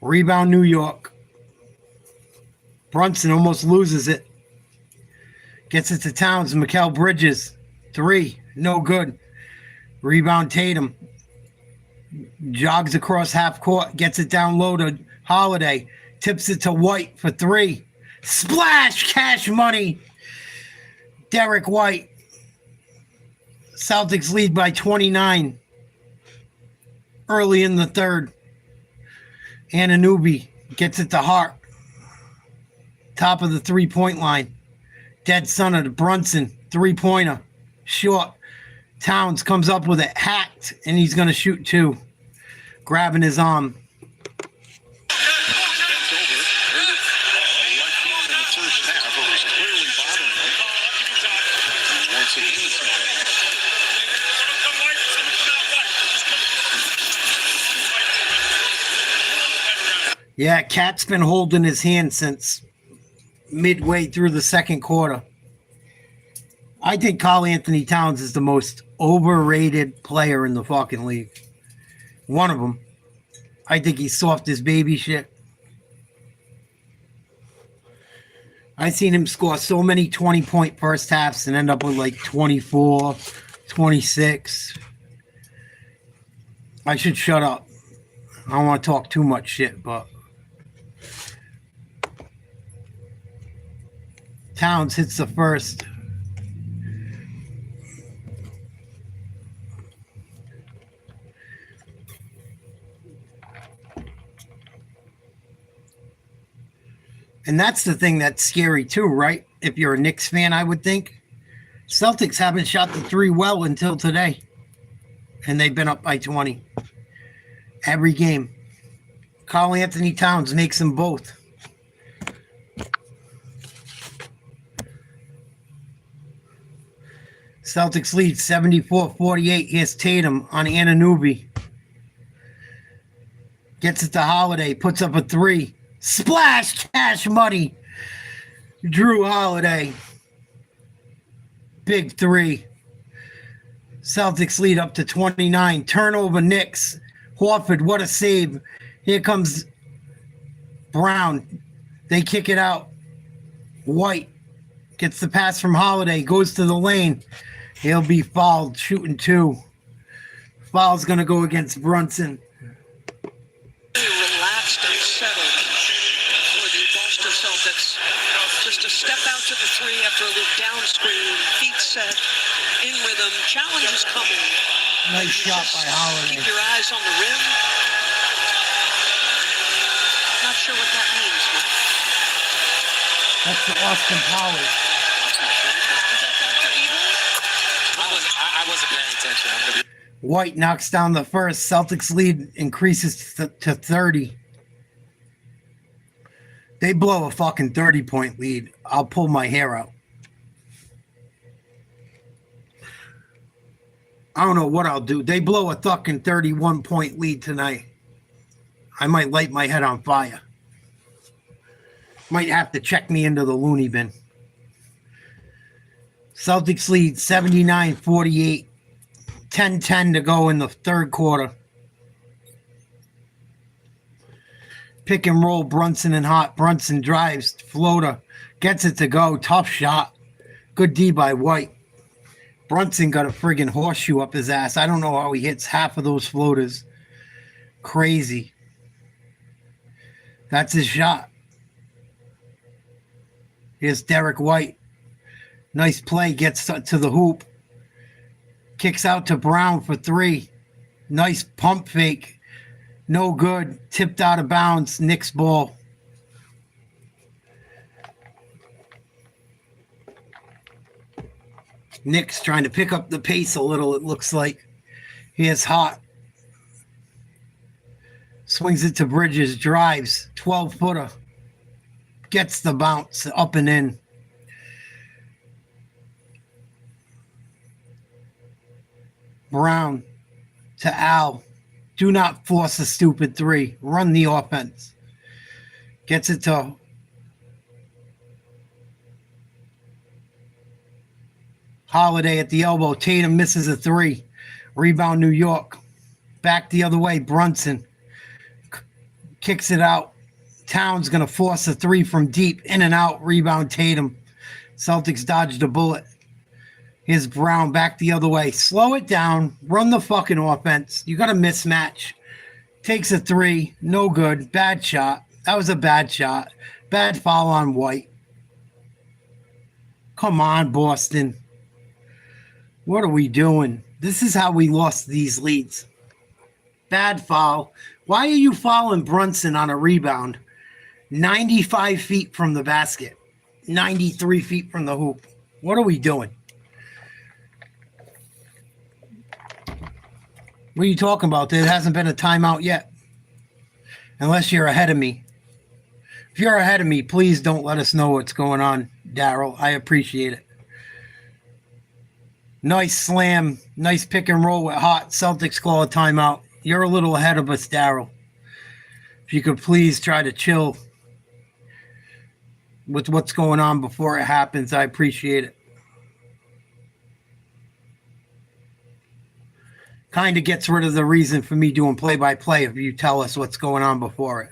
Rebound New York. Brunson almost loses it. Gets it to Towns. Mikal Bridges. Three. No good. Rebound Tatum. Jogs across half court. Gets it down low to Holiday. Tips it to White for three. Splash! Cash money. Derek White. Celtics lead by 29. Early in the third. Anunoby gets it to Hart. Top of the three-point line. Dead center to Brunson. Three-pointer. Short. Towns comes up with it. Hacked. And he's going to shoot two. Grabbing his arm. Yeah, Cat's been holding his hand since midway through the second quarter. I think Karl Anthony Towns is the most overrated player in the fucking league. One of them. I think he's soft as baby shit. I've seen him score so many 20-point first halves and end up with like 24, 26. I should shut up. I don't want to talk too much shit, but Towns hits the first. And that's the thing that's scary too, right? If you're a Knicks fan, I would think. Celtics haven't shot the three well until today. And they've been up by 20. Every game. Karl Anthony Towns makes them both. Celtics lead 74-48. Here's Tatum on Anunoby. Gets it to Holiday. Puts up a three. Splash! Cash money. Drew Holiday. Big three. Celtics lead up to 29. Turnover Knicks. Horford, what a save. Here comes Brown. They kick it out. White gets the pass from Holiday. Goes to the lane. He'll be fouled. Shooting two. Foul's going to go against Brunson. Relaxed and settled for the Boston Celtics. Just a step out to the three after a little down screen. Feet set. In rhythm. Challenge is coming. Nice shot by Holiday. Keep your eyes on the rim. Not sure what that means, Mike. That's the Austin Powers. Is that Dr. Evil? I wasn't paying attention. White knocks down the first. Celtics lead increases to 30. They blow a fucking 30-point lead. I'll pull my hair out. I don't know what I'll do. They blow a fucking 31-point lead tonight. I might light my head on fire. Might have to check me into the loony bin. Celtics lead 79-48. 10-10 to go in the third quarter. Pick and roll, Brunson and Hot. Brunson drives, floater, gets it to go. Tough shot. Good D by White. Brunson got a friggin' horseshoe up his ass. I don't know how he hits half of those floaters. Crazy. That's his shot. Here's Derek White. Nice play. Gets to the hoop. Kicks out to Brown for three. Nice pump fake. No good. Tipped out of bounds. Knicks ball. Knicks trying to pick up the pace a little, it looks like. Here's Hot. Swings it to Bridges. Drives. 12-footer. Gets the bounce up and in. Brown to Al. Do not force a stupid three. Run the offense. Gets it to Holiday at the elbow. Tatum misses a three. Rebound New York. Back the other way. Brunson kicks it out. Towns going to force a three from deep. In and out. Rebound Tatum. Celtics dodged a bullet. Here's Brown back the other way. Slow it down. Run the fucking offense. You got a mismatch. Takes a three. No good. Bad shot. That was a bad shot. Bad foul on White. Come on, Boston. What are we doing? This is how we lost these leads. Bad foul. Why are you fouling Brunson on a rebound? 95 feet from the basket. 93 feet from the hoop. What are we doing? What are you talking about? There hasn't been a timeout yet. Unless you're ahead of me. If you're ahead of me, please don't let us know what's going on, Daryl. I appreciate it. Nice slam. Nice pick and roll with Hot. Celtics call a timeout. You're a little ahead of us, Daryl. If you could please try to chill with what's going on before it happens, I appreciate it. Kind of gets rid of the reason for me doing play-by-play if you tell us what's going on before it.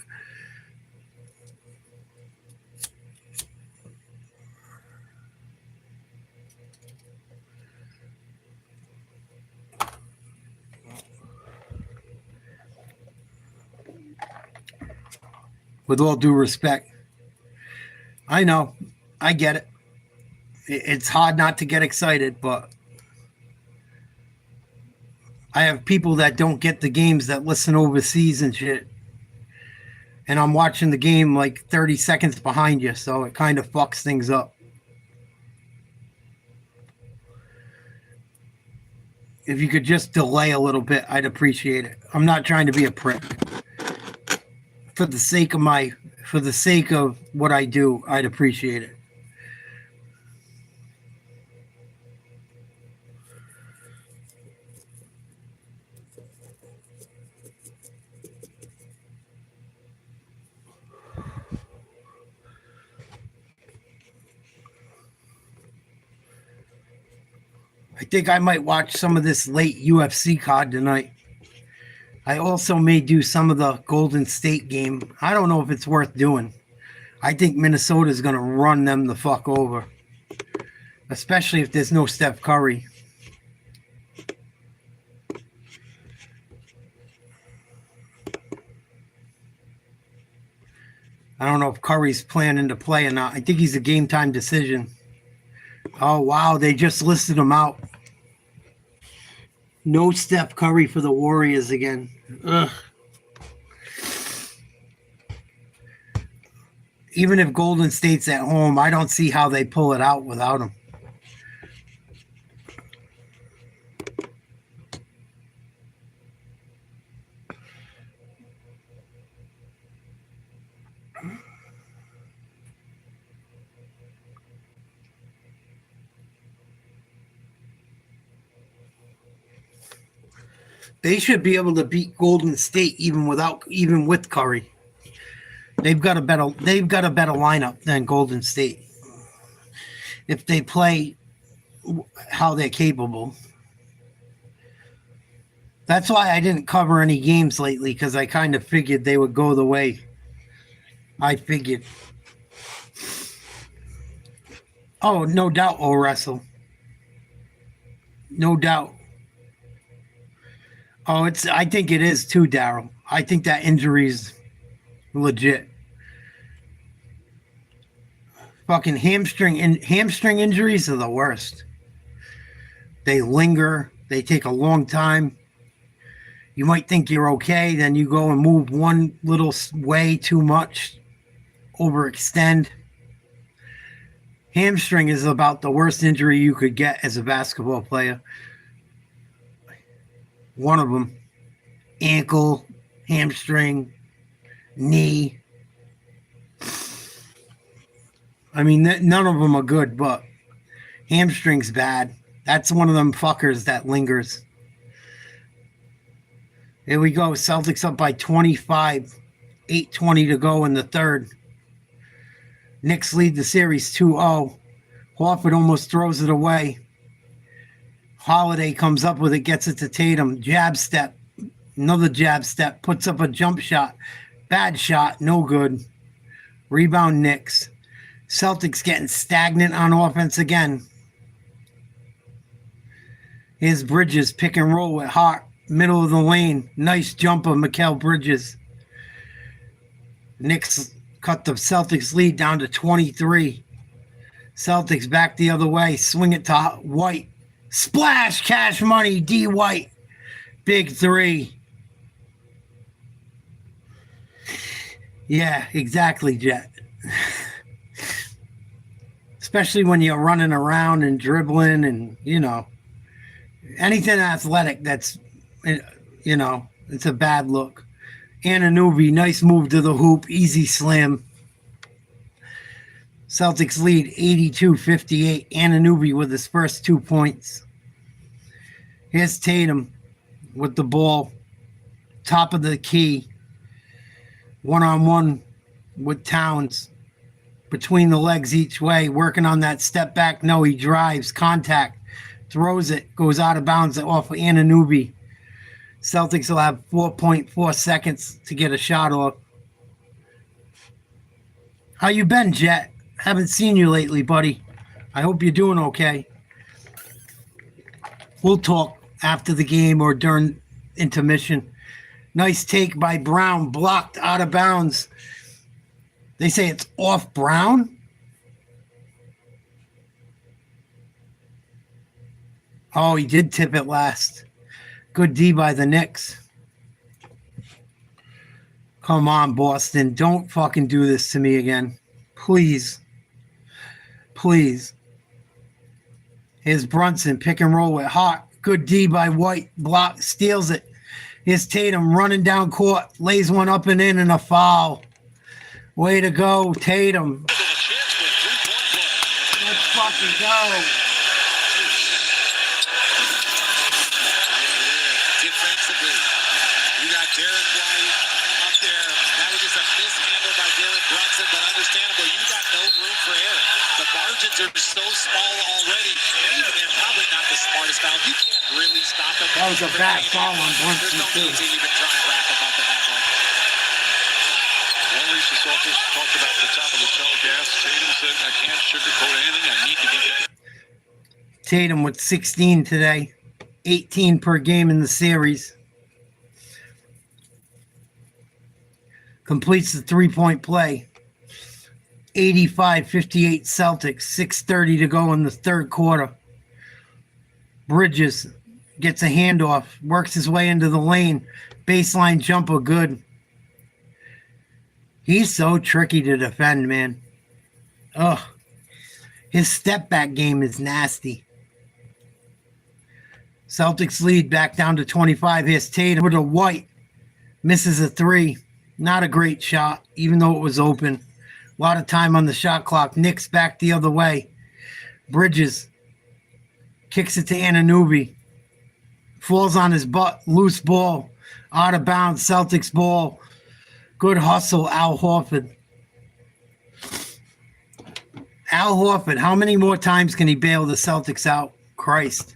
With all due respect. I know. I get it. It's hard not to get excited, but I have people that don't get the games that listen overseas and shit. And I'm watching the game like 30 seconds behind you, so it kind of fucks things up. If you could just delay a little bit, I'd appreciate it. I'm not trying to be a prick. For the sake of what I do, I'd appreciate it. think I might watch some of this late UFC card tonight. I also may do some of the Golden State game. I don't know if it's worth doing. I think Minnesota's going to run them the fuck over, especially if there's no Steph Curry. I don't know if Curry's planning to play or not. I think he's a game time decision. Oh, wow. They just listed him out. No Steph Curry for the Warriors again. Ugh. Even if Golden State's at home, I don't see how they pull it out without him. They should be able to beat Golden State even with Curry. They've got a better lineup than Golden State. If they play how they're capable. That's why I didn't cover any games lately, because I kind of figured they would go the way I figured. Oh, no doubt we'll wrestle. No doubt. Oh, I think it is too, Daryl. I think that injury's legit. Fucking hamstring injuries are the worst. They linger. They take a long time. You might think you're okay, then you go and move one little way too much, overextend. Hamstring is about the worst injury you could get as a basketball player. One of them. Ankle, hamstring, knee. I mean, none of them are good, but hamstring's bad. That's one of them fuckers that lingers. Here we go. Celtics up by 25. 8:20 to go in the third. Knicks lead the series 2-0. Horford almost throws it away. Holiday comes up with it, gets it to Tatum. Jab step. Another jab step. Puts up a jump shot. Bad shot. No good. Rebound Knicks. Celtics getting stagnant on offense again. Here's Bridges. Pick and roll with Hart. Middle of the lane. Nice jumper, Mikal Bridges. Knicks cut the Celtics lead down to 23. Celtics back the other way. Swing it to White. Splash, cash money, D. White. Big three. Yeah, exactly, Jet. Especially when you're running around and dribbling and, anything athletic that's, it's a bad look. Anunoby, nice move to the hoop. Easy slam. Celtics lead 82-58. Anunoby with his first 2 points. Here's Tatum with the ball. Top of the key. One-on-one with Towns. Between the legs each way. Working on that step back. No, he drives. Contact. Throws it. Goes out of bounds off of Anunoby. Celtics will have 4.4 seconds to get a shot off. How you been, Jet? Haven't seen you lately, buddy. I hope you're doing okay. We'll talk after the game or during intermission. Nice take by Brown. Blocked out of bounds. They say it's off Brown. Oh, he did tip it last. Good D by the Knicks. Come on, Boston. Don't fucking do this to me again. Please. Please. Here's Brunson. Pick and roll with Hart. Good D by White. Block. Steals it. Here's Tatum running down court. Lays one up and in and a foul. Way to go, Tatum. Let's fucking go. Defensively, you got Derek White up there. That was just a mishandle by Derek Brunson, but understandable. You got no room for error. The margins are so small already. Even they're probably not the smartest is fouled, you can't really stop him. That was a bad foul on There's Brunson, no too. need to even try and wrap him up in that one. Well, Lisa Salters talked about the top of the telecast. Tatum said, I can't sugarcoat anything. I need to be better. Tatum with 16 today, 18 per game in the series. Completes the three-point play. 85-58 Celtics, 6:30 to go in the third quarter. Bridges gets a handoff, works his way into the lane. Baseline jumper, good. He's so tricky to defend, man. Ugh. His step-back game is nasty. Celtics lead back down to 25. Here's Tatum with a White. Misses a three. Not a great shot, even though it was open. A lot of time on the shot clock. Knicks back the other way. Bridges kicks it to Anunoby. Falls on his butt. Loose ball. Out of bounds. Celtics ball. Good hustle, Al Horford. Al Horford, how many more times can he bail the Celtics out? Christ.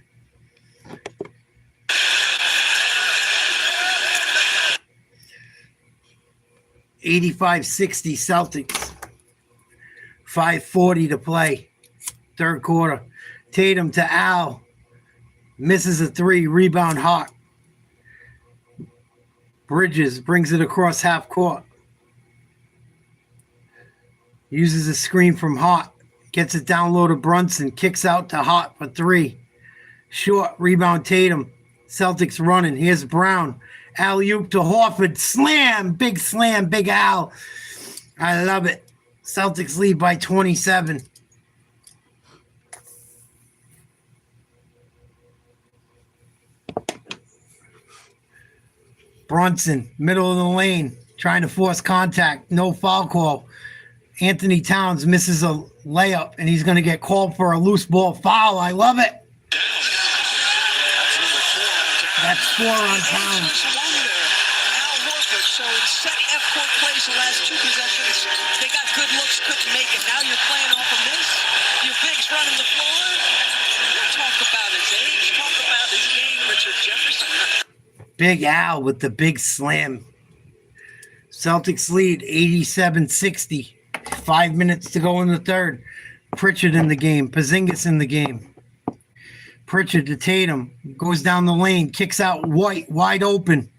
$85-60 Celtics. 5:40 to play. Third quarter. Tatum to Al. Misses a three. Rebound hot. Bridges brings it across half court. Uses a screen from Hot. Gets it down low to Brunson. Kicks out to Hot for three. Short. Rebound Tatum. Celtics running. Here's Brown. Alley-oop to Horford. Slam. Big Al. I love it. Celtics lead by 27. Brunson, middle of the lane, trying to force contact. No foul call. Anthony Towns misses a layup, and he's going to get called for a loose ball foul. I love it. That's 4 on Towns. Al Horford. So in set F-court plays the last two possessions, they got good looks, couldn't make it. Now you're playing off a miss. Your bigs running the floor. Talk about his age. Talk about his game, Richard Jefferson. Big Al with the big slam. Celtics lead 87-60. 5 minutes to go in the third. Pritchard in the game. Porzingis in the game. Pritchard to Tatum. Goes down the lane. Kicks out White. Wide open.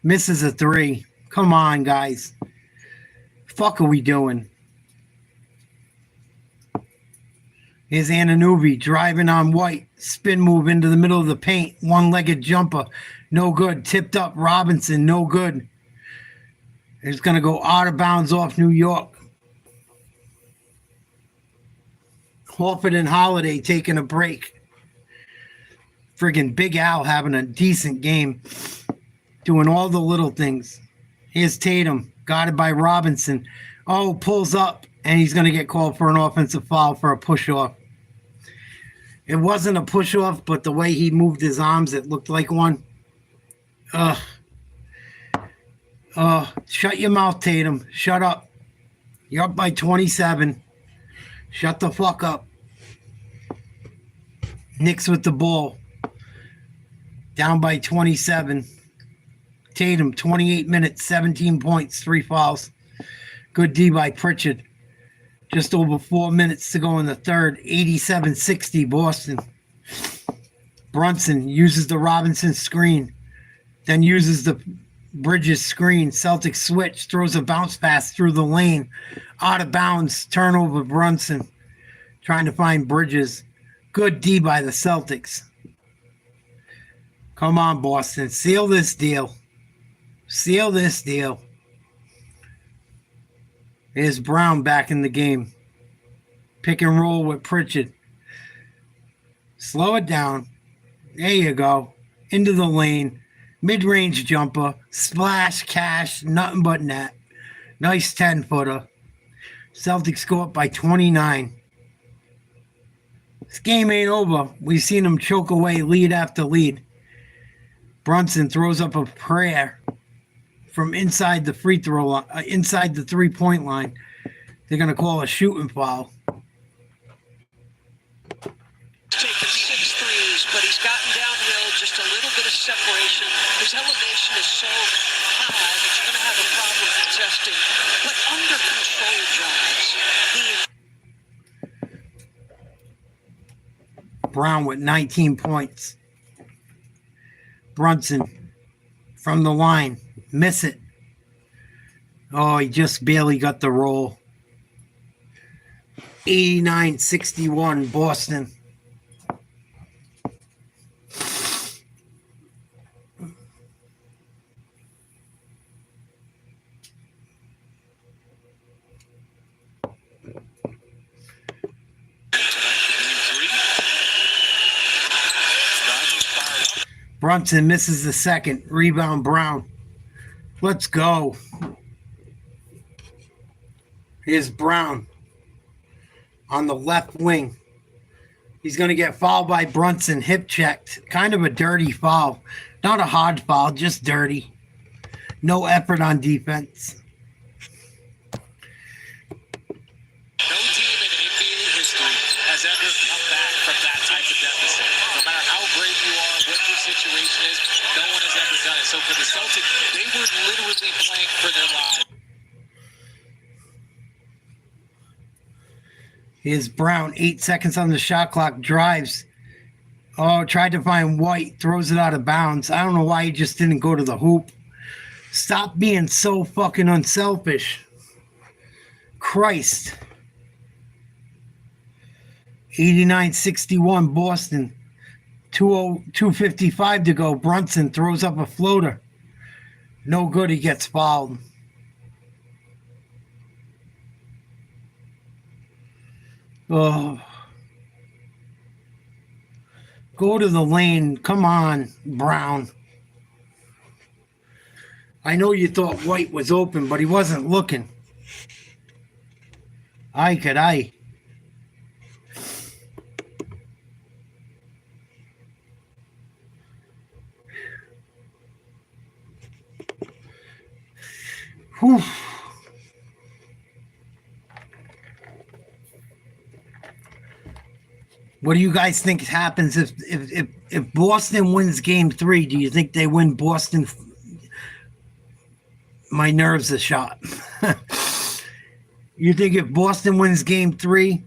Misses a three. Come on, guys. Fuck are we doing? Here's Anunoby driving on White. Spin move into the middle of the paint. One-legged jumper. No good. Tipped up Robinson. No good. It's going to go out of bounds off New York. Horford and Holiday taking a break. Friggin' Big Al having a decent game. Doing all the little things. Here's Tatum. Guarded by Robinson. Oh, pulls up. And he's going to get called for an offensive foul for a push-off. It wasn't a push-off, but the way he moved his arms, it looked like one. Shut your mouth, Tatum. Shut up. You're up by 27. Shut the fuck up. Knicks with the ball. Down by 27. Tatum, 28 minutes, 17 points, 3 fouls. Good D by Pritchard. Just over 4 minutes to go in the third. 87-60 Boston. Brunson uses the Robinson screen. Then uses the Bridges screen. Celtics switch. Throws a bounce pass through the lane. Out of bounds. Turnover Brunson. Trying to find Bridges. Good D by the Celtics. Come on, Boston. Seal this deal. Seal this deal. Here's Brown back in the game. Pick and roll with Pritchard. Slow it down. There you go. Into the lane. Mid-range jumper. Splash, cash, nothing but net. Nice 10-footer. Celtics go up by 29. This game ain't over. We've seen them choke away lead after lead. Brunson throws up a prayer from inside the free throw line, inside the 3-point line. They're going to call a shooting foul. Taking 6 threes, but he's got His elevation is so high that you're going to have a problem contesting. But under control drives, Brown with 19 points. Brunson from the line. Miss it. Oh, he just barely got the roll. 89-61 Boston. Brunson misses the second. Rebound Brown. Let's go. Here's Brown on the left wing. He's going to get fouled by Brunson. Hip checked. Kind of a dirty foul. Not a hard foul, just dirty. No effort on defense. No team in NBA history has ever come back from that type of deficit. No matter how great you are, what your situation is, no one has ever done it. So for the Celtics, they were literally playing for their lives. Here's Brown. 8 seconds on the shot clock. Drives. Oh, tried to find White. Throws it out of bounds. I don't know why he just didn't go to the hoop. Stop being so fucking unselfish. Christ. 89-61 Boston. 2:55 to go. Brunson throws up a floater. No good. He gets fouled. Oh. Go to the lane. Come on, Brown. I know you thought White was open, but he wasn't looking. Aye, could I? Whew. What do you guys think happens if Boston wins Game 3? Do you think they win Boston? My nerves are shot. You think if Boston wins Game 3,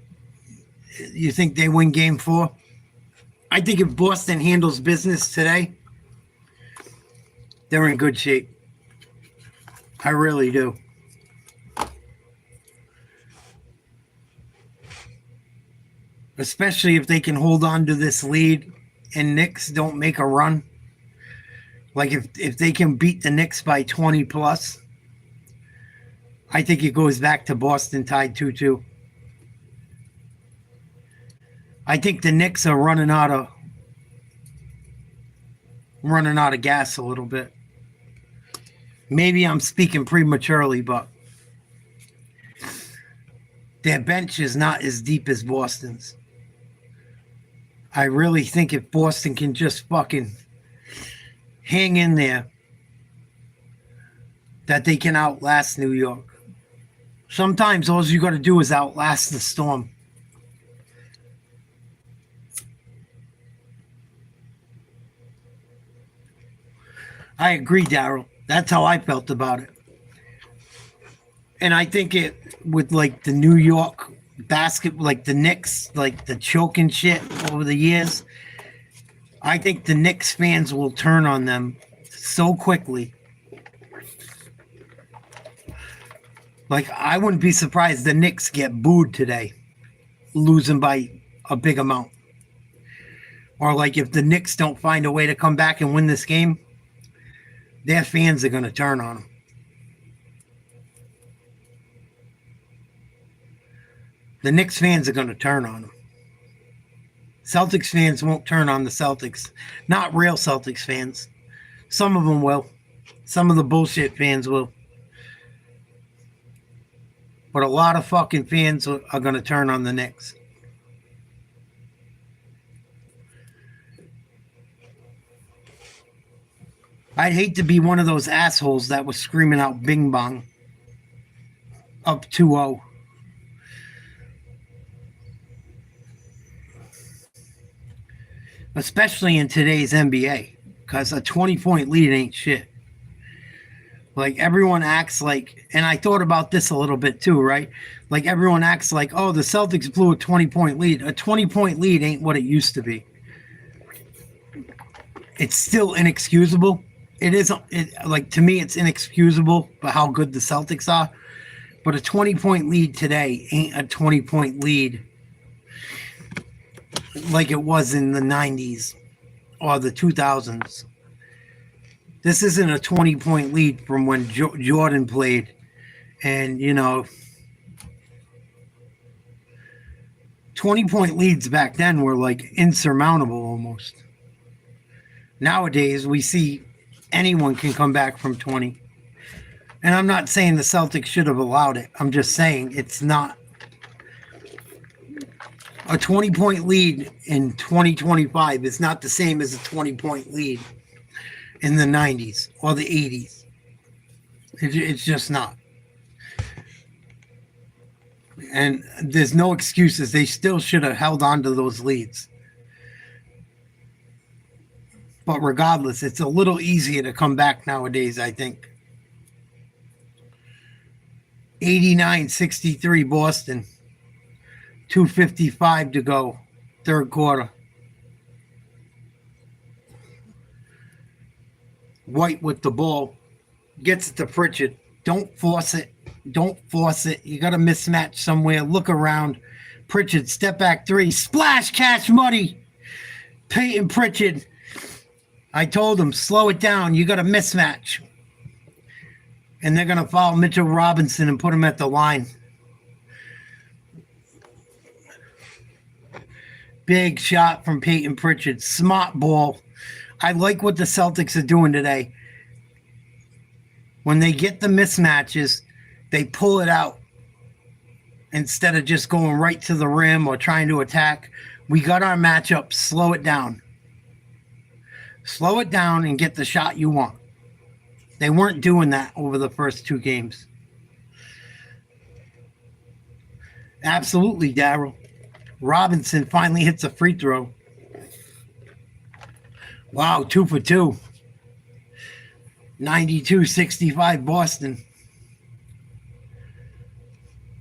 you think they win Game 4? I think if Boston handles business today, they're in good shape. I really do. Especially if they can hold on to this lead and Knicks don't make a run. Like if they can beat the Knicks by 20 plus, I think it goes back to Boston tied 2-2. I think the Knicks are running out of gas a little bit. Maybe I'm speaking prematurely, but their bench is not as deep as Boston's. I really think if Boston can just fucking hang in there, that they can outlast New York. Sometimes all you got to do is outlast the storm. I agree, Daryl. That's how I felt about it. And I think it, with like the New York basket, like the Knicks, like the choking shit over the years, I think the Knicks fans will turn on them so quickly. Like, I wouldn't be surprised the Knicks get booed today, losing by a big amount. Or like if the Knicks don't find a way to come back and win this game, their fans are going to turn on them. The Knicks fans are going to turn on them. Celtics fans won't turn on the Celtics. Not real Celtics fans. Some of them will. Some of the bullshit fans will. But a lot of fucking fans are going to turn on the Knicks. I'd hate to be one of those assholes that was screaming out bing bong up 2-0. Especially in today's NBA. because a 20-point lead ain't shit. Like, everyone acts like, and I thought about this a little bit too, right? Like, everyone acts like, oh, the Celtics blew a 20-point lead. A 20-point lead ain't what it used to be. It's still inexcusable. It is, like, to me, it's inexcusable for how good the Celtics are. But a 20-point lead today ain't a 20-point lead like it was in the 90s or the 2000s. This isn't a 20-point lead from when Jordan played. And, 20-point leads back then were like insurmountable almost. Nowadays, we see anyone can come back from 20. And I'm not saying the Celtics should have allowed it. I'm just saying it's not. A 20-point lead in 2025 is not the same as a 20-point lead in the 90s or the 80s. It's just not. And there's no excuses. They still should have held on to those leads. But regardless, it's a little easier to come back nowadays, I think. 89-63 Boston. 2:55 to go. Third quarter. White with the ball. Gets it to Pritchard. Don't force it. Don't force it. You got a mismatch somewhere. Look around. Pritchard, step back three. Splash, Cash Money. Peyton Pritchard. I told him, slow it down. You got a mismatch. And they're going to foul Mitchell Robinson and put him at the line. Big shot from Peyton Pritchard. Smart ball. I like what the Celtics are doing today. When they get the mismatches, they pull it out. Instead of just going right to the rim or trying to attack. We got our matchup. Slow it down. Slow it down and get the shot you want. They weren't doing that over the first two games. Absolutely, Darryl. Robinson finally hits a free throw. Wow, 2 for 2. 92-65 Boston.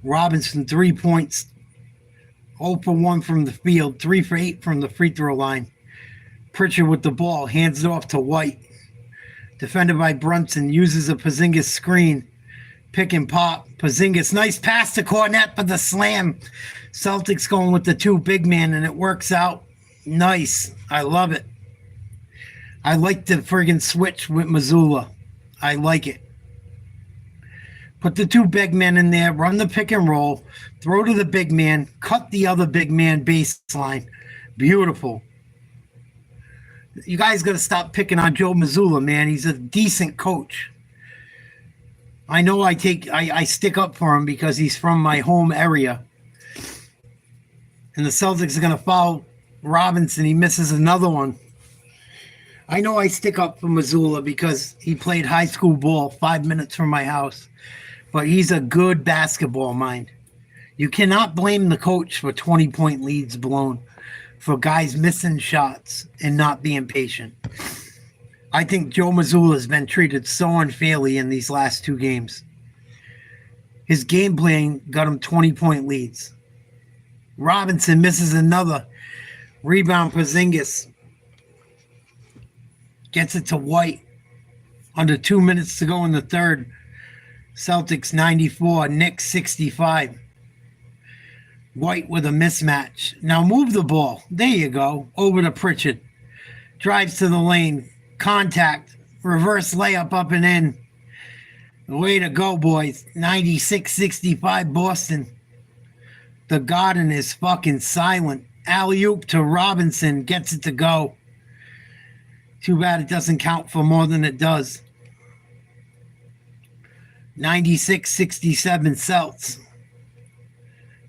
Robinson, 3 points. 0 for 1 from the field. 3 for 8 from the free throw line. Pritchard with the ball. Hands it off to White. Defended by Brunson. Uses a Porzingis screen. Pick and pop. Porzingis. Nice pass to Cornette for the slam. Celtics going with the two big man, and it works out. Nice. I love it. I like the friggin' switch with Mazzulla. I like it. Put the two big men in there. Run the pick and roll. Throw to the big man. Cut the other big man baseline. Beautiful. You guys got to stop picking on Joe Mazzulla, man. He's a decent coach. I know I stick up for him because he's from my home area. And the Celtics are going to foul Robinson. He misses another one. I know I stick up for Mazzulla because he played high school ball 5 minutes from my house. But he's a good basketball mind. You cannot blame the coach for 20-point leads blown, for guys missing shots and not being patient. I think Joe Mazzulla has been treated so unfairly in these last two games. His game plan got him 20-point leads. Robinson misses another. Rebound Porzingis. Gets it to White. Under 2 minutes to go in the third. Celtics 94, Knicks 65. White with a mismatch. Now move the ball. There you go. Over to Pritchard. Drives to the lane. Contact. Reverse layup up and in. Way to go, boys. 96-65 Boston. The Garden is fucking silent. Alley-oop to Robinson. Gets it to go. Too bad it doesn't count for more than it does. 96-67 Celts.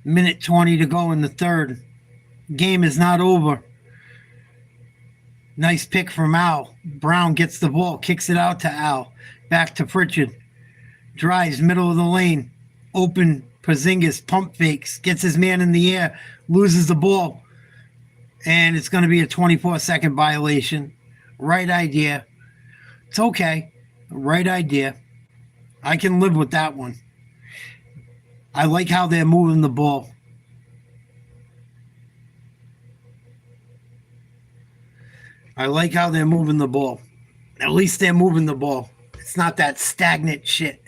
Minute 20 to go in the third. Game is not over. Nice pick from Al. Brown gets the ball, kicks it out to Al. Back to Pritchard. Drives middle of the lane. Open Porzingis, pump fakes, gets his man in the air, loses the ball. And it's going to be a 24-second violation. Right idea. It's okay. Right idea. I can live with that one. I like how they're moving the ball. I like how they're moving the ball. At least they're moving the ball. It's not that stagnant shit.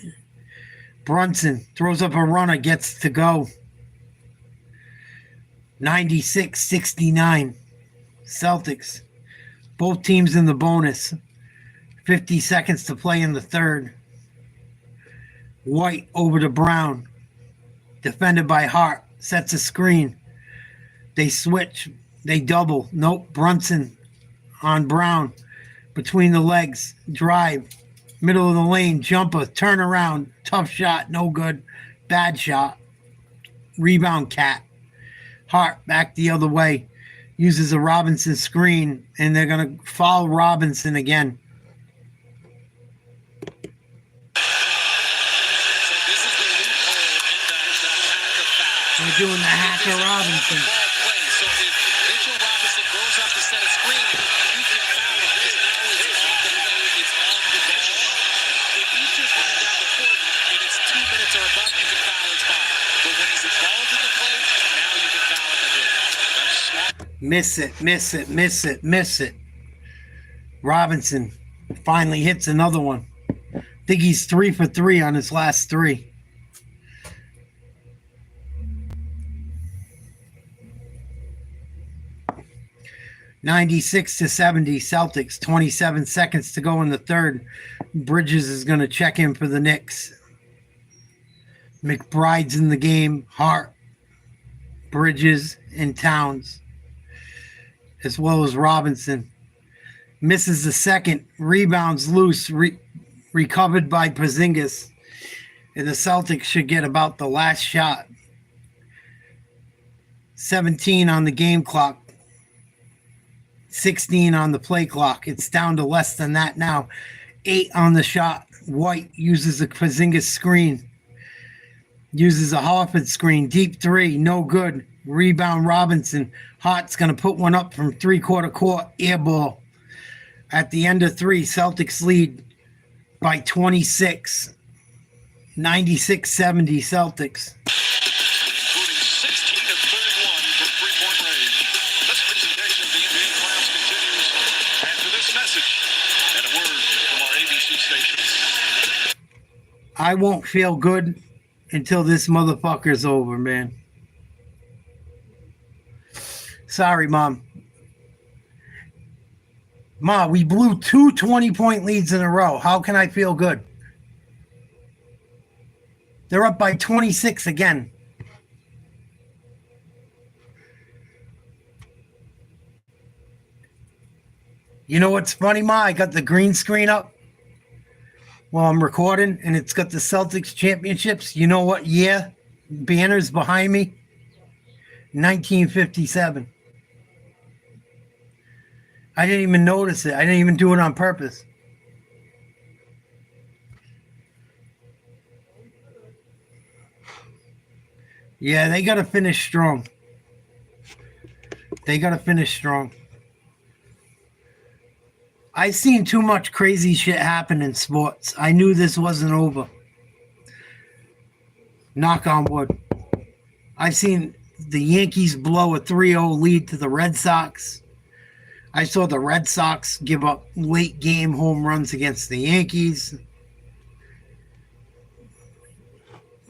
Brunson throws up a runner, gets to go. 96-69. Celtics. Both teams in the bonus. 50 seconds to play in the third. White over to Brown. Defended by Hart. Sets a screen. They switch. They double. Nope. Brunson on Brown. Between the legs. Drive. Middle of the lane. Jumper. Turn around. Tough shot. No good. Bad shot. Rebound Cat. Hart back the other way. Uses a Robinson screen. And they're going to foul Robinson again. We're doing the Hacker Robinson. So if Mitchell Robinson goes up to set a screen, you can foul him because now it's off the play, it's off the bench. If he's just running down the court and it's 2 minutes or above, you can foul, it's fine. But when he's involved in the play, now you can foul him again. That's smart. Miss it. Robinson finally hits another one. I think he's 3 for 3 on his last 3. (96-70) Celtics. 27 seconds to go in the third. Bridges is going to check in for the Knicks. McBride's in the game. Hart, Bridges, and Towns, as well as Robinson. Misses the second. Rebounds loose. Recovered by Porzingis. And the Celtics should get about the last shot. 17 on the game clock. 16 on the play clock. It's down to less than that now. 8 on the shot. White uses a Porzingis screen. Uses a Horford screen. Deep 3. No good. Rebound Robinson. Hart's going to put one up from 3/4 court. Air ball. At the end of 3, Celtics lead by 26. 96-70 Celtics. Including 16 of 31 from three-point range. This presentation of the NBA Playoffs continues after this message and a word from our ABC stations. I won't feel good until this motherfucker's over, man. Sorry, Mom. Ma, we blew 2 20-point leads in a row. How can I feel good? They're up by 26 again. You know what's funny, Ma? I got the green screen up while I'm recording, and it's got the Celtics championships. You know what year? Banners behind me? 1957. I didn't even notice it. I didn't even do it on purpose. Yeah, they got to finish strong. I've seen too much crazy shit happen in sports. I knew this wasn't over. Knock on wood. I've seen the Yankees blow a 3-0 lead to the Red Sox. I saw the Red Sox give up late game home runs against the Yankees.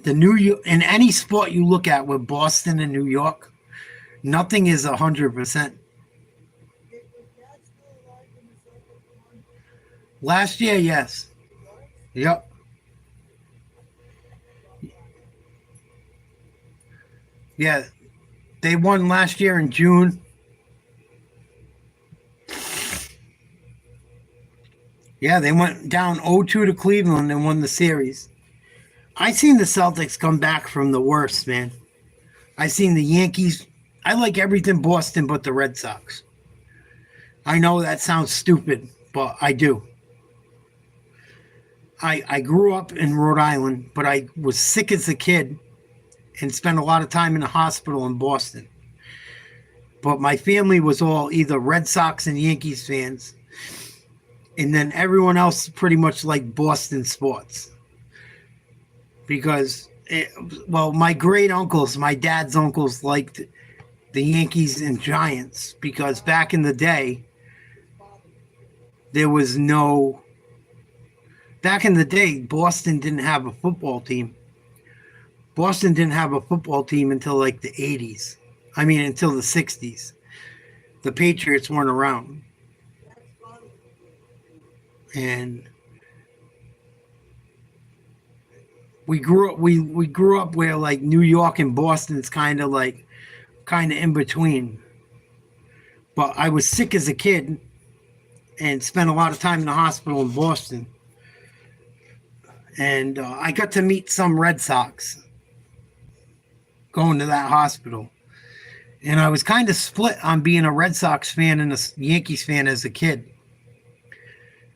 In any sport you look at with Boston and New York, nothing is 100%. Last year, yes. Yep. Yeah. They won last year in June. Yeah, they went down 0-2 to Cleveland and won the series. I seen the Celtics come back from the worst, man. I seen the Yankees. I like everything Boston but the Red Sox. I know that sounds stupid, but I do. I grew up in Rhode Island, but I was sick as a kid and spent a lot of time in the hospital in Boston. But my family was all either Red Sox and Yankees fans. And then everyone else pretty much liked Boston sports. Because, my great uncles, my dad's uncles liked the Yankees and Giants. Because back in the day, Boston didn't have a football team. Boston didn't have a football team until like the 80s. Until the 60s. The Patriots weren't around. And we grew up where like New York and Boston's kind of in between. But I was sick as a kid and spent a lot of time in the hospital in Boston. And I got to meet some Red Sox going to that hospital. And I was kind of split on being a Red Sox fan and a Yankees fan as a kid.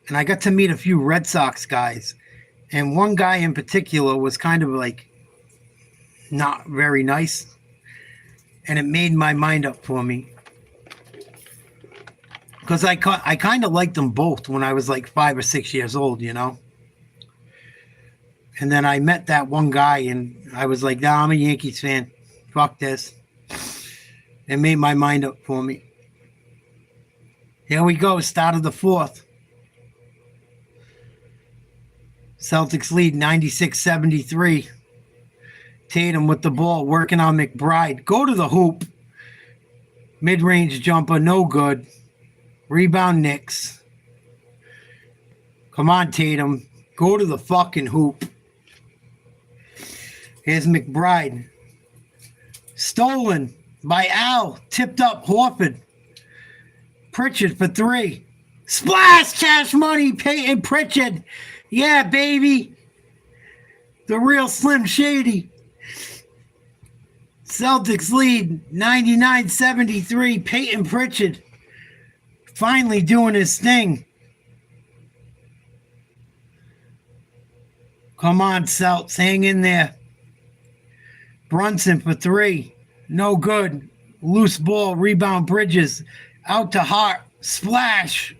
And I got to meet a few Red Sox guys. And one guy in particular was kind of like not very nice. And it made my mind up for me. Because I kind of liked them both when I was like 5 or 6 years old, you know. And then I met that one guy and I was like, nah, I'm a Yankees fan. Fuck this. It made my mind up for me. Here we go, start of the fourth. Celtics lead 96-73. Tatum with the ball, working on McBride. Go to the hoop. Mid-range jumper, no good. Rebound Knicks. Come on, Tatum. Go to the fucking hoop. Here's McBride. Stolen by Al. Tipped up Horford. Pritchard for three. Splash! Cash money. Peyton Pritchard. Yeah, baby. The real Slim Shady. Celtics lead 99-73. Peyton Pritchard finally doing his thing. Come on, Celts. Hang in there. Brunson for three. No good. Loose ball. Rebound Bridges. Out to Hart. Splash.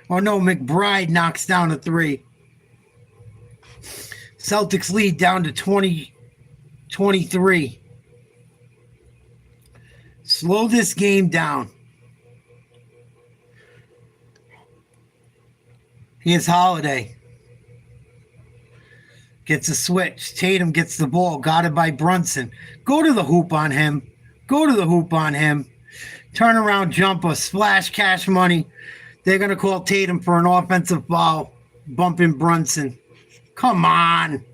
Oh no, McBride knocks down a three. Celtics lead down to 20-23. Slow this game down. Here's Holiday. Gets a switch. Tatum gets the ball. Got it by Brunson. Go to the hoop on him. Go to the hoop on him. Turnaround jumper. Splash cash money. They're going to call Tatum for an offensive foul. Bumping Brunson. Come on.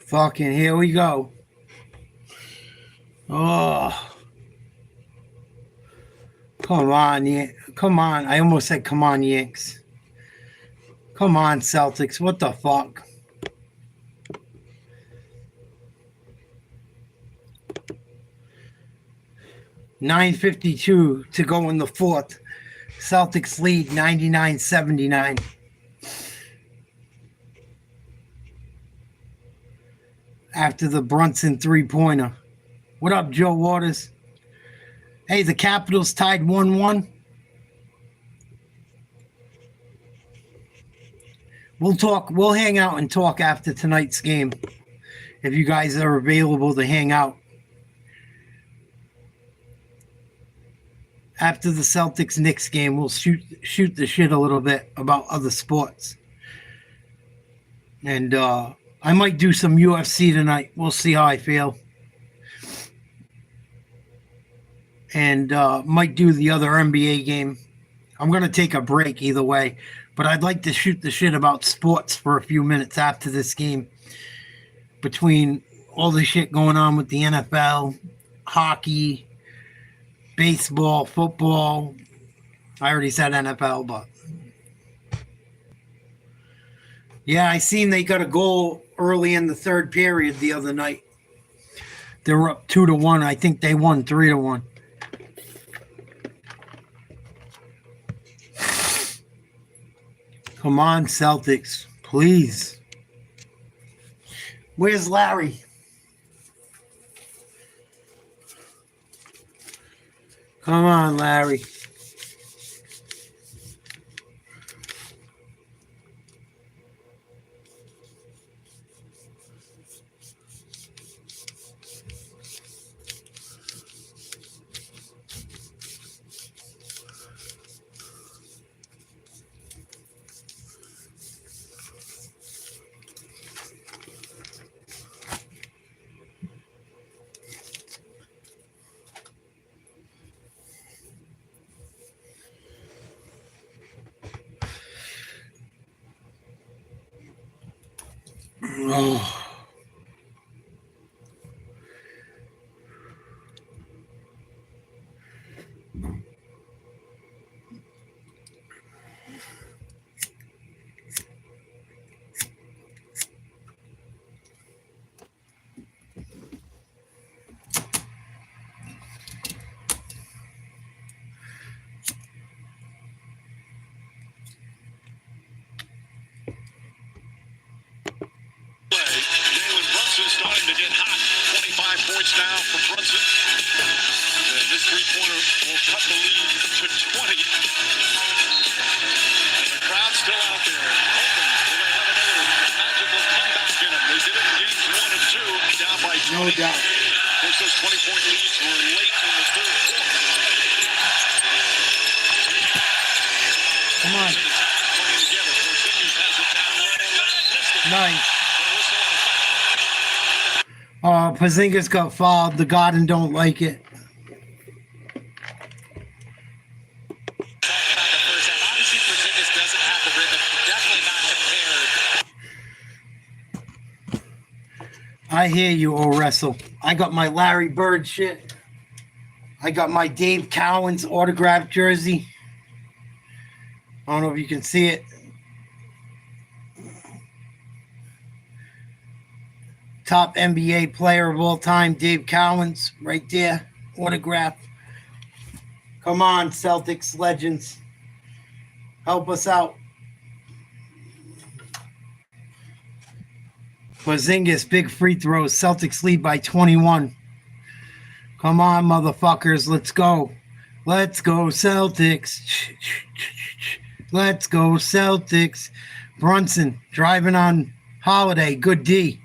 Fucking here we go. Oh. Come on, come on. I almost said come on, Yanks. Come on, Celtics. What the fuck? $9:52 to go in the fourth. Celtics lead 99-79. After the Brunson three-pointer. What up, Joe Waters? Hey, the Capitals tied 1-1. We'll hang out and talk after tonight's game. If you guys are available to hang out. After the Celtics-Knicks game, we'll shoot the shit a little bit about other sports. And I might do some UFC tonight. We'll see how I feel. And might do the other NBA game. I'm going to take a break either way. But I'd like to shoot the shit about sports for a few minutes after this game. Between all the shit going on with the NFL, hockey, baseball, football. I already said NFL, but yeah, I seen they got a goal early in the third period the other night. They were up 2-1. I think they won 3-1. Come on, Celtics, please. Where's Larry? Come on, Larry. Oh. Jalen Brunson starting to get hot. 25 points now for Brunson. And this three-pointer will cut the lead to 20. And the crowd's still out there, hoping that they have another magical comeback in them. They did it in games 1 and 2, down by 20. No doubt. Of course, those 20-point leads were late in the third quarter. Come on. Playing together. Porzingis has it down low. Missed it. Nice. Porzingis got fouled. The Garden don't like it. Obviously, Porzingis doesn't have the rhythm. Definitely not compared. I hear you, O'Wrestle. I got my Larry Bird shit. I got my Dave Cowens autographed jersey. I don't know if you can see it. Top NBA player of all time, Dave Cowens, right there, autograph. Come on, Celtics legends. Help us out. Porzingis, big free throws. Celtics lead by 21. Come on, motherfuckers. Let's go. Let's go, Celtics. Let's go, Celtics. Brunson driving on Holiday. Good D.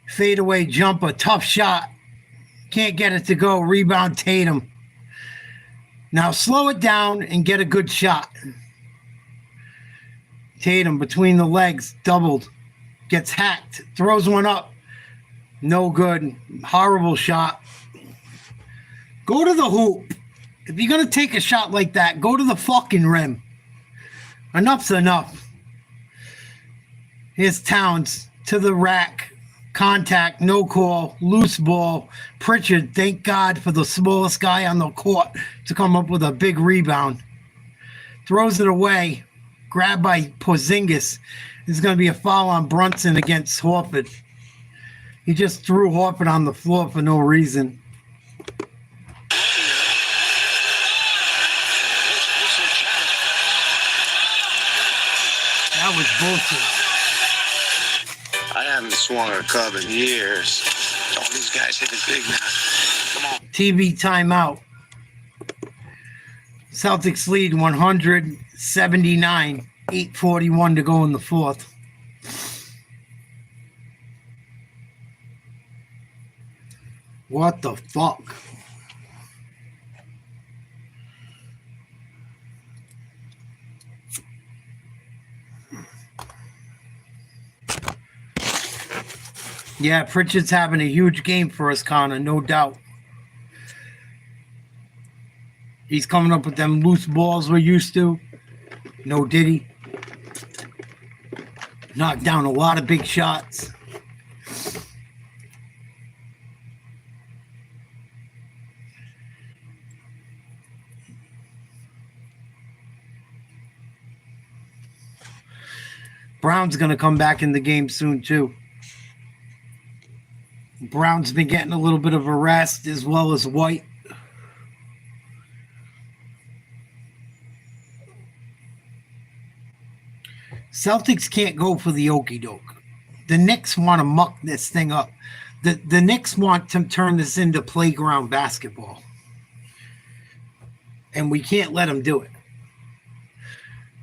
Fadeaway jumper. Tough shot. Can't get it to go. Rebound Tatum. Now slow it down and get a good shot. Tatum between the legs. Doubled. Gets hacked. Throws one up. No good. Horrible shot. Go to the hoop. If you're going to take a shot like that, go to the fucking rim. Enough's enough. Here's Towns to the rack. Contact, no call, loose ball. Pritchard, thank God for the smallest guy on the court to come up with a big rebound. Throws it away. Grabbed by Porzingis. There's going to be a foul on Brunson against Horford. He just threw Horford on the floor for no reason. That was bullshit. I haven't swung a club in years. All these guys hit it big now. Come on. TV timeout. Celtics lead 179. 8:41 to go in the fourth. What the fuck? Yeah, Pritchard's having a huge game for us, Connor, no doubt. He's coming up with them loose balls we're used to. No Diddy. Knocked down a lot of big shots. Brown's going to come back in the game soon, too. Brown's been getting a little bit of a rest, as well as White. Celtics can't go for the okie doke. The Knicks want to muck this thing up. The Knicks want to turn this into playground basketball. And we can't let them do it.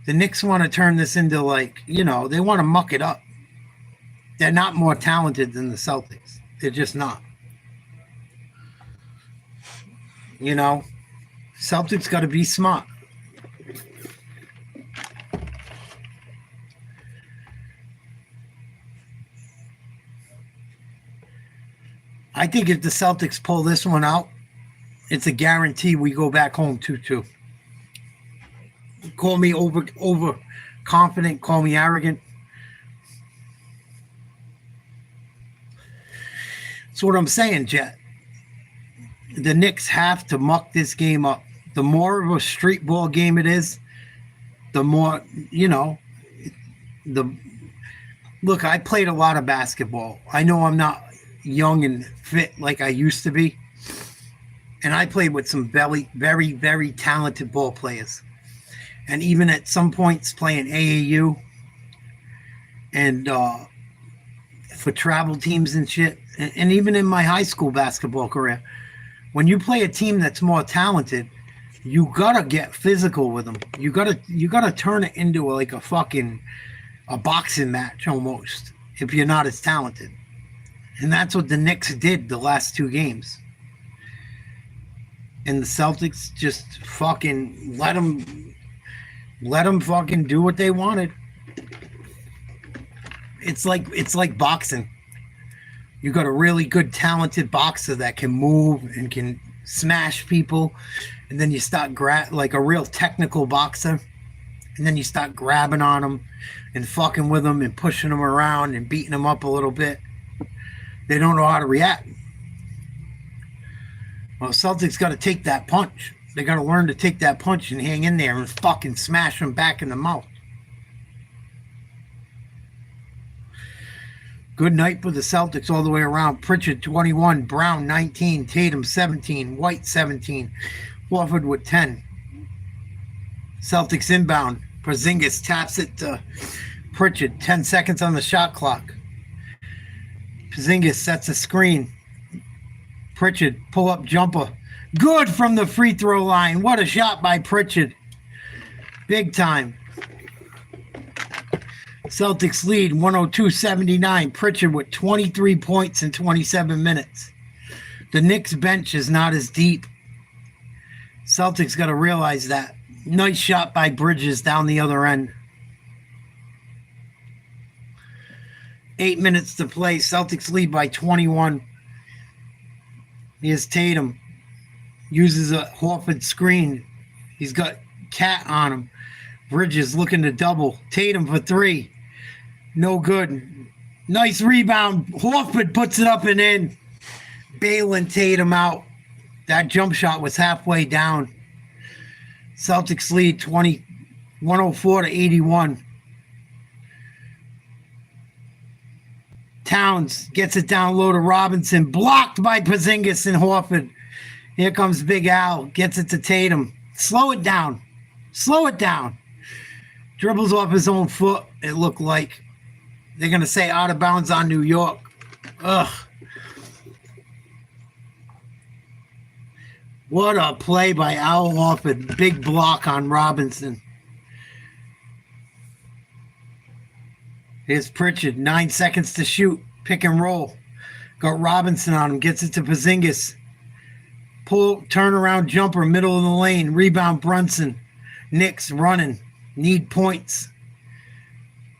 The Knicks want to turn this into they want to muck it up. They're not more talented than the Celtics. They're just not. Celtics got to be smart. I think if the Celtics pull this one out, it's a guarantee we go back home 2-2. Call me over confident, call me arrogant. That's what I'm saying, Jet. The Knicks have to muck this game up. The more of a street ball game it is, the more, look, I played a lot of basketball. I know I'm not young and fit like I used to be. And I played with some very, very, very talented ball players. And even at some points playing AAU and for travel teams and shit. And even in my high school basketball career, when you play a team that's more talented, you gotta get physical with them. You gotta turn it into a boxing match almost if you're not as talented. And that's what the Knicks did the last two games. And the Celtics just fucking let them fucking do what they wanted. It's like boxing. You got a really good, talented boxer that can move and can smash people, and then you start like a real technical boxer, and then you start grabbing on them and fucking with them and pushing them around and beating them up a little bit. They don't know how to react. Well, Celtics got to take that punch. They got to learn to take that punch and hang in there and fucking smash them back in the mouth. Good night for the Celtics all the way around. Pritchard 21, Brown 19, Tatum 17, White 17, Horford with 10. Celtics inbound. Porzingis taps it to Pritchard. 10 seconds on the shot clock. Porzingis sets a screen. Pritchard, pull-up jumper. Good from the free throw line. What a shot by Pritchard. Big time. Celtics lead 102-79. Pritchard with 23 points in 27 minutes. The Knicks bench is not as deep. Celtics got to realize that. Nice shot by Bridges down the other end. 8 minutes to play. Celtics lead by 21. Here's Tatum. Uses a Horford screen. He's got Cat on him. Bridges looking to double. Tatum for three. No good. Nice rebound. Horford puts it up and in. Bailing Tatum out. That jump shot was halfway down. Celtics lead 104-81. Towns gets it down low to Robinson. Blocked by Porzingis and Horford. Here comes Big Al. Gets it to Tatum. Slow it down. Slow it down. Dribbles off his own foot. It looked like. They're going to say out of bounds on New York. Ugh. What a play by Al Horford. Big block on Robinson. Here's Pritchard. 9 seconds to shoot. Pick and roll. Got Robinson on him. Gets it to Porzingis. Pull, turnaround jumper, middle of the lane. Rebound Brunson. Knicks running. Need points.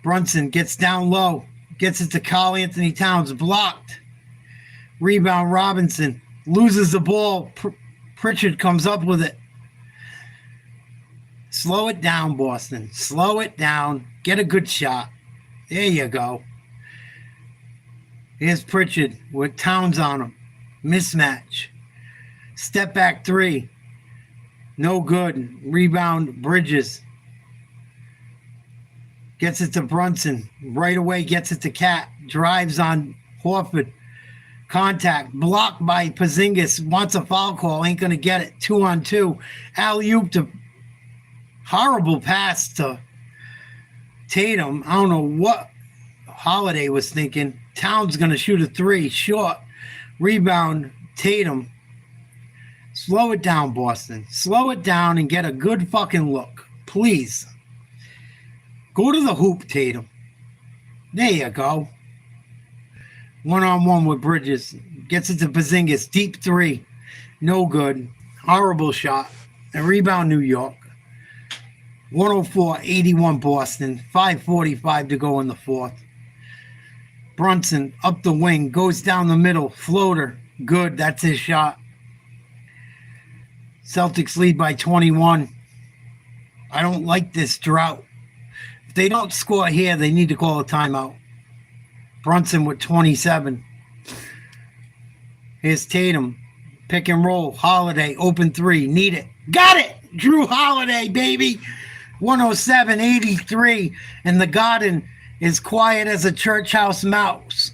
Brunson gets down low. Gets it to Karl Anthony Towns. Blocked. Rebound Robinson. Loses the ball. Pritchard comes up with it. Slow it down, Boston. Slow it down. Get a good shot. There you go. Here's Pritchard with Towns on him. Mismatch. Step back three. No good. Rebound Bridges. Gets it to Brunson. Right away gets it to Cat. Drives on Horford. Contact. Blocked by Porzingis. Wants a foul call. Ain't going to get it. 2-on-2. Alley-oop to horrible pass to Tatum. I don't know what Holiday was thinking. Towns going to shoot a three. Short. Rebound. Tatum. Slow it down, Boston. Slow it down and get a good fucking look. Please. Go to the hoop, Tatum. There you go. One-on-one with Bridges. Gets it to Porzingis. Deep three. No good. Horrible shot. And rebound New York. 104-81 Boston. 5:45 to go in the fourth. Brunson up the wing. Goes down the middle. Floater. Good. That's his shot. Celtics lead by 21. I don't like this drought. If they don't score here, they need to call a timeout. Brunson with 27. Here's Tatum. Pick and roll. Holiday. Open three. Need it. Got it. Drew Holiday, baby. 107-83. And the Garden is quiet as a church house mouse.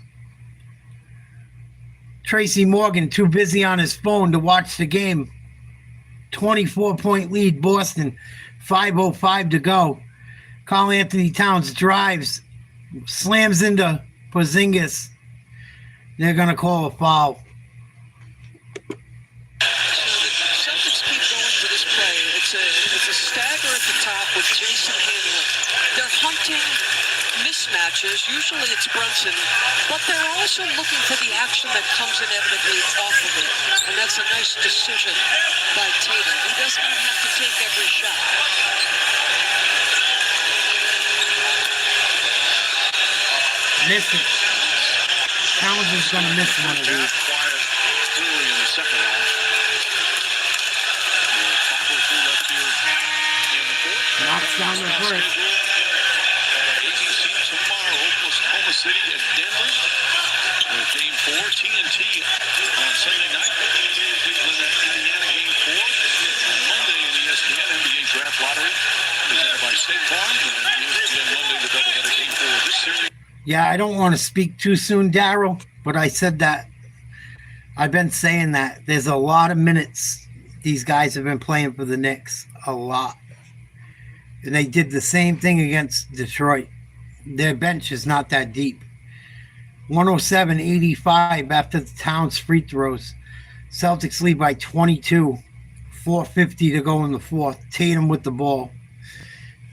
Tracy Morgan too busy on his phone to watch the game. 24-point lead, Boston. 5:05 to go. Karl Anthony Towns drives. Slams into Porzingis. They're going to call a foul. Celtics keep going to this play. It's a stagger at the top with Jason handling. They're hunting mismatches. Usually it's Brunson, but they're also looking for the action that comes inevitably off of it. And that's a nice decision by Tatum. He does not have to take every shot. Miss it. Towns is going to miss one of these. Quiet early in the second half. 5:02 left here in the fourth. Knocks down the first. ABC tomorrow, Oklahoma City at Denver. Game 4, TNT on Sunday night. Cleveland at Indiana, Game 4. On Monday in the ESPN NBA Draft Lottery, presented by State Farm. And ESPN Monday, the doubleheader Game 4 of this series. Yeah, I don't want to speak too soon, Daryl, but I said that. I've been saying that. There's a lot of minutes these guys have been playing for the Knicks. A lot. And they did the same thing against Detroit. Their bench is not that deep. 107-85 after the Towns free throws. Celtics lead by 22. 4:50 to go in the fourth. Tatum with the ball.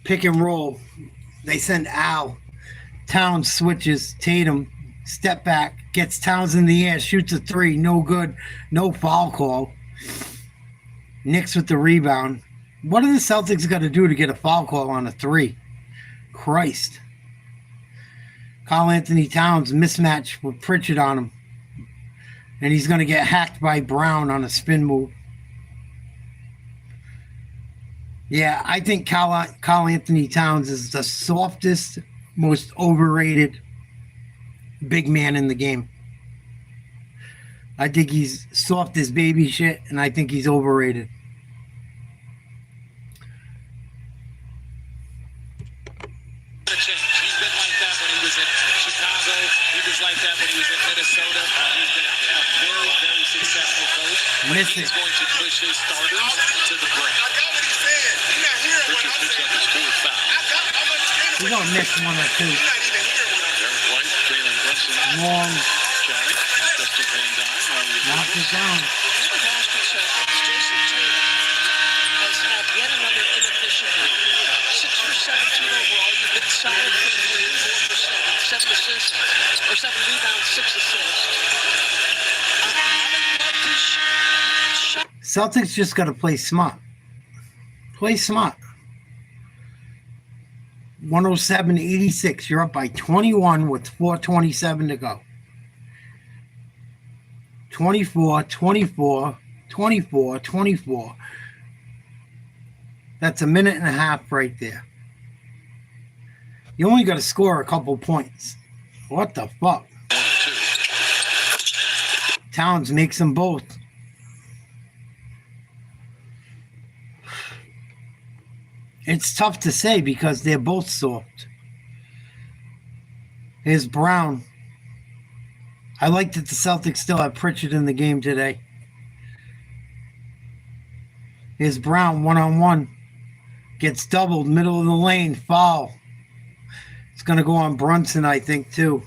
Pick and roll. They send Al. Towns switches. Tatum. Step back. Gets Towns in the air. Shoots a three. No good. No foul call. Knicks with the rebound. What do the Celtics got to do to get a foul call on a three? Christ. Karl Anthony Towns mismatch with Pritchard on him. And he's going to get hacked by Brown on a spin move. Yeah, I think Karl Anthony Towns is the softest, most overrated big man in the game. I think he's soft as baby shit, and I think he's overrated. He's been like that when he was at Chicago. He was like that when he was at Minnesota. He's been a very, very successful coach. Miss He's it. going to push his starters to the brink. Richard picks up his fourth foul. He's going to miss one or two. Derek White, Jalen Brunson, Long. chatting. Justin Van Dyne. Knocks it down. For the Boston Celtics, Jason Tatum has had yet another inefficient game. 6 for 17 overall. You've been solid from 3, 4%, 7 assists, or 7 rebounds, 6 assists. I haven't loved his shot. Celtics just got to play smart. Play smart. 107-86. You're up by 21 with 4:27 to go. 24, 24, 24, 24. That's a minute and a half right there. You only got to score a couple points. What the fuck? Towns makes them both. It's tough to say because they're both soft. Here's Brown. I like that the Celtics still have Pritchard in the game today. Here's Brown one-on-one. Gets doubled, middle of the lane, foul. It's going to go on Brunson, I think, too.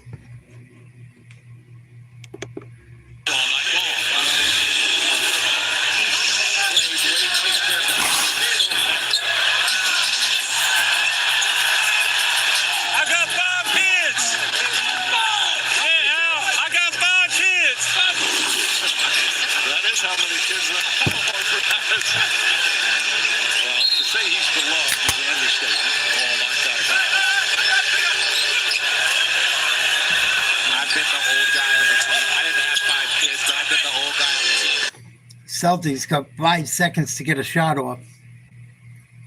Celtics got 5 seconds to get a shot off.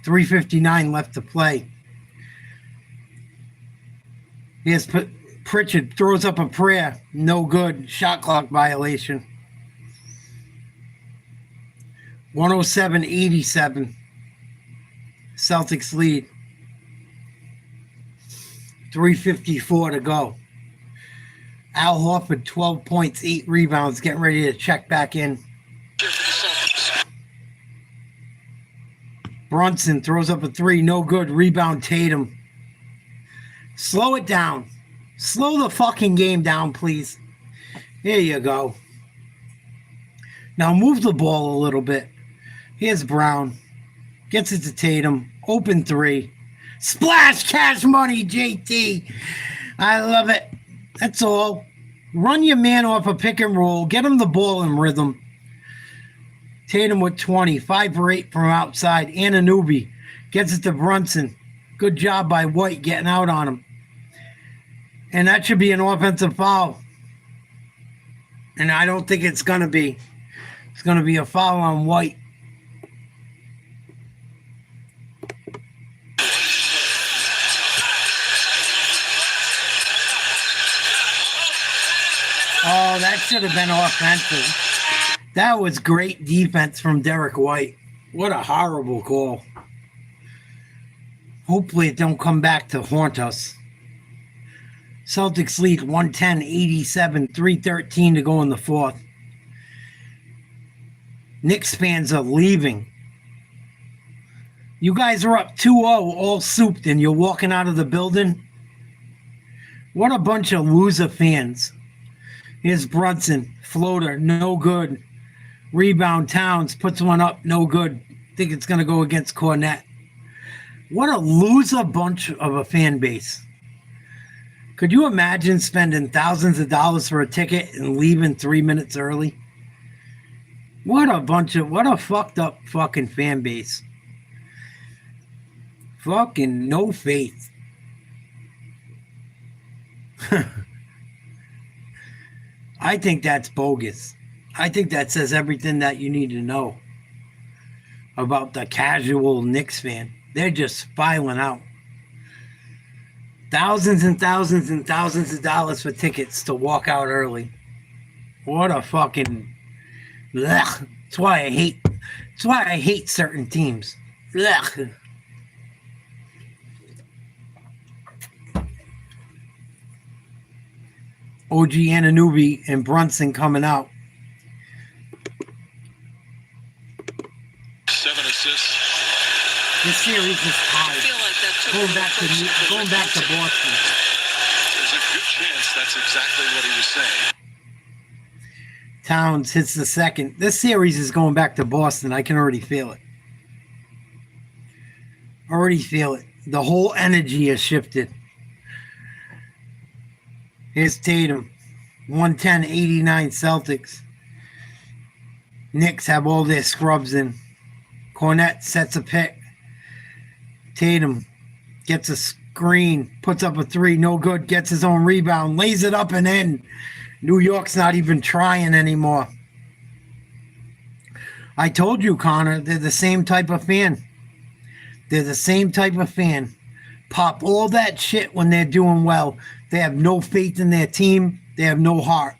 3:59 left to play. Here's Pritchard, throws up a prayer. No good. Shot clock violation. 107-87. Celtics lead. 3:54 to go. Al Horford, 12 points, 8 rebounds, getting ready to check back in. Brunson throws up a 3, no good. Rebound Tatum. Slow it down. Slow the fucking game down, please. Here you go. Now move the ball a little bit. Here's Brown. Gets it to Tatum. Open 3. Splash cash money, JT. I love it. That's all. Run your man off a pick and roll. Get him the ball in rhythm. Tatum with 20, 5 for 8 from outside. Anunoby gets it to Brunson. Good job by White getting out on him. And that should be an offensive foul. And I don't think it's going to be. It's going to be a foul on White. Oh, that should have been offensive. That was great defense from Derek White. What a horrible call. Hopefully it don't come back to haunt us. Celtics lead 110-87, 3:13 to go in the fourth. Knicks fans are leaving. You guys are up 2-0, all souped, and you're walking out of the building? What a bunch of loser fans. Here's Brunson. Floater, no good. Rebound, Towns puts one up, no good. Think it's going to go against Cornette. What a loser bunch of a fan base. Could you imagine spending thousands of dollars for a ticket and leaving 3 minutes early? What a fucked up fucking fan base. Fucking no faith. I think that's bogus. I think that says everything that you need to know about the casual Knicks fan. They're just filing out. Thousands and thousands and thousands of dollars for tickets to walk out early. What a fucking... Ugh. That's why I hate certain teams. Ugh. OG Anunoby and Brunson coming out. 7 assists. This series is tied. I feel like that Going back to Boston. There's a good chance that's exactly what he was saying. Towns hits the second. This series is going back to Boston. I can already feel it. The whole energy has shifted. Here's Tatum. 110-89 Celtics. Knicks have all their scrubs in. Cornette sets a pick. Tatum gets Green puts up a 3, no good, gets his own rebound, lays it up and in. New York's not even trying anymore. I told you, Connor, they're the same type of fan. They're the same type of fan. Pop all that shit when they're doing well. They have no faith in their team. They have no heart.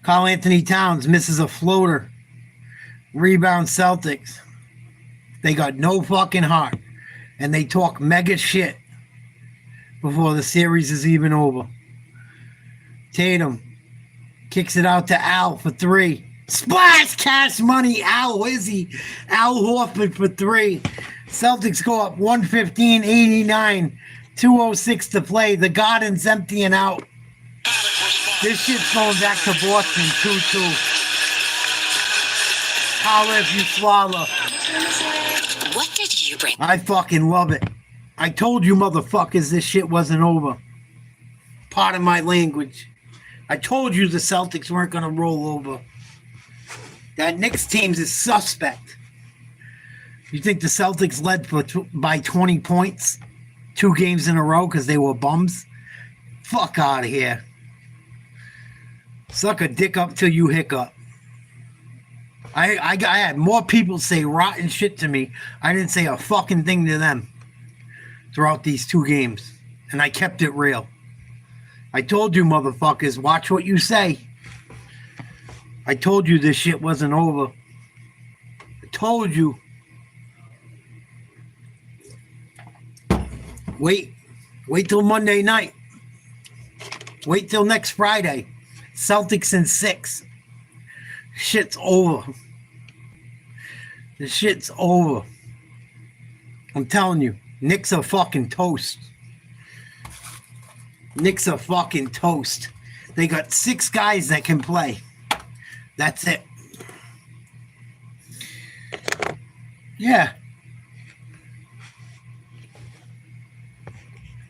Karl Anthony Towns misses a floater. Rebound Celtics. They got no fucking heart. And they talk mega shit before the series is even over. Tatum kicks it out to Al for 3. Splash! Cash money. Al Izzy. Al Horford for 3. Celtics go up 115-89. 2:06 to play. The Garden's emptying out. This shit's going back to Boston 2-2. Holler if you swallow. What did you bring? I fucking love it. I told you motherfuckers this shit wasn't over. Pardon my language. I told you the Celtics weren't going to roll over. That Knicks team's is suspect. You think the Celtics led by 20 points 2 games in a row because they were bums? Fuck out of here. Suck a dick up till you hiccup. I had more people say rotten shit to me. I didn't say a fucking thing to them throughout these 2 games. And I kept it real. I told you motherfuckers, watch what you say. I told you this shit wasn't over. I told you. Wait till Monday night. Wait till next Friday. Celtics in 6. Shit's over. The shit's over. I'm telling you, Knicks are fucking toast. Knicks are fucking toast. They got 6 guys that can play. That's it. Yeah.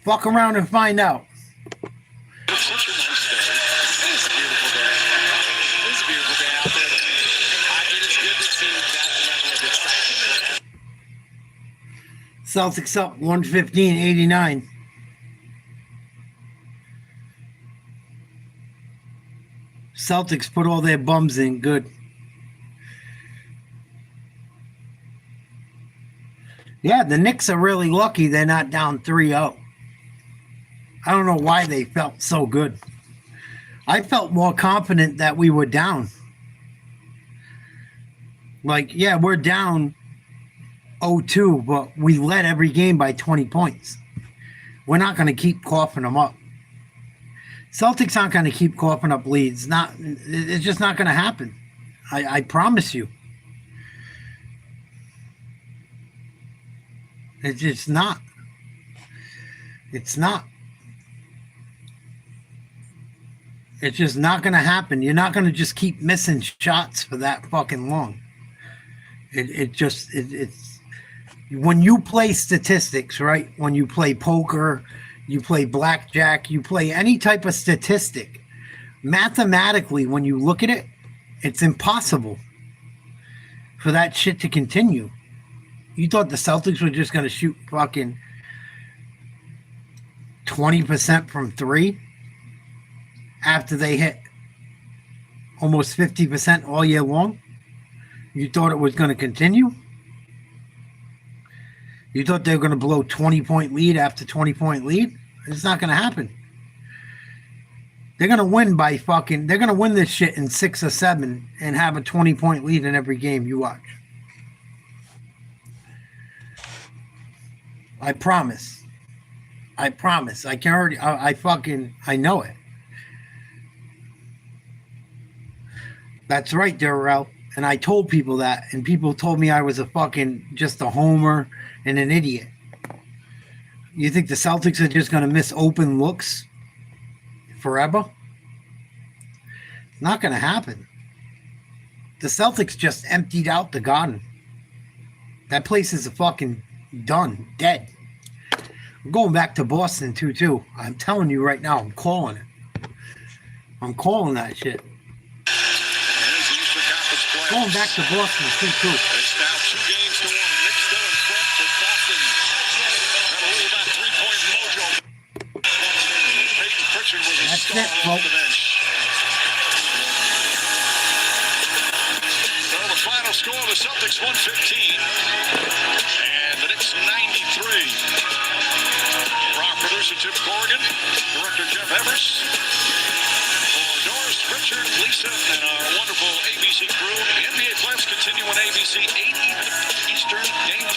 Fuck around and find out. It's such a nice day. It is a beautiful day. It's a beautiful day out there. It is good to see that level of excitement. Celtics up 115-89. Celtics put all their bums in. Good. Yeah, the Knicks are really lucky they're not down 3-0. I don't know why they felt so good. I felt more confident that we were down. Like, yeah, we're down 0-2, but we led every game by 20 points. We're not going to keep coughing them up. Celtics aren't going to keep coughing up leads. It's just not going to happen. I promise you. It's just not. It's not. It's just not going to happen. You're not going to just keep missing shots for that fucking long. It's when you play statistics, right? When you play poker, you play blackjack, you play any type of statistic, mathematically, when you look at it, it's impossible for that shit to continue. You thought the Celtics were just going to shoot fucking 20% from 3 after they hit almost 50% all year long? You thought it was going to continue? You thought they were going to blow 20-point lead after 20-point lead? It's not going to happen. They're going to win by fucking... They're going to win this shit in 6 or 7 and have a 20-point lead in every game you watch. I promise. I promise. I can already... I know it. That's right, Darrell. And I told people that, and people told me I was just a homer and an idiot. You think the Celtics are just going to miss open looks forever? It's not going to happen. The Celtics just emptied out the Garden. That place is fucking done, dead. I'm going back to Boston too. I'm telling you right now, I'm calling it. I'm calling that shit. Going back to Boston, 2-2. It's now 2 games to 1. Knicks still in front for Boston. it, folks. Well, the final score, the Celtics 115 and the Knicks 93. For our producer, Tim Corrigan, director, Jeff Evers, for Doris, Richard, Lisa, and our wonderful ABC crew, the NBA playoffs continue on ABC 8 Eastern game.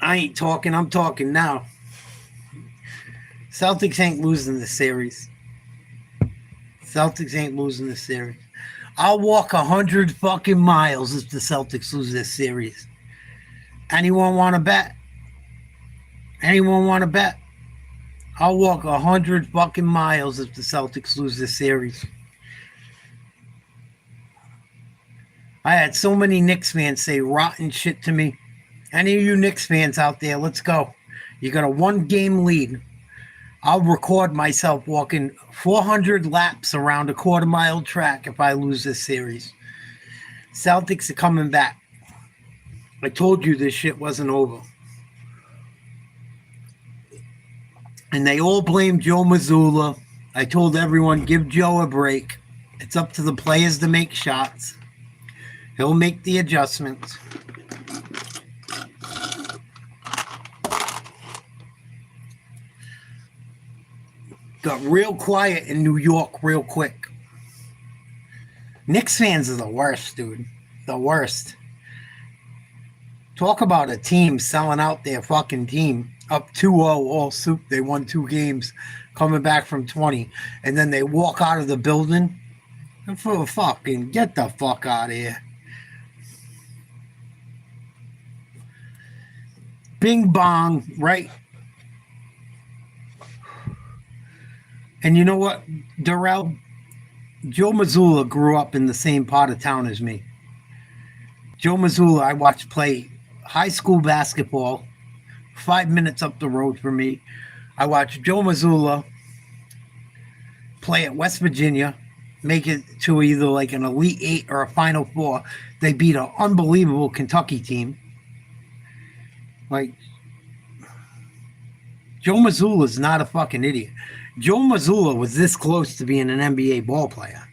I ain't talking. I'm talking now. Celtics ain't losing the series. Celtics ain't losing the series. I'll walk 100 fucking miles if the Celtics lose this series. Anyone want to bet? Anyone want to bet? I'll walk 100 fucking miles if the Celtics lose this series. I had so many Knicks fans say rotten shit to me. Any of you Knicks fans out there, let's go. You got a 1-game lead. I'll record myself walking 400 laps around a quarter-mile track if I lose this series. Celtics are coming back. I told you this shit wasn't over. And they all blame Joe Mazzulla. I told everyone, give Joe a break. It's up to the players to make shots. He'll make the adjustments. Got real quiet in New York real quick. Knicks fans are the worst, dude. The worst. Talk about a team selling out their fucking team. Up 2-0 all soup. They won 2 games coming back from 20. And then they walk out of the building. And for fucking get the fuck out of here. Bing bong, right? And you know what, Darrell? Joe Mazzulla grew up in the same part of town as me. Joe Mazzulla, I watched play high school basketball 5 minutes up the road from me. I watched Joe Mazzulla play at West Virginia, make it to either like an Elite 8 or a Final 4. They beat an unbelievable Kentucky team. Like, Joe Mazzulla is not a fucking idiot. Joe Mazzulla was this close to being an NBA ball player.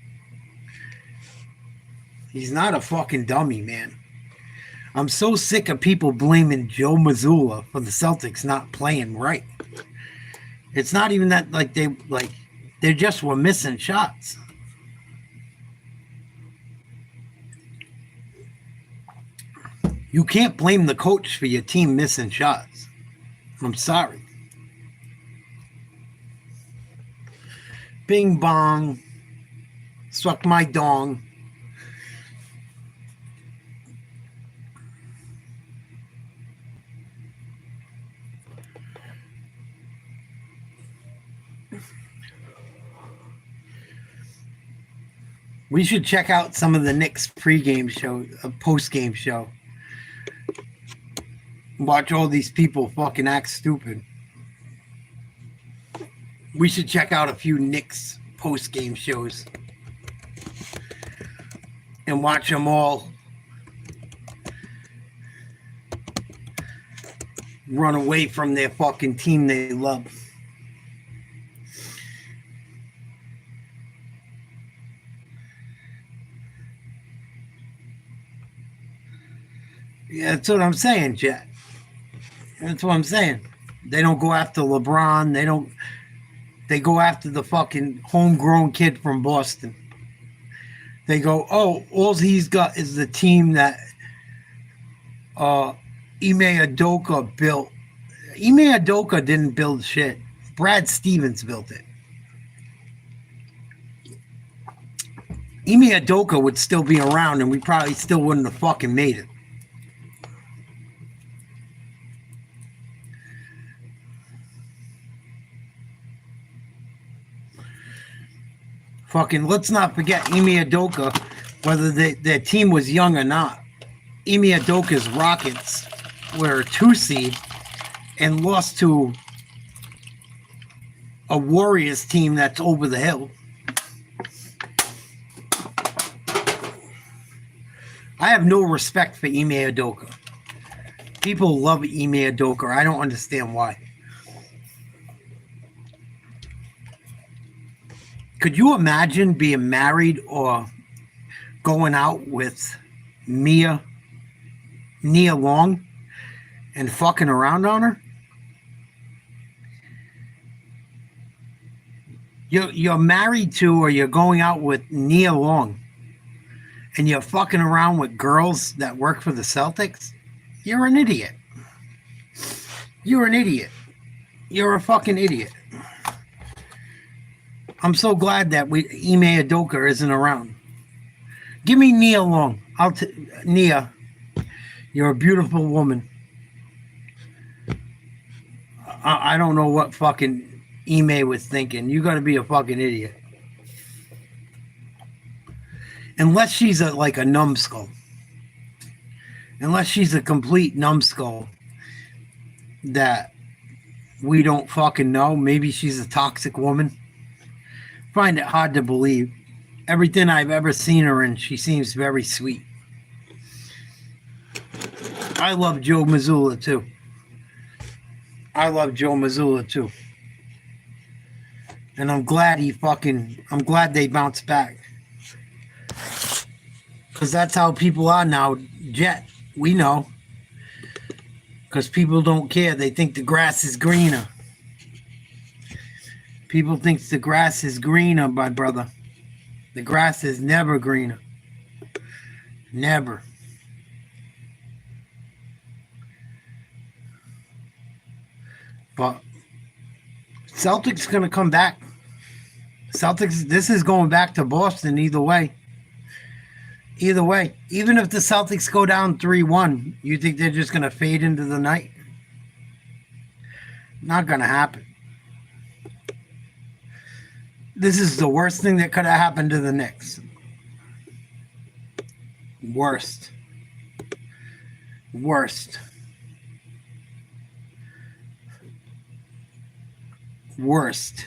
He's not a fucking dummy, man. I'm so sick of people blaming Joe Mazzulla for the Celtics not playing right. It's not even that they just were missing shots. You can't blame the coach for your team missing shots. I'm sorry. Bing bong. Suck my dong. We should check out some of the Knicks pregame show, postgame show. Watch all these people fucking act stupid. We should check out a few Knicks post-game shows and watch them all run away from their fucking team they love. Yeah, that's what I'm saying, Jet. That's what I'm saying. They don't go after LeBron. They go after the fucking homegrown kid from Boston. They go, oh, all he's got is the team that Ime Udoka built. Ime Udoka didn't build shit. Brad Stevens built it. Ime Udoka would still be around and we probably still wouldn't have fucking made it. Fucking, let's not forget Ime Udoka, whether their team was young or not. Ime Udoka's Rockets were a 2 seed and lost to a Warriors team that's over the hill. I have no respect for Ime Udoka. People love Ime Udoka. I don't understand why. Could you imagine being married or going out with Nia Long and fucking around on her? You're married to or you're going out with Nia Long and you're fucking around with girls that work for the Celtics? You're an idiot. You're an idiot. You're a fucking idiot. I'm so glad that Ime Udoka isn't around. Give me Nia Long. Nia, you're a beautiful woman. I don't know what fucking Ime was thinking. You got to be a fucking idiot. Unless she's like a numbskull. Unless she's a complete numbskull that we don't fucking know. Maybe she's a toxic woman. Find it hard to believe. Everything I've ever seen her in, she seems very sweet. I love Joe Mazzulla too. And I'm glad they bounced back. Because that's how people are now. Jet, we know. Because people don't care. They think the grass is greener. People think the grass is greener, my brother. The grass is never greener. Never. But Celtics going to come back. Celtics, this is going back to Boston either way. Either way. Even if the Celtics go down 3-1, you think they're just going to fade into the night? Not going to happen. This is the worst thing that could have happened to the Knicks. Worst. Worst. Worst.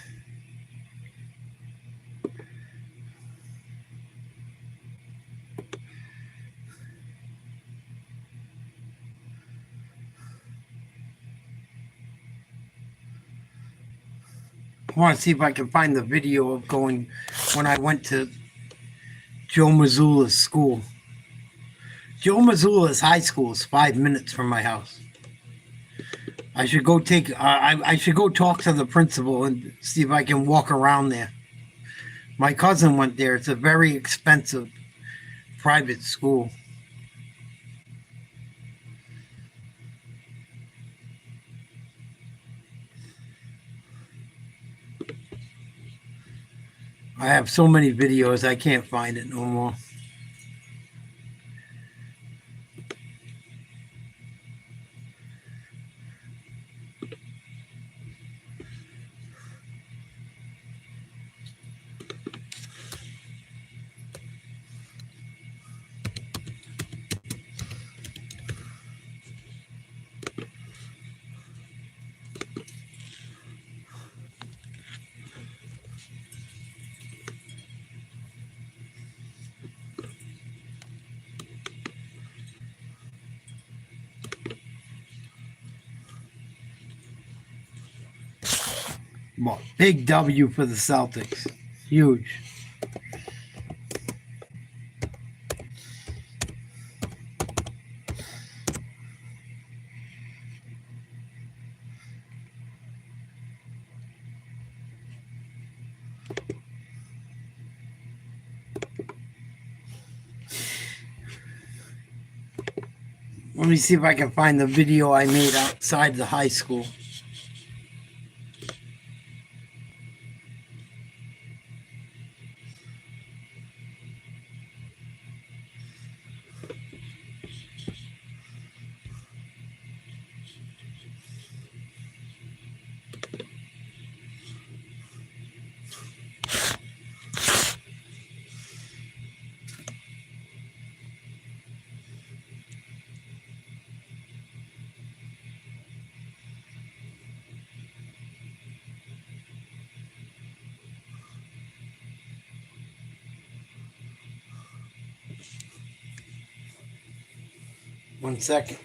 I want to see if I can find the video of going when I went to Joe Mazzulla's school. Joe Mazzulla's high school is 5 minutes from my house. I should go I should go talk to the principal and see if I can walk around there. My cousin went there. It's a very expensive private school. I have so many videos, I can't find it no more. Well, big W for the Celtics. Huge. Let me see if I can find the video I made outside the high school. One second.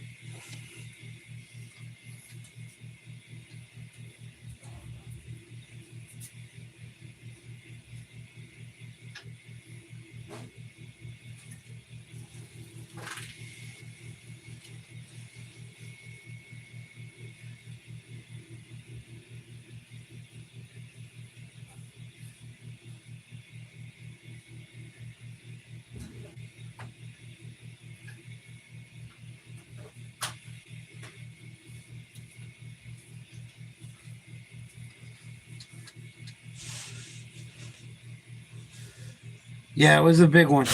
Yeah, it was a big one.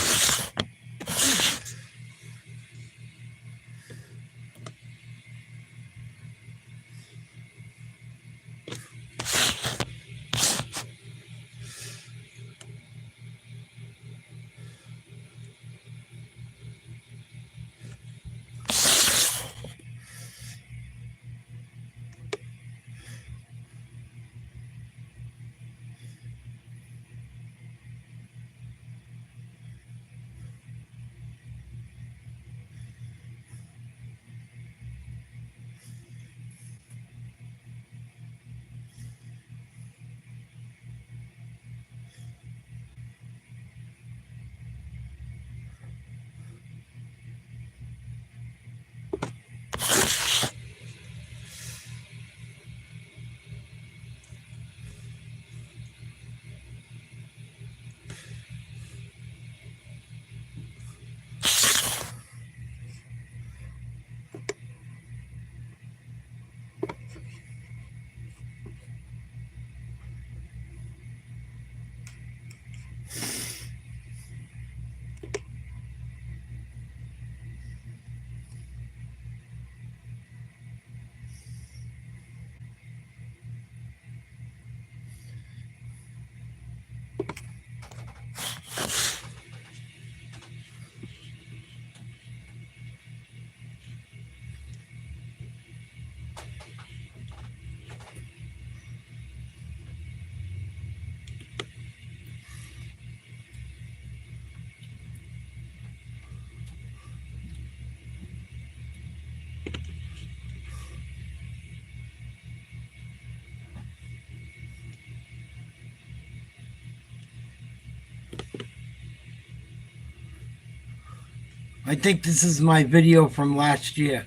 I think this is my video from last year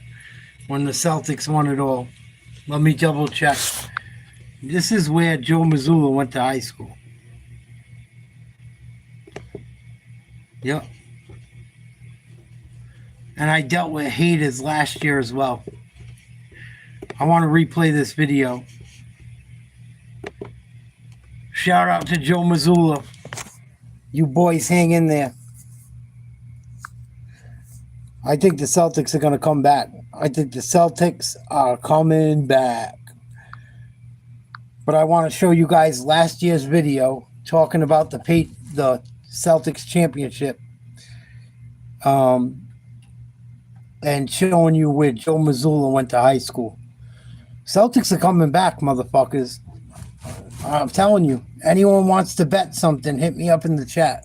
when the Celtics won it all. Let me double check. This is where Joe Mazzulla went to high school. Yep. And I dealt with haters last year as well. I want to replay this video. Shout out to Joe Mazzulla. You boys hang in there. I think the Celtics are going to come back. I think the Celtics are coming back. But I want to show you guys last year's video talking about the Celtics championship. And showing you where Joe Mazzulla went to high school. Celtics are coming back, motherfuckers. I'm telling you. Anyone wants to bet something, hit me up in the chat.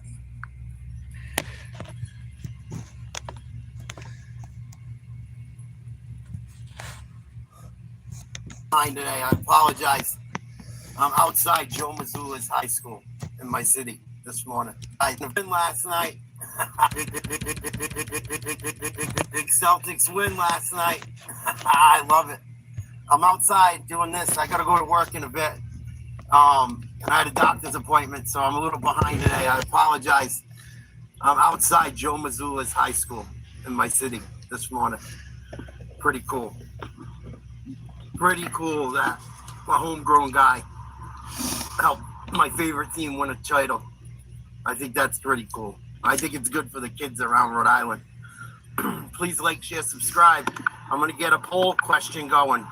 Today, I apologize. I'm outside Joe Mazzulla's high school in my city this morning. I've been last night. Big Celtics win last night. I love it. I'm outside doing this. I got to go to work in a bit. And I had a doctor's appointment, so I'm a little behind today. I apologize. I'm outside Joe Mazzulla's high school in my city this morning. Pretty cool. Pretty cool that a homegrown guy helped my favorite team win a title. I think that's pretty cool. I think it's good for the kids around Rhode Island. Please like, share, subscribe. I'm going to get a poll question going.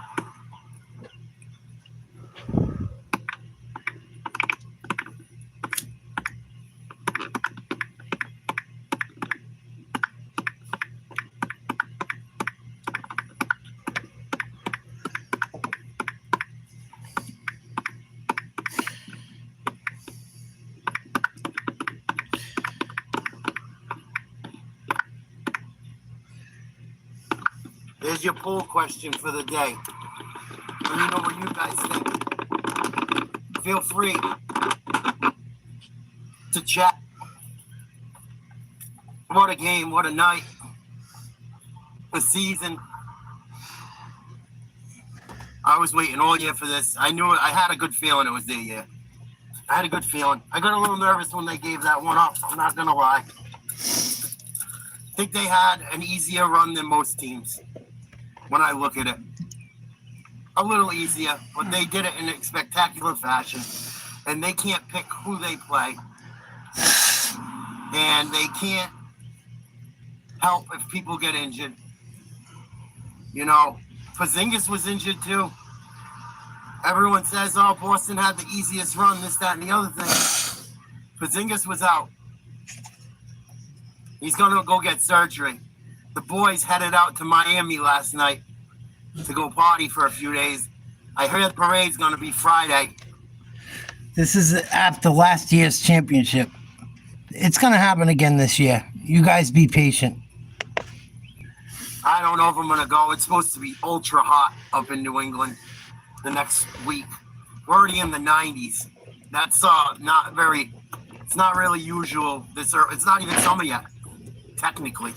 Here's your poll question for the day. Let me know what you guys think. Feel free to chat. What a game, what a night. A season. I was waiting all year for this. I knew it. I had a good feeling it was their year. I had a good feeling. I got a little nervous when they gave that one up. I'm not going to lie. I think they had an easier run than most teams. When I look at it, a little easier, but they did it in a spectacular fashion, and they can't pick who they play. and they can't help if people get injured. You know, Porzingis was injured too. Everyone says, oh, Boston had the easiest run, this, that, and the other thing. Porzingis was out. He's going to go get surgery. The boys headed out to Miami last night to go party for a few days. I heard the parade's going to be Friday. This is after last year's championship. It's going to happen again this year. You guys be patient. I don't know if I'm going to go. It's supposed to be ultra hot up in New England the next week. We're already in the 90s. That's not very, it's not really usual. It's not even summer yet, technically.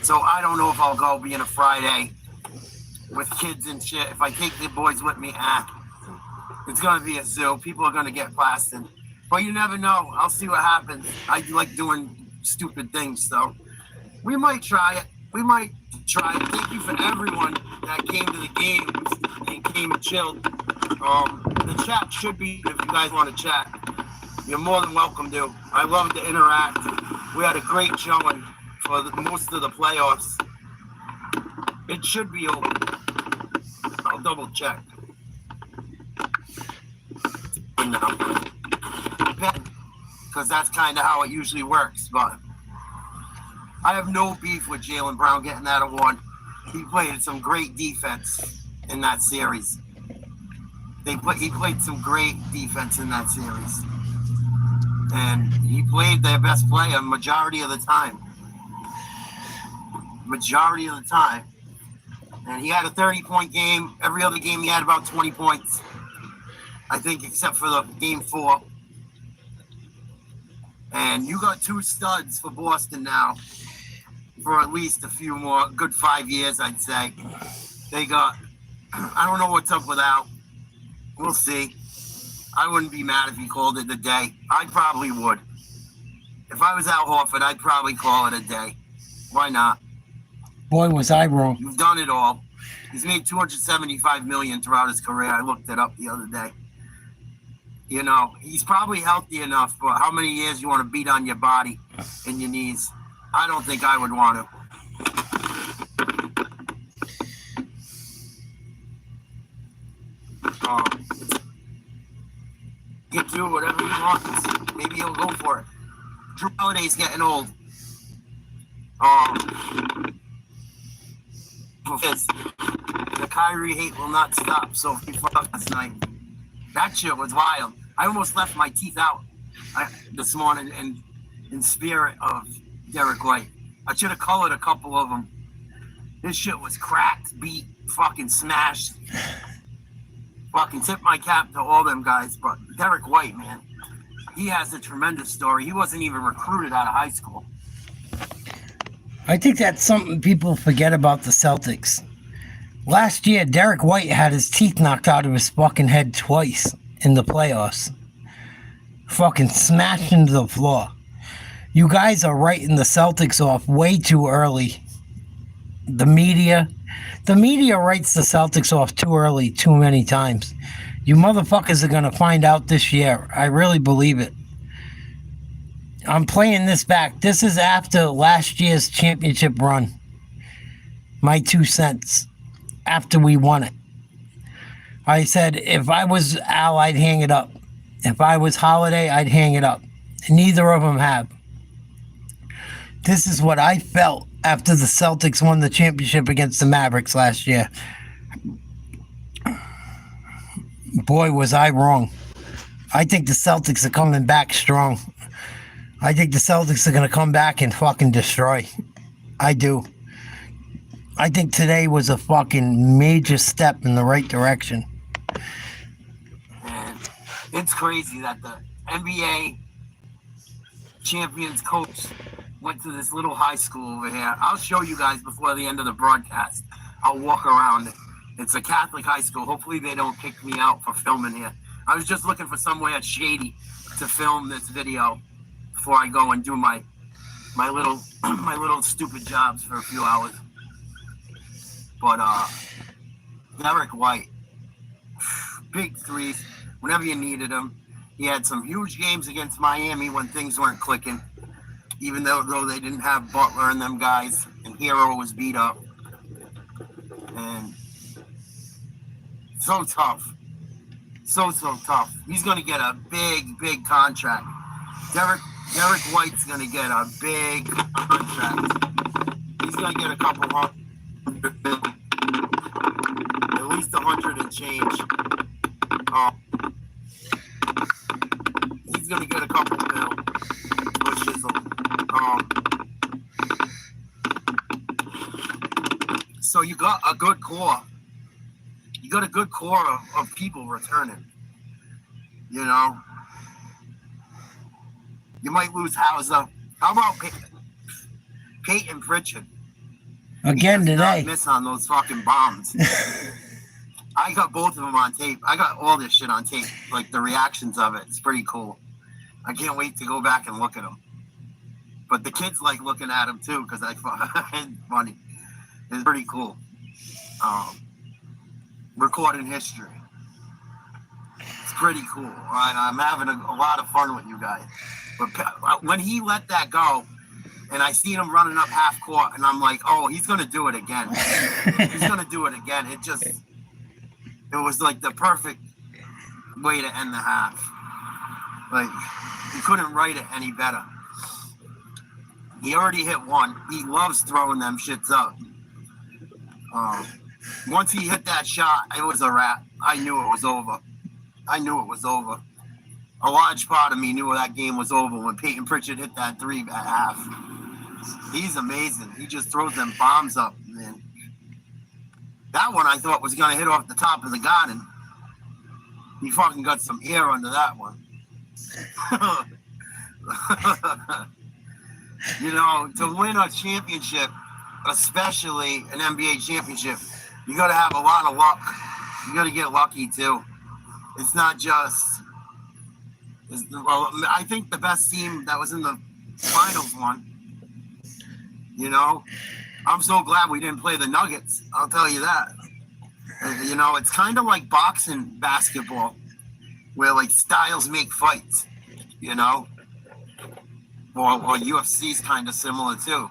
So I don't know if I'll go being a Friday with kids and shit. If I take the boys with me, it's going to be a zoo. People are going to get blasted. But you never know. I'll see what happens. I like doing stupid things, so we might try it. Thank you for everyone that came to the game and came and chilled. The chat should be, if you guys want to chat, you're more than welcome to. I love to interact. We had a great showing for most of the playoffs. It should be open. I'll double check. Because that's kind of how it usually works, but I have no beef with Jaylen Brown getting that award. He played some great defense in that series. He played some great defense in that series. And he played their best player majority of the time. And he had a 30-point game. Every other game he had about 20 points. I think except for the game 4. And you got 2 studs for Boston now. For at least a few more, good 5 years, I'd say. They got, I don't know what's up with Al. We'll see. I wouldn't be mad if he called it a day. I probably would. If I was Al Horford, I'd probably call it a day. Why not? Boy, was I wrong. You've done it all. He's made $275 million throughout his career. I looked it up the other day. You know, he's probably healthy enough, but how many years you want to beat on your body and your knees? I don't think I would want to. Get to whatever he wants. Maybe he'll go for it. Drew Holiday's getting old. The Kyrie hate will not stop. So he fucked last night. That shit was wild. I almost left my teeth out this morning in spirit of Derek White. I should have colored a couple of them. This shit was cracked, beat, fucking smashed. Fucking tip my cap to all them guys. But Derek White, man, he has a tremendous story. He wasn't even recruited out of high school. I think that's something people forget about the Celtics. Last year, Derek White had his teeth knocked out of his fucking head twice in the playoffs. Fucking smashed into the floor. You guys are writing the Celtics off way too early. The media writes the Celtics off too early, too many times. You motherfuckers are going to find out this year. I really believe it. I'm playing this back. This is after last year's championship run. My 2 cents. After we won it. I said, if I was Al, I'd hang it up. If I was Holiday, I'd hang it up. Neither of them have. This is what I felt after the Celtics won the championship against the Mavericks last year. Boy, was I wrong. I think the Celtics are coming back strong. I think the Celtics are going to come back and fucking destroy. I do. I think today was a fucking major step in the right direction. And it's crazy that the NBA champions coach went to this little high school over here. I'll show you guys before the end of the broadcast. I'll walk around. It's a Catholic high school. Hopefully they don't kick me out for filming here. I was just looking for somewhere shady to film this video before I go and do my little stupid jobs for a few hours. But Derek White, big threes whenever you needed him. He had some huge games against Miami when things weren't clicking. even though they didn't have Butler and them guys, and Hero was beat up. And so tough. So tough. He's going to get a big contract. Derek White's going to get a big contract. He's going to get a couple hundred, at least 100 and change. He's going to get a couple mil, which is so you got a good core. You got a good core of people returning. You know, you might lose Hauser. How about Peyton Pritchard? Again today. Not miss on those fucking bombs. I got both of them on tape. I got all this shit on tape, like the reactions of it. It's pretty cool. I can't wait to go back and look at them. But the kids like looking at them too because I find it funny. It's pretty cool. Recording history. It's pretty cool. And I'm having a lot of fun with you guys. But when he let that go, and I seen him running up half court, and I'm like, oh, he's going to do it again. He's going to do it again. It was like the perfect way to end the half. Like, you couldn't write it any better. He already hit one. He loves throwing them shits up. Once he hit that shot, it was a wrap. I knew it was over. A large part of me knew that game was over when Peyton Pritchard hit that three at half. He's amazing. He just throws them bombs up, man. That one I thought was going to hit off the top of the garden. He fucking got some air under that one. You know, to win a championship, especially an NBA championship, you got to have a lot of luck. You got to get lucky, too. It's not just... Well, I think the best team that was in the finals won. You know? I'm so glad we didn't play the Nuggets. I'll tell you that. You know, it's kind of like boxing basketball, where, like, styles make fights, you know? Or UFC's kind of similar, too.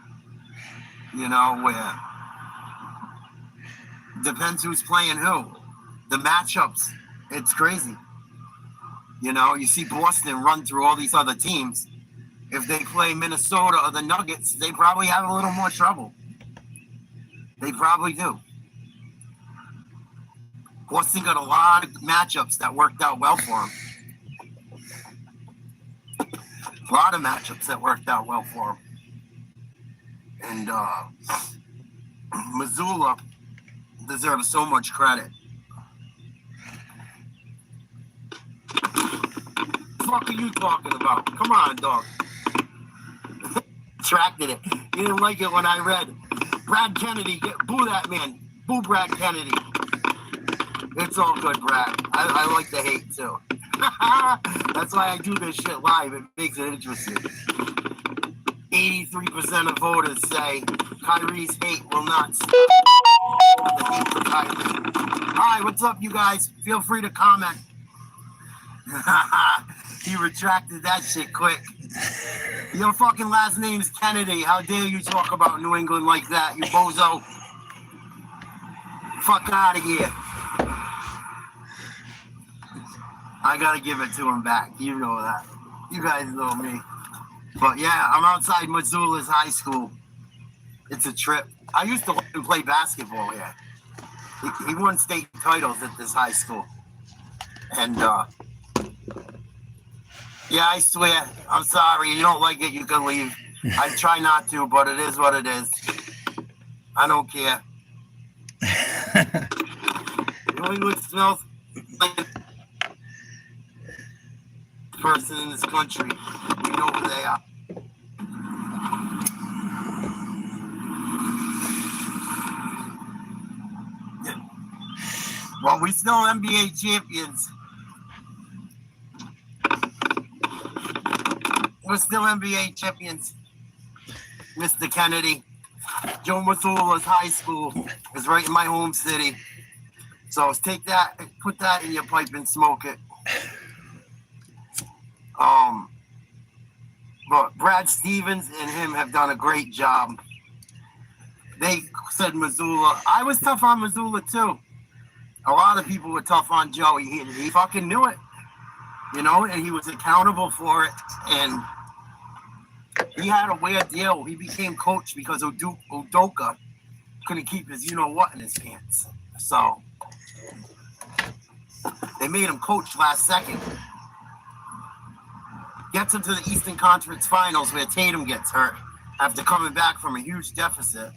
You know, where depends who's playing who. The matchups, it's crazy. You know, you see Boston run through all these other teams. If they play Minnesota or the Nuggets, they probably have a little more trouble. They probably do. Boston got a lot of matchups that worked out well for them. A lot of matchups that worked out well for him. And Mazzulla deserves so much credit. What the fuck are you talking about? Come on, dog. Retracted it. You didn't like it when I read Brad Kennedy. Boo that man. Boo Brad Kennedy. It's all good, Brad. I like the hate, too. That's why I do this shit live. It makes it interesting. 83% of voters say Kyrie's hate will not stop. The hate for Kyrie. All right, what's up, you guys? Feel free to comment. He retracted that shit quick. Your fucking last name's Kennedy. How dare you talk about New England like that, you bozo? Fuck out of here. I gotta give it to him back. You know that. You guys know me. But yeah, I'm outside Mazzulla's high school. It's a trip. I used to let him play basketball here. He won state titles at this high school. And yeah, I swear, I'm sorry. You don't like it, you can leave. I try not to, but it is what it is. I don't care. New England smells like a person in this country. We know who they are. Well, we still NBA champions. We're still NBA champions, Mr. Kennedy. Joe Mazzulla's high school is right in my home city. So take that, put that in your pipe and smoke it. But Brad Stevens and him have done a great job. They said Mazzulla. I was tough on Mazzulla too. A lot of people were tough on Joe. He fucking knew it, and he was accountable for it. And he had a weird deal. He became coach because Udoka couldn't keep his you-know-what in his pants. So they made him coach last second. Gets him to the Eastern Conference Finals where Tatum gets hurt after coming back from a huge deficit.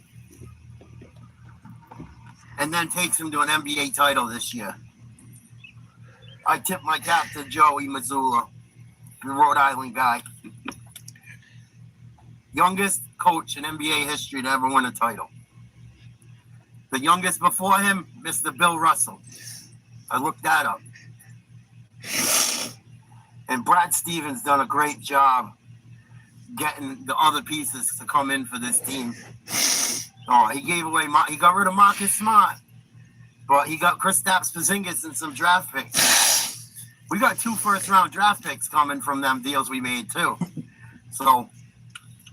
And then takes him to an NBA title this year. I tip my cap to Joey Mazzulla, the Rhode Island guy. Youngest coach in NBA history to ever win a title. The youngest before him, Mr. Bill Russell. I looked that up. And Brad Stevens done a great job getting the other pieces to come in for this team. Oh, he got rid of Marcus Smart, but he got Kristaps Porzingis and some draft picks. We got 2 first-round draft picks coming from them deals we made too. So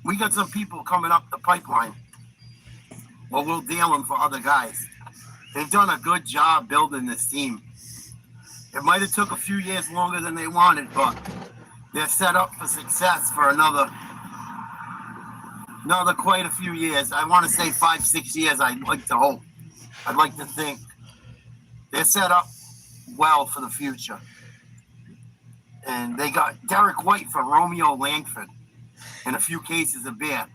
we got some people coming up the pipeline. Well, we'll deal them for other guys. They've done a good job building this team. It might have took a few years longer than they wanted, but they're set up for success for another quite a few years. I want to say 5-6 years. I'd like to hope. I'd like to think they're set up well for the future. And they got Derek White for Romeo Langford and a few cases of beer.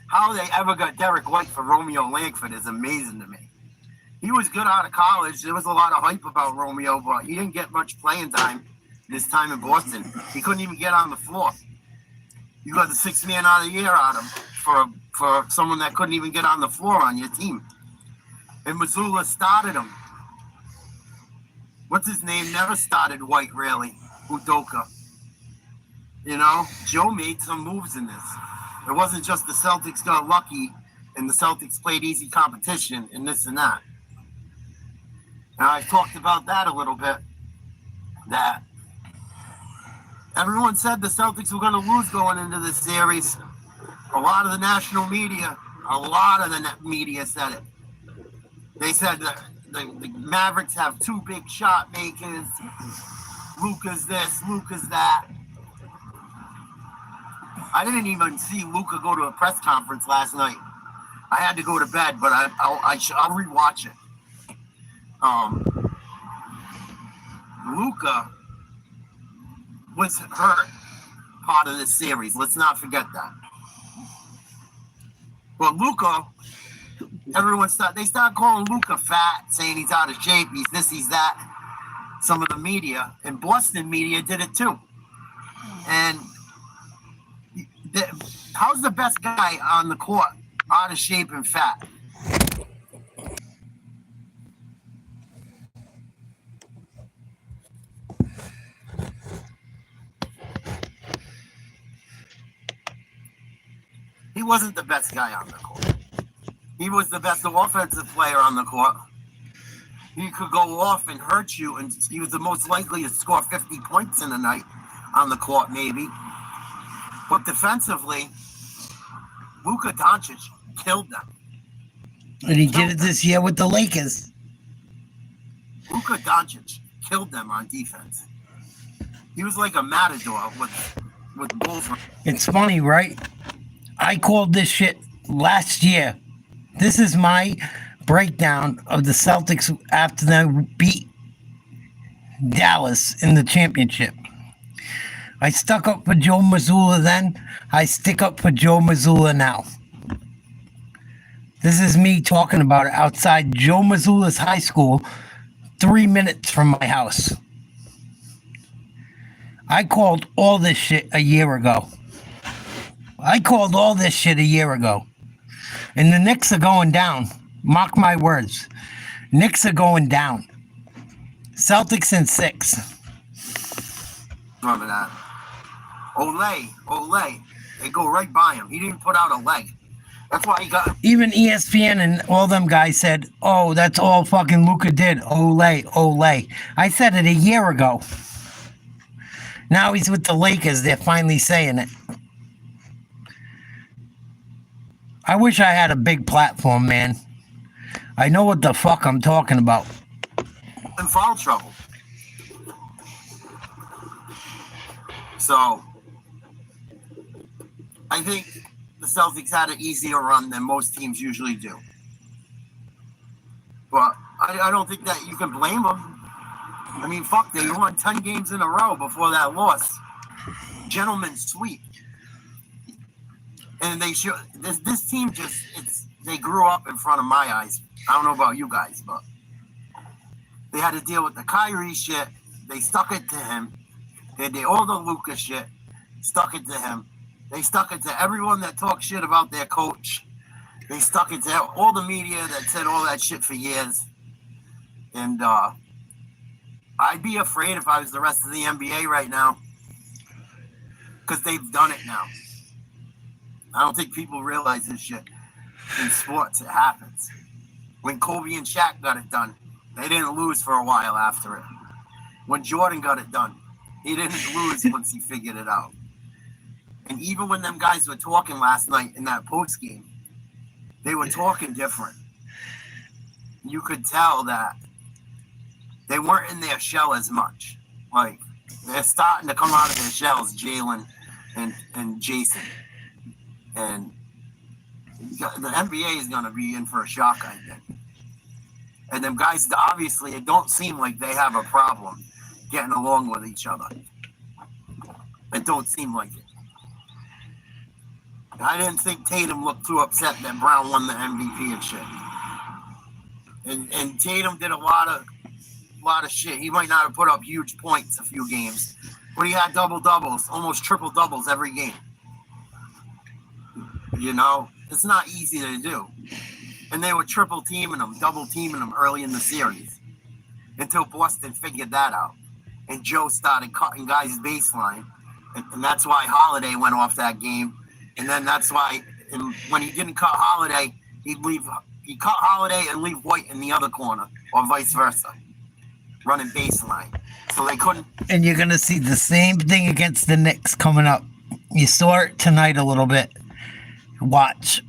How they ever got Derek White for Romeo Langford is amazing to me. He was good out of college. There was a lot of hype about Romeo, but he didn't get much playing time this time in Boston. He couldn't even get on the floor. You got the 6th man out of the year out of him for someone that couldn't even get on the floor on your team. And Mazzulla started him. What's his name? Never started White, really. Udoka. Joe made some moves in this. It wasn't just the Celtics got lucky and the Celtics played easy competition and this and that. And I talked about that a little bit. That everyone said the Celtics were going to lose going into this series. A lot of the national media, said it. They said that the Mavericks have 2 big shot makers. Luka's this, Luka's that. I didn't even see Luka go to a press conference last night. I had to go to bed, but I'll rewatch it. Luka was hurt part of this series. Let's not forget that. But Luka, they started calling Luka fat, saying he's out of shape, he's this, he's that. Some of the media, and Boston media did it too. And how's the best guy on the court out of shape and fat? He wasn't the best guy on the court. He was the best offensive player on the court. He could go off and hurt you, and he was the most likely to score 50 points in a night on the court, maybe. But defensively, Luka Doncic killed them. And he did it this year with the Lakers. Luka Doncic killed them on defense. He was like a matador with bulls. It's funny, right? I called this shit last year. This is my breakdown of the Celtics after they beat Dallas in the championship. I stuck up for Joe Mazzulla then. I stick up for Joe Mazzulla now. This is me talking about it outside Joe Mazzulla's high school, 3 minutes from my house. I called all this shit a year ago. And the Knicks are going down. Mark my words. Knicks are going down. Celtics in 6. Remember that. Olay. They go right by him. He didn't put out a leg. That's why he got... Even ESPN and all them guys said, oh, that's all fucking Luka did. Olay. I said it a year ago. Now he's with the Lakers. They're finally saying it. I wish I had a big platform, man. I know what the fuck I'm talking about. In foul trouble. So, I think the Celtics had an easier run than most teams usually do. But I don't think that you can blame them. I mean, fuck, they won 10 games in a row before that loss. Gentleman's sweep. And they should. This team they grew up in front of my eyes. I don't know about you guys, but they had to deal with the Kyrie shit. They stuck it to him. They did all the Lucas shit. Stuck it to him. They stuck it to everyone that talked shit about their coach. They stuck it to all the media that said all that shit for years. And I'd be afraid if I was the rest of the NBA right now. Because they've done it now. I don't think people realize this shit. In sports, it happens. When Kobe and Shaq got it done, they didn't lose for a while after it. When Jordan got it done, he didn't lose once he figured it out. And even when them guys were talking last night in that postgame, they were talking different. You could tell that they weren't in their shell as much. Like, they're starting to come out of their shells, Jalen and Jason. And the NBA is going to be in for a shock, I think. And them guys, obviously, it don't seem like they have a problem getting along with each other. It don't seem like it. I didn't think Tatum looked too upset that Brown won the MVP and shit. And Tatum did a lot of shit. He might not have put up huge points a few games, but he had double-doubles, almost triple-doubles every game. You know, it's not easy to do. And they were triple-teaming him, double-teaming him early in the series until Boston figured that out. And Joe started cutting guys' baseline. And that's why Holiday went off that game. And then that's why when he didn't cut Holiday, he'd cut Holiday and leave White in the other corner, or vice versa, running baseline. So they couldn't. And you're going to see the same thing against the Knicks coming up. You saw it tonight a little bit. Watch.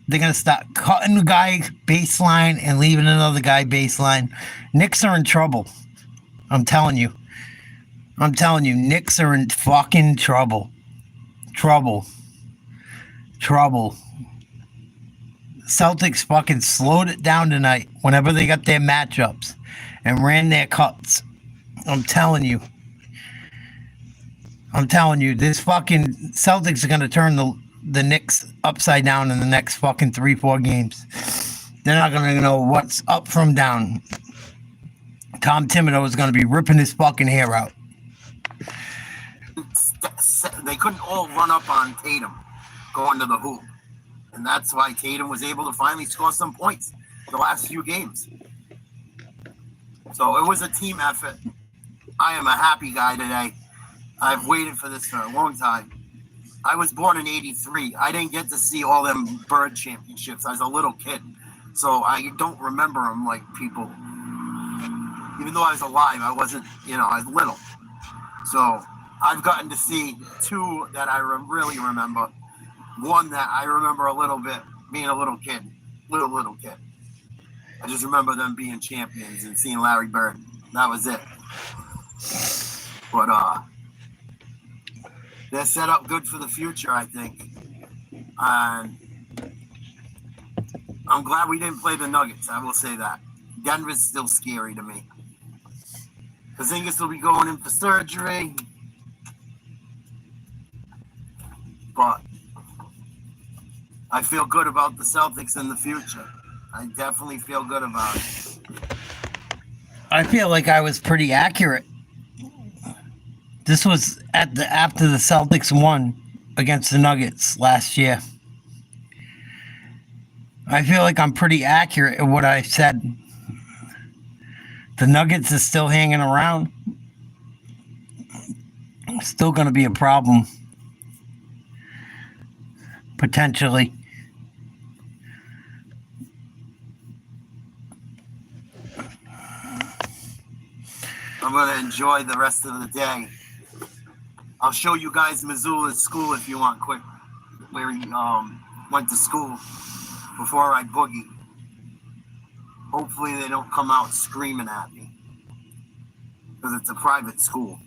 They're going to start cutting the guy baseline and leaving another guy baseline. Knicks are in trouble. I'm telling you. Knicks are in fucking trouble. Trouble. Celtics fucking slowed it down tonight whenever they got their matchups and ran their cuts. I'm telling you, this fucking Celtics are going to turn the Knicks upside down in the next fucking 3-4 games. They're not going to know what's up from down. Tom Thibodeau is going to be ripping his fucking hair out. They couldn't all run up on Tatum going to the hoop. And that's why Tatum was able to finally score some points the last few games. So it was a team effort. I am a happy guy today. I've waited for this for a long time. I was born in '83. I didn't get to see all them Bird championships. I was a little kid. So I don't remember them like people. Even though I was alive, I wasn't, I was little. So I've gotten to see two that I really remember. One that I remember a little bit, being a little kid. Little kid. I just remember them being champions and seeing Larry Bird. That was it. But they're set up good for the future, I think. And I'm glad we didn't play the Nuggets. I will say that. Denver's still scary to me. Porzingis will be going in for surgery. But I feel good about the Celtics in the future. I definitely feel good about it. I feel like I was pretty accurate. This was after the Celtics won against the Nuggets last year. I feel like I'm pretty accurate in what I said. The Nuggets is still hanging around. Still going to be a problem. Potentially. I'm going to enjoy the rest of the day. I'll show you guys Mazzulla's school if you want quick, where he went to school before I boogie. Hopefully they don't come out screaming at me because it's a private school.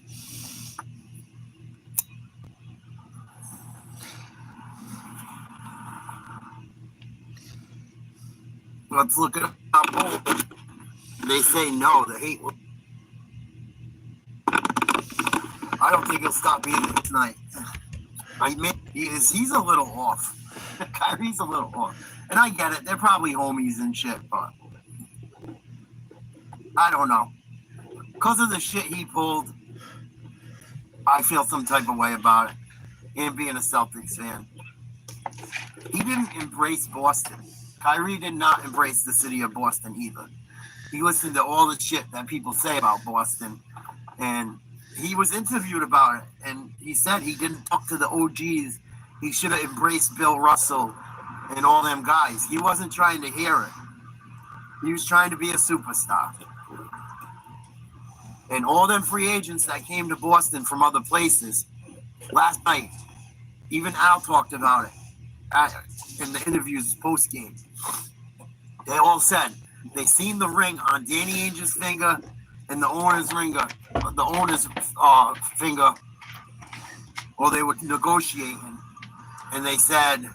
Let's look at how bold. They say no. The hate. I don't think he'll stop being there tonight. I mean, he's a little off. Kyrie's a little off. And I get it. They're probably homies and shit, but I don't know. Because of the shit he pulled, I feel some type of way about it. And being a Celtics fan. He didn't embrace Boston. Kyrie did not embrace the city of Boston either. He listened to all the shit that people say about Boston. And he was interviewed about it. And he said he didn't talk to the OGs. He should have embraced Bill Russell and all them guys. He wasn't trying to hear it. He was trying to be a superstar. And all them free agents that came to Boston from other places last night, even Al talked about it in the interviews post-game. They all said they seen the ring on Danny Ainge's finger and the owner's finger, or they were negotiating, and they said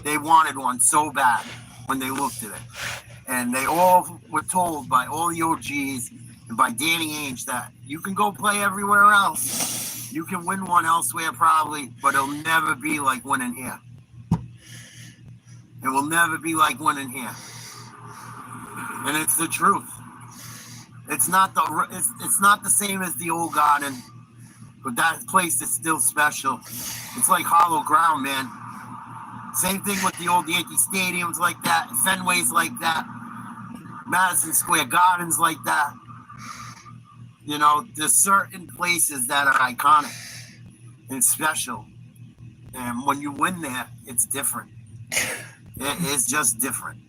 they wanted one so bad when they looked at it. And they all were told by all the OGs and by Danny Ainge that you can go play everywhere else. You can win one elsewhere probably, but it'll never be like winning here. It will never be like winning here. And it's the truth. It's not the same as the old Garden, but that place is still special. It's like hollow ground, man. Same thing with the old Yankee stadiums like that, Fenway's like that, Madison Square Gardens like that. You know, there's certain places that are iconic and special. And when you win there, it's different. It's just different.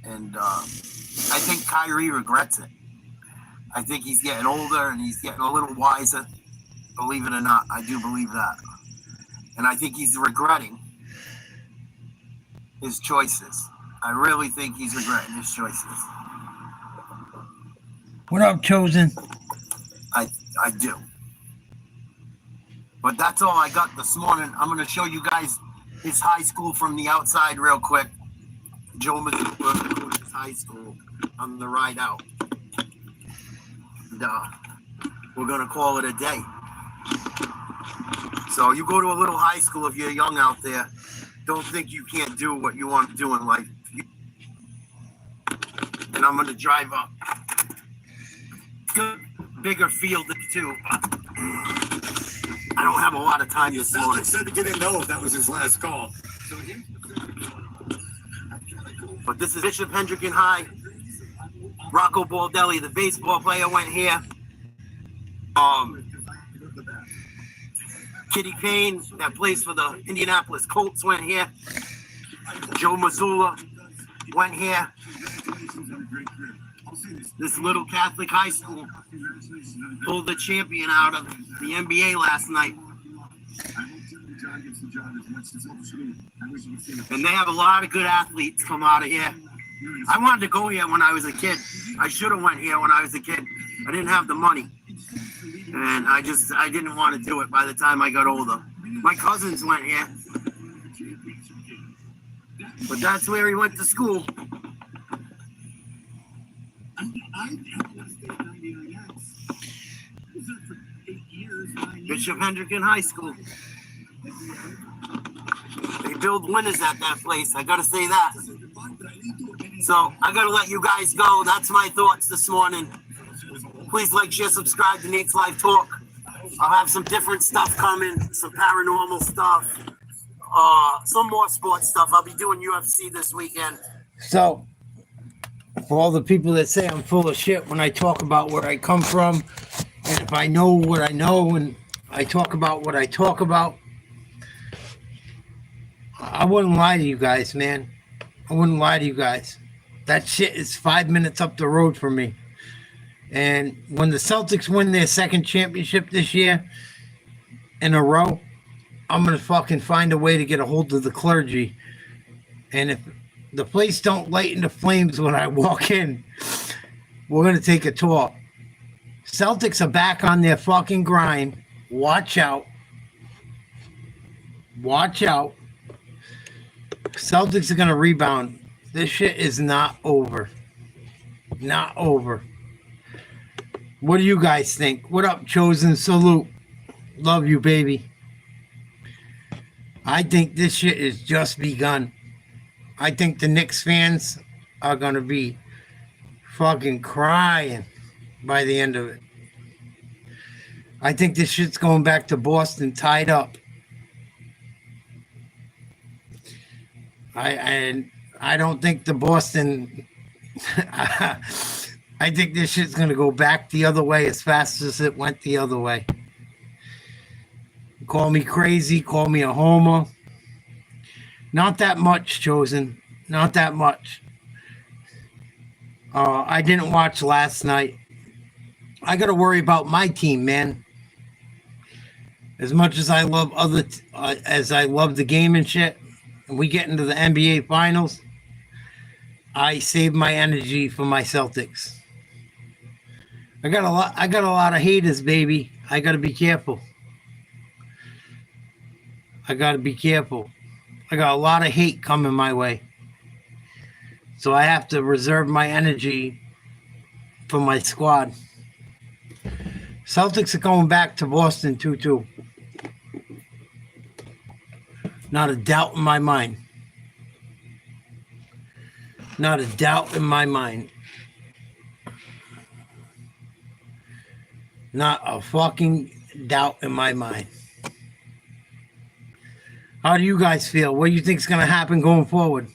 And I think Kyrie regrets it. I think he's getting older and he's getting a little wiser. Believe it or not, I do believe that. And I think he's regretting his choices. I really think he's regretting his choices. What up, Chosen? I do. But that's all I got this morning. I'm going to show you guys his high school from the outside real quick. Joe Mazzulla goes to his high school on the ride out. And we're going to call it a day. So you go to a little high school if you're young out there. Don't think you can't do what you want to do in life. And I'm going to drive up. Good, bigger field too. I don't have a lot of time this morning. Said he didn't know if that was his last call. But this is Bishop Hendricken High. Rocco Baldelli, the baseball player, went here. Kitty Payne, that plays for the Indianapolis Colts, went here. Joe Mazzulla went here. This little Catholic high school pulled the champion out of the NBA last night. And they have a lot of good athletes come out of here. I wanted to go here when I was a kid. I should have went here when I was a kid. I didn't have the money. And I didn't want to do it by the time I got older. My cousins went here. But that's where he went to school. Bishop Hendricken High School. They build winners at that place. I gotta say that. So I gotta let you guys go. That's my thoughts this morning. Please like, share, subscribe to Nate's Live Talk. I'll have some different stuff coming, some paranormal stuff, some more sports stuff. I'll be doing UFC this weekend. So, for all the people that say I'm full of shit when I talk about where I come from, and if I know what I know and I talk about what I talk about, I wouldn't lie to you guys, man. I wouldn't lie to you guys. That shit is 5 minutes up the road for me. And when the Celtics win their second championship this year in a row, I'm going to fucking find a way to get a hold of the clergy. And if the place don't light into flames when I walk in, we're going to take a tour. Celtics are back on their fucking grind. Watch out. Watch out. Celtics are going to rebound. This shit is not over. Not over. What do you guys think? What up, Chosen? Salute. Love you, baby. I think this shit is just begun. I think the Knicks fans are going to be fucking crying by the end of it. I think this shit's going back to Boston tied up. I don't think the Boston... I think this shit's going to go back the other way as fast as it went the other way. Call me crazy. Call me a homer. Not that much, Chosen. Not that much. I didn't watch last night. I got to worry about my team, man. As much as I love as I love the game and shit, and we get into the NBA Finals, I save my energy for my Celtics. I got a lot of haters, baby. I got to be careful. I got to be careful. I got a lot of hate coming my way. So I have to reserve my energy for my squad. Celtics are going back to Boston 2-2. Not a doubt in my mind. Not a doubt in my mind. Not a fucking doubt in my mind. How do you guys feel? What do you think is going to happen going forward?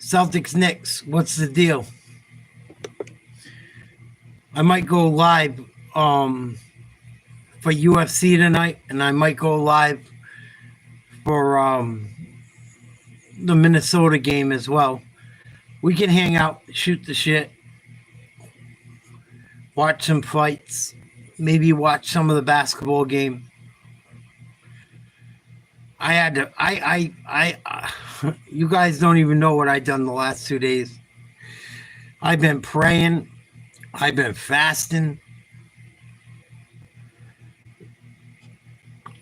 Celtics, Knicks, what's the deal? I might go live for UFC tonight, and I might go live for the Minnesota game as well. We can hang out, shoot the shit, watch some fights, maybe watch some of the basketball game. I had to, you guys don't even know what I've done the last 2 days. I've been praying. I've been fasting.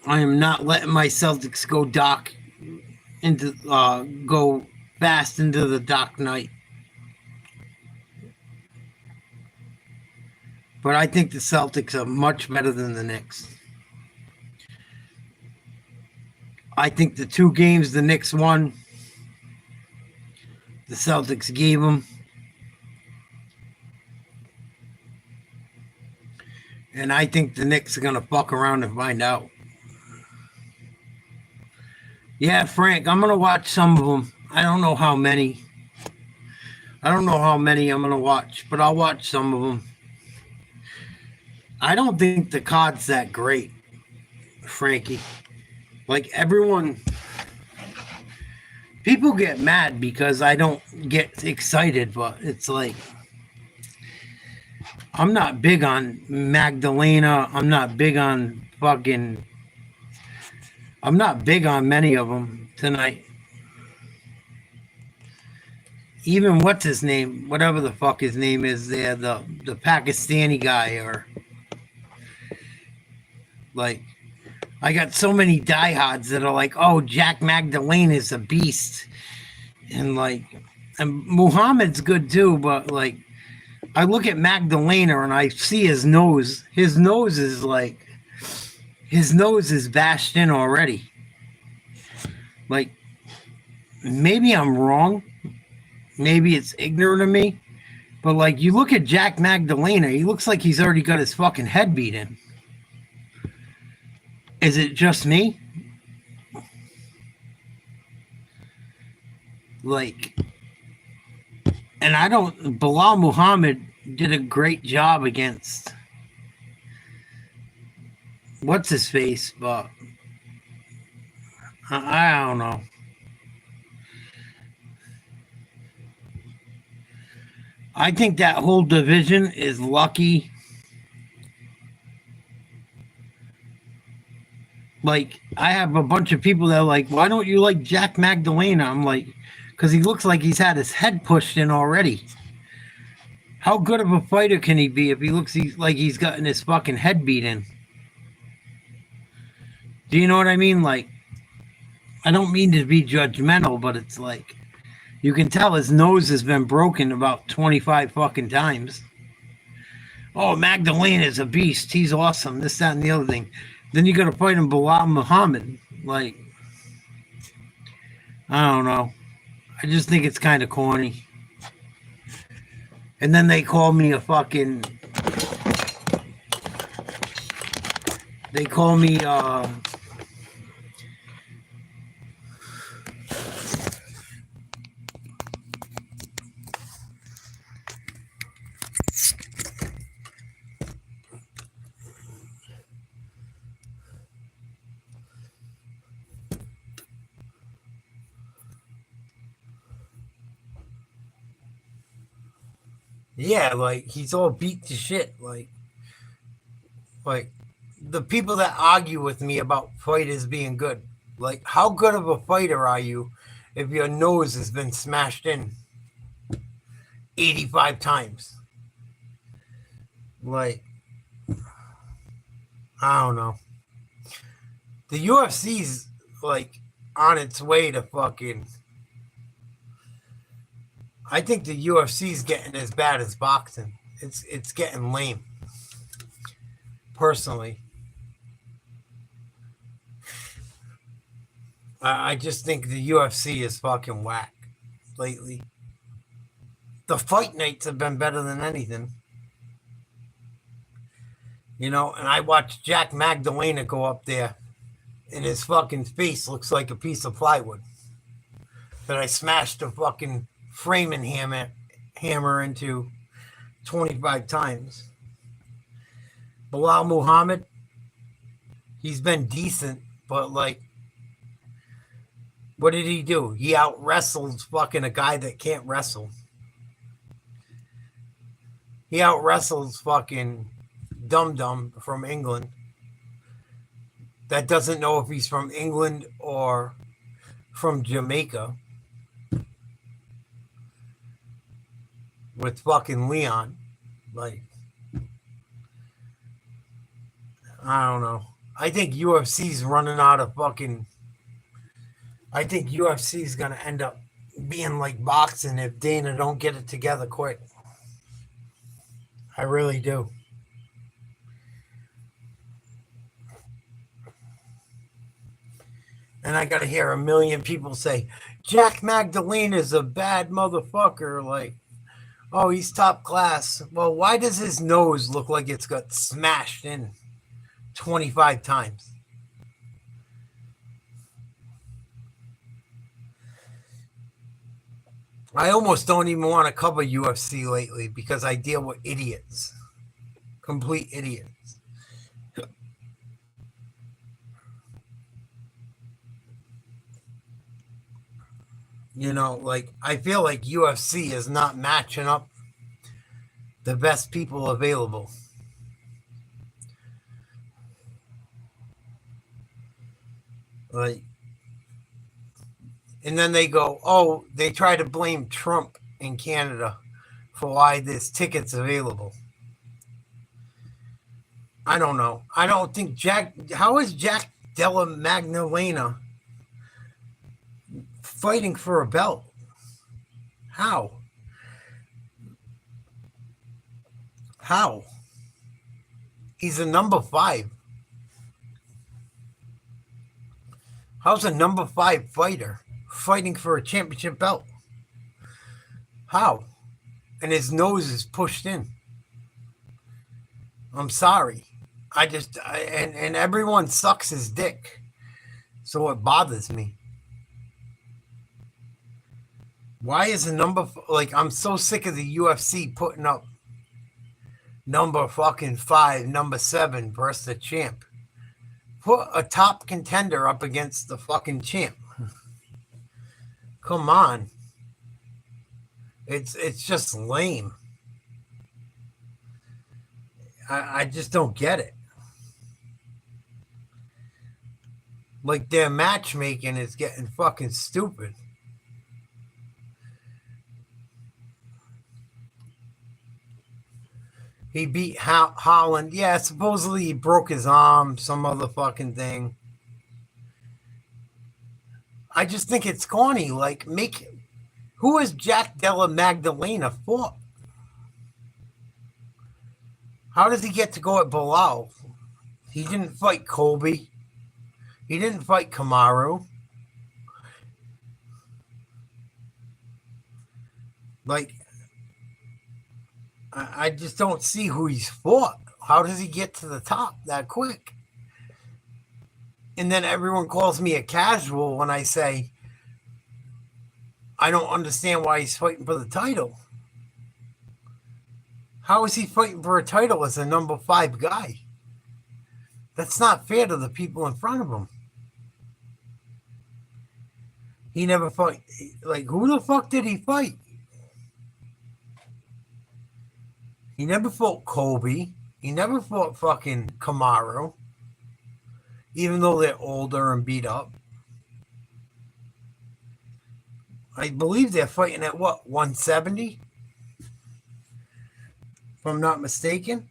I am not letting my Celtics go go fast into the dark night. But I think the Celtics are much better than the Knicks. I think the 2 games the Knicks won, the Celtics gave them. And I think the Knicks are going to fuck around and find out. Yeah, Frank, I'm going to watch some of them. I don't know how many. I don't know how many I'm going to watch, but I'll watch some of them. I don't think the card's that great, Frankie. Like everyone, people get mad because I don't get excited, but it's like, I'm not big on Magdalena. I'm not big on I'm not big on many of them tonight. Even what's his name, whatever the fuck his name is there, the Pakistani guy, or like, I got so many diehards that are like, oh, Jack Magdalene is a beast. And Muhammad's good too, but like, I look at Magdalena and I see his nose. His nose is bashed in already. Like, maybe I'm wrong. Maybe it's ignorant of me. But like, you look at Jack Magdalena, he looks like he's already got his fucking head beat in. Is it just me? Like, and Bilal Muhammad did a great job against what's his face, but I don't know. I think that whole division is lucky. Like, I have a bunch of people that are like, why don't you like Jack Magdalena? I'm like, because he looks like he's had his head pushed in already. How good of a fighter can he be if he looks like he's gotten his fucking head beat in? Do you know what I mean? Like, I don't mean to be judgmental, but it's like, you can tell his nose has been broken about 25 fucking times. Oh, Magdalena is a beast. He's awesome. This, that, and the other thing. Then you got to fight him, Bilal Muhammad. Like, I don't know. I just think it's kind of corny. And then they call me a fucking... They call me, Yeah, like he's all beat to shit. Like the people that argue with me about fighters being good. Like, how good of a fighter are you if your nose has been smashed in 85 times? Like, I don't know. The UFC's like on its way to fucking... I think the UFC's getting as bad as boxing. It's getting lame. Personally. I just think the UFC is fucking whack lately. The fight nights have been better than anything. You know, and I watched Jack Magdalena go up there, and his fucking face looks like a piece of plywood that I smashed a fucking framing hammer into 25 times. Bilal Muhammad, he's been decent, but like, what did he do? He out wrestled fucking a guy that can't wrestle. He out wrestles fucking Dum Dum from England that doesn't know if he's from England or from Jamaica with fucking Leon. Like, I don't know. I think UFC's running out of fucking... I think UFC's going to end up being like boxing if Dana don't get it together quick. I really do. And I got to hear a million people say, Jack Magdalena is a bad motherfucker. Like, oh, he's top class. Well, why does his nose look like it's got smashed in 25 times? I almost don't even want to cover UFC lately because I deal with idiots. Complete idiots. You know, like, I feel like UFC is not matching up the best people available. Like, and then they go, oh, they try to blame Trump in Canada for why there's tickets available. I don't know. I don't think how is Jack Della Magdalena fighting for a belt? How? How? He's a number 5. How's a number 5 fighter fighting for a championship belt? How? And his nose is pushed in. I'm sorry. And everyone sucks his dick. So it bothers me. Why is a number... Like, I'm so sick of the UFC putting up number fucking 5, number 7 versus the champ. Put a top contender up against the fucking champ. Come on. It's just lame. I just don't get it. Like, their matchmaking is getting fucking stupid. He beat Holland. Yeah, supposedly he broke his arm, some other fucking thing. I just think it's corny. Like, who is Jack Della Magdalena for? How does he get to go at Bilal? He didn't fight Colby. He didn't fight Kamaru. Like, I just don't see who he's fought. How does he get to the top that quick? And then everyone calls me a casual when I say I don't understand why he's fighting for the title. How is he fighting for a title as a number 5 guy? That's not fair to the people in front of him. He never fought. Like, who the fuck did he fight? He never fought Colby. He never fought fucking Kamaru. Even though they're older and beat up. I believe they're fighting at what, 170? If I'm not mistaken.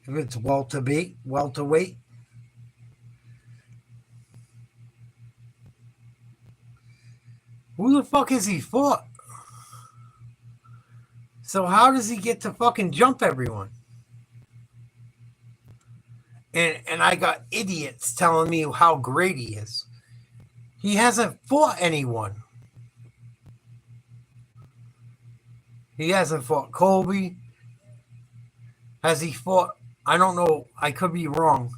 If it's welterweight. Who the fuck is he fought? So how does he get to fucking jump everyone? And I got idiots telling me how great he is. He hasn't fought anyone. He hasn't fought Colby. Has he fought? I don't know. I could be wrong.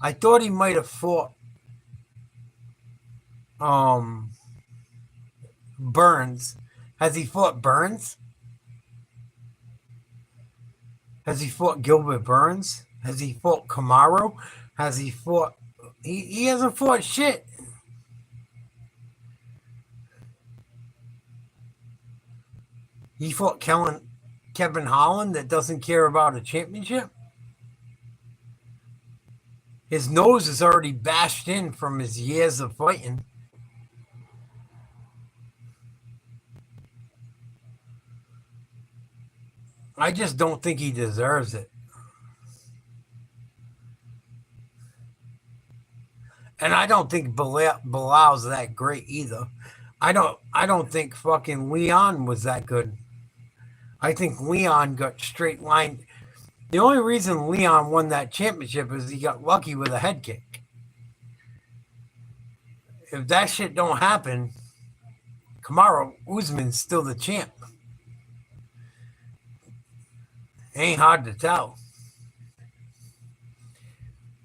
I thought he might have fought Burns. Has he fought Burns? Has he fought Gilbert Burns? Has he fought Kamaru? Has he fought... He hasn't fought shit. He fought Kevin Holland that doesn't care about a championship? His nose is already bashed in from his years of fighting. I just don't think he deserves it. And I don't think Bilal's that great either. I don't think fucking Leon was that good. I think Leon got straight line. The only reason Leon won that championship is he got lucky with a head kick. If that shit don't happen, Kamaru Usman's still the champ. Ain't hard to tell.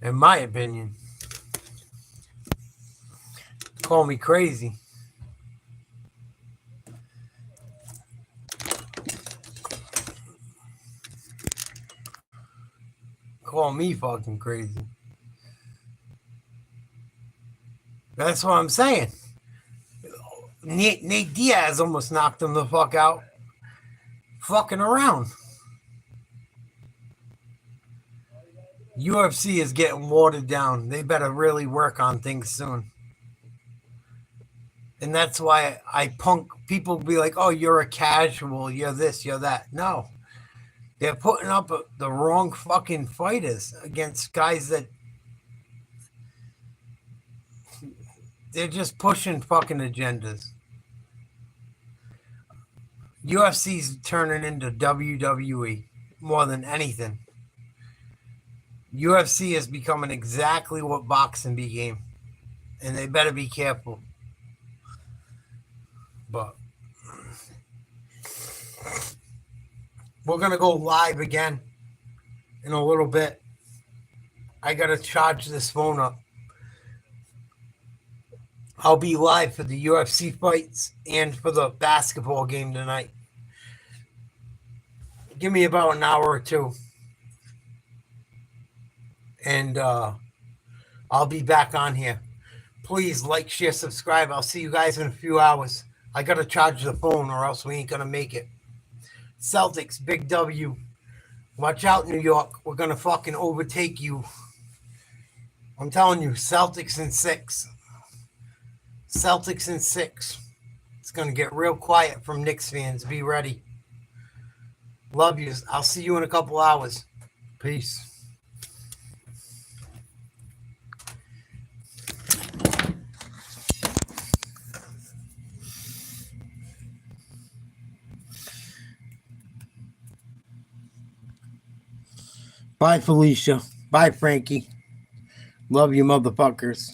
In my opinion. Call me crazy. Call me fucking crazy. That's what I'm saying. Nate Diaz almost knocked him the fuck out. Fucking around. UFC is getting watered down. They better really work on things soon. And that's why I punk people be like, oh, you're a casual, you're this, you're that. No. They're putting up the wrong fucking fighters against guys that they're just pushing fucking agendas. UFC's turning into WWE more than anything. UFC is becoming exactly what boxing became. And they better be careful. But we're going to go live again in a little bit. I got to charge this phone up. I'll be live for the UFC fights and for the basketball game tonight. Give me about an hour or two. And I'll be back on here. Please like, share, subscribe. I'll see you guys in a few hours. I got to charge the phone or else we ain't going to make it. Celtics, big W. Watch out, New York. We're going to fucking overtake you. I'm telling you, Celtics in 6. Celtics in 6. It's going to get real quiet from Knicks fans. Be ready. Love you. I'll see you in a couple hours. Peace. Bye, Felicia. Bye, Frankie. Love you, motherfuckers.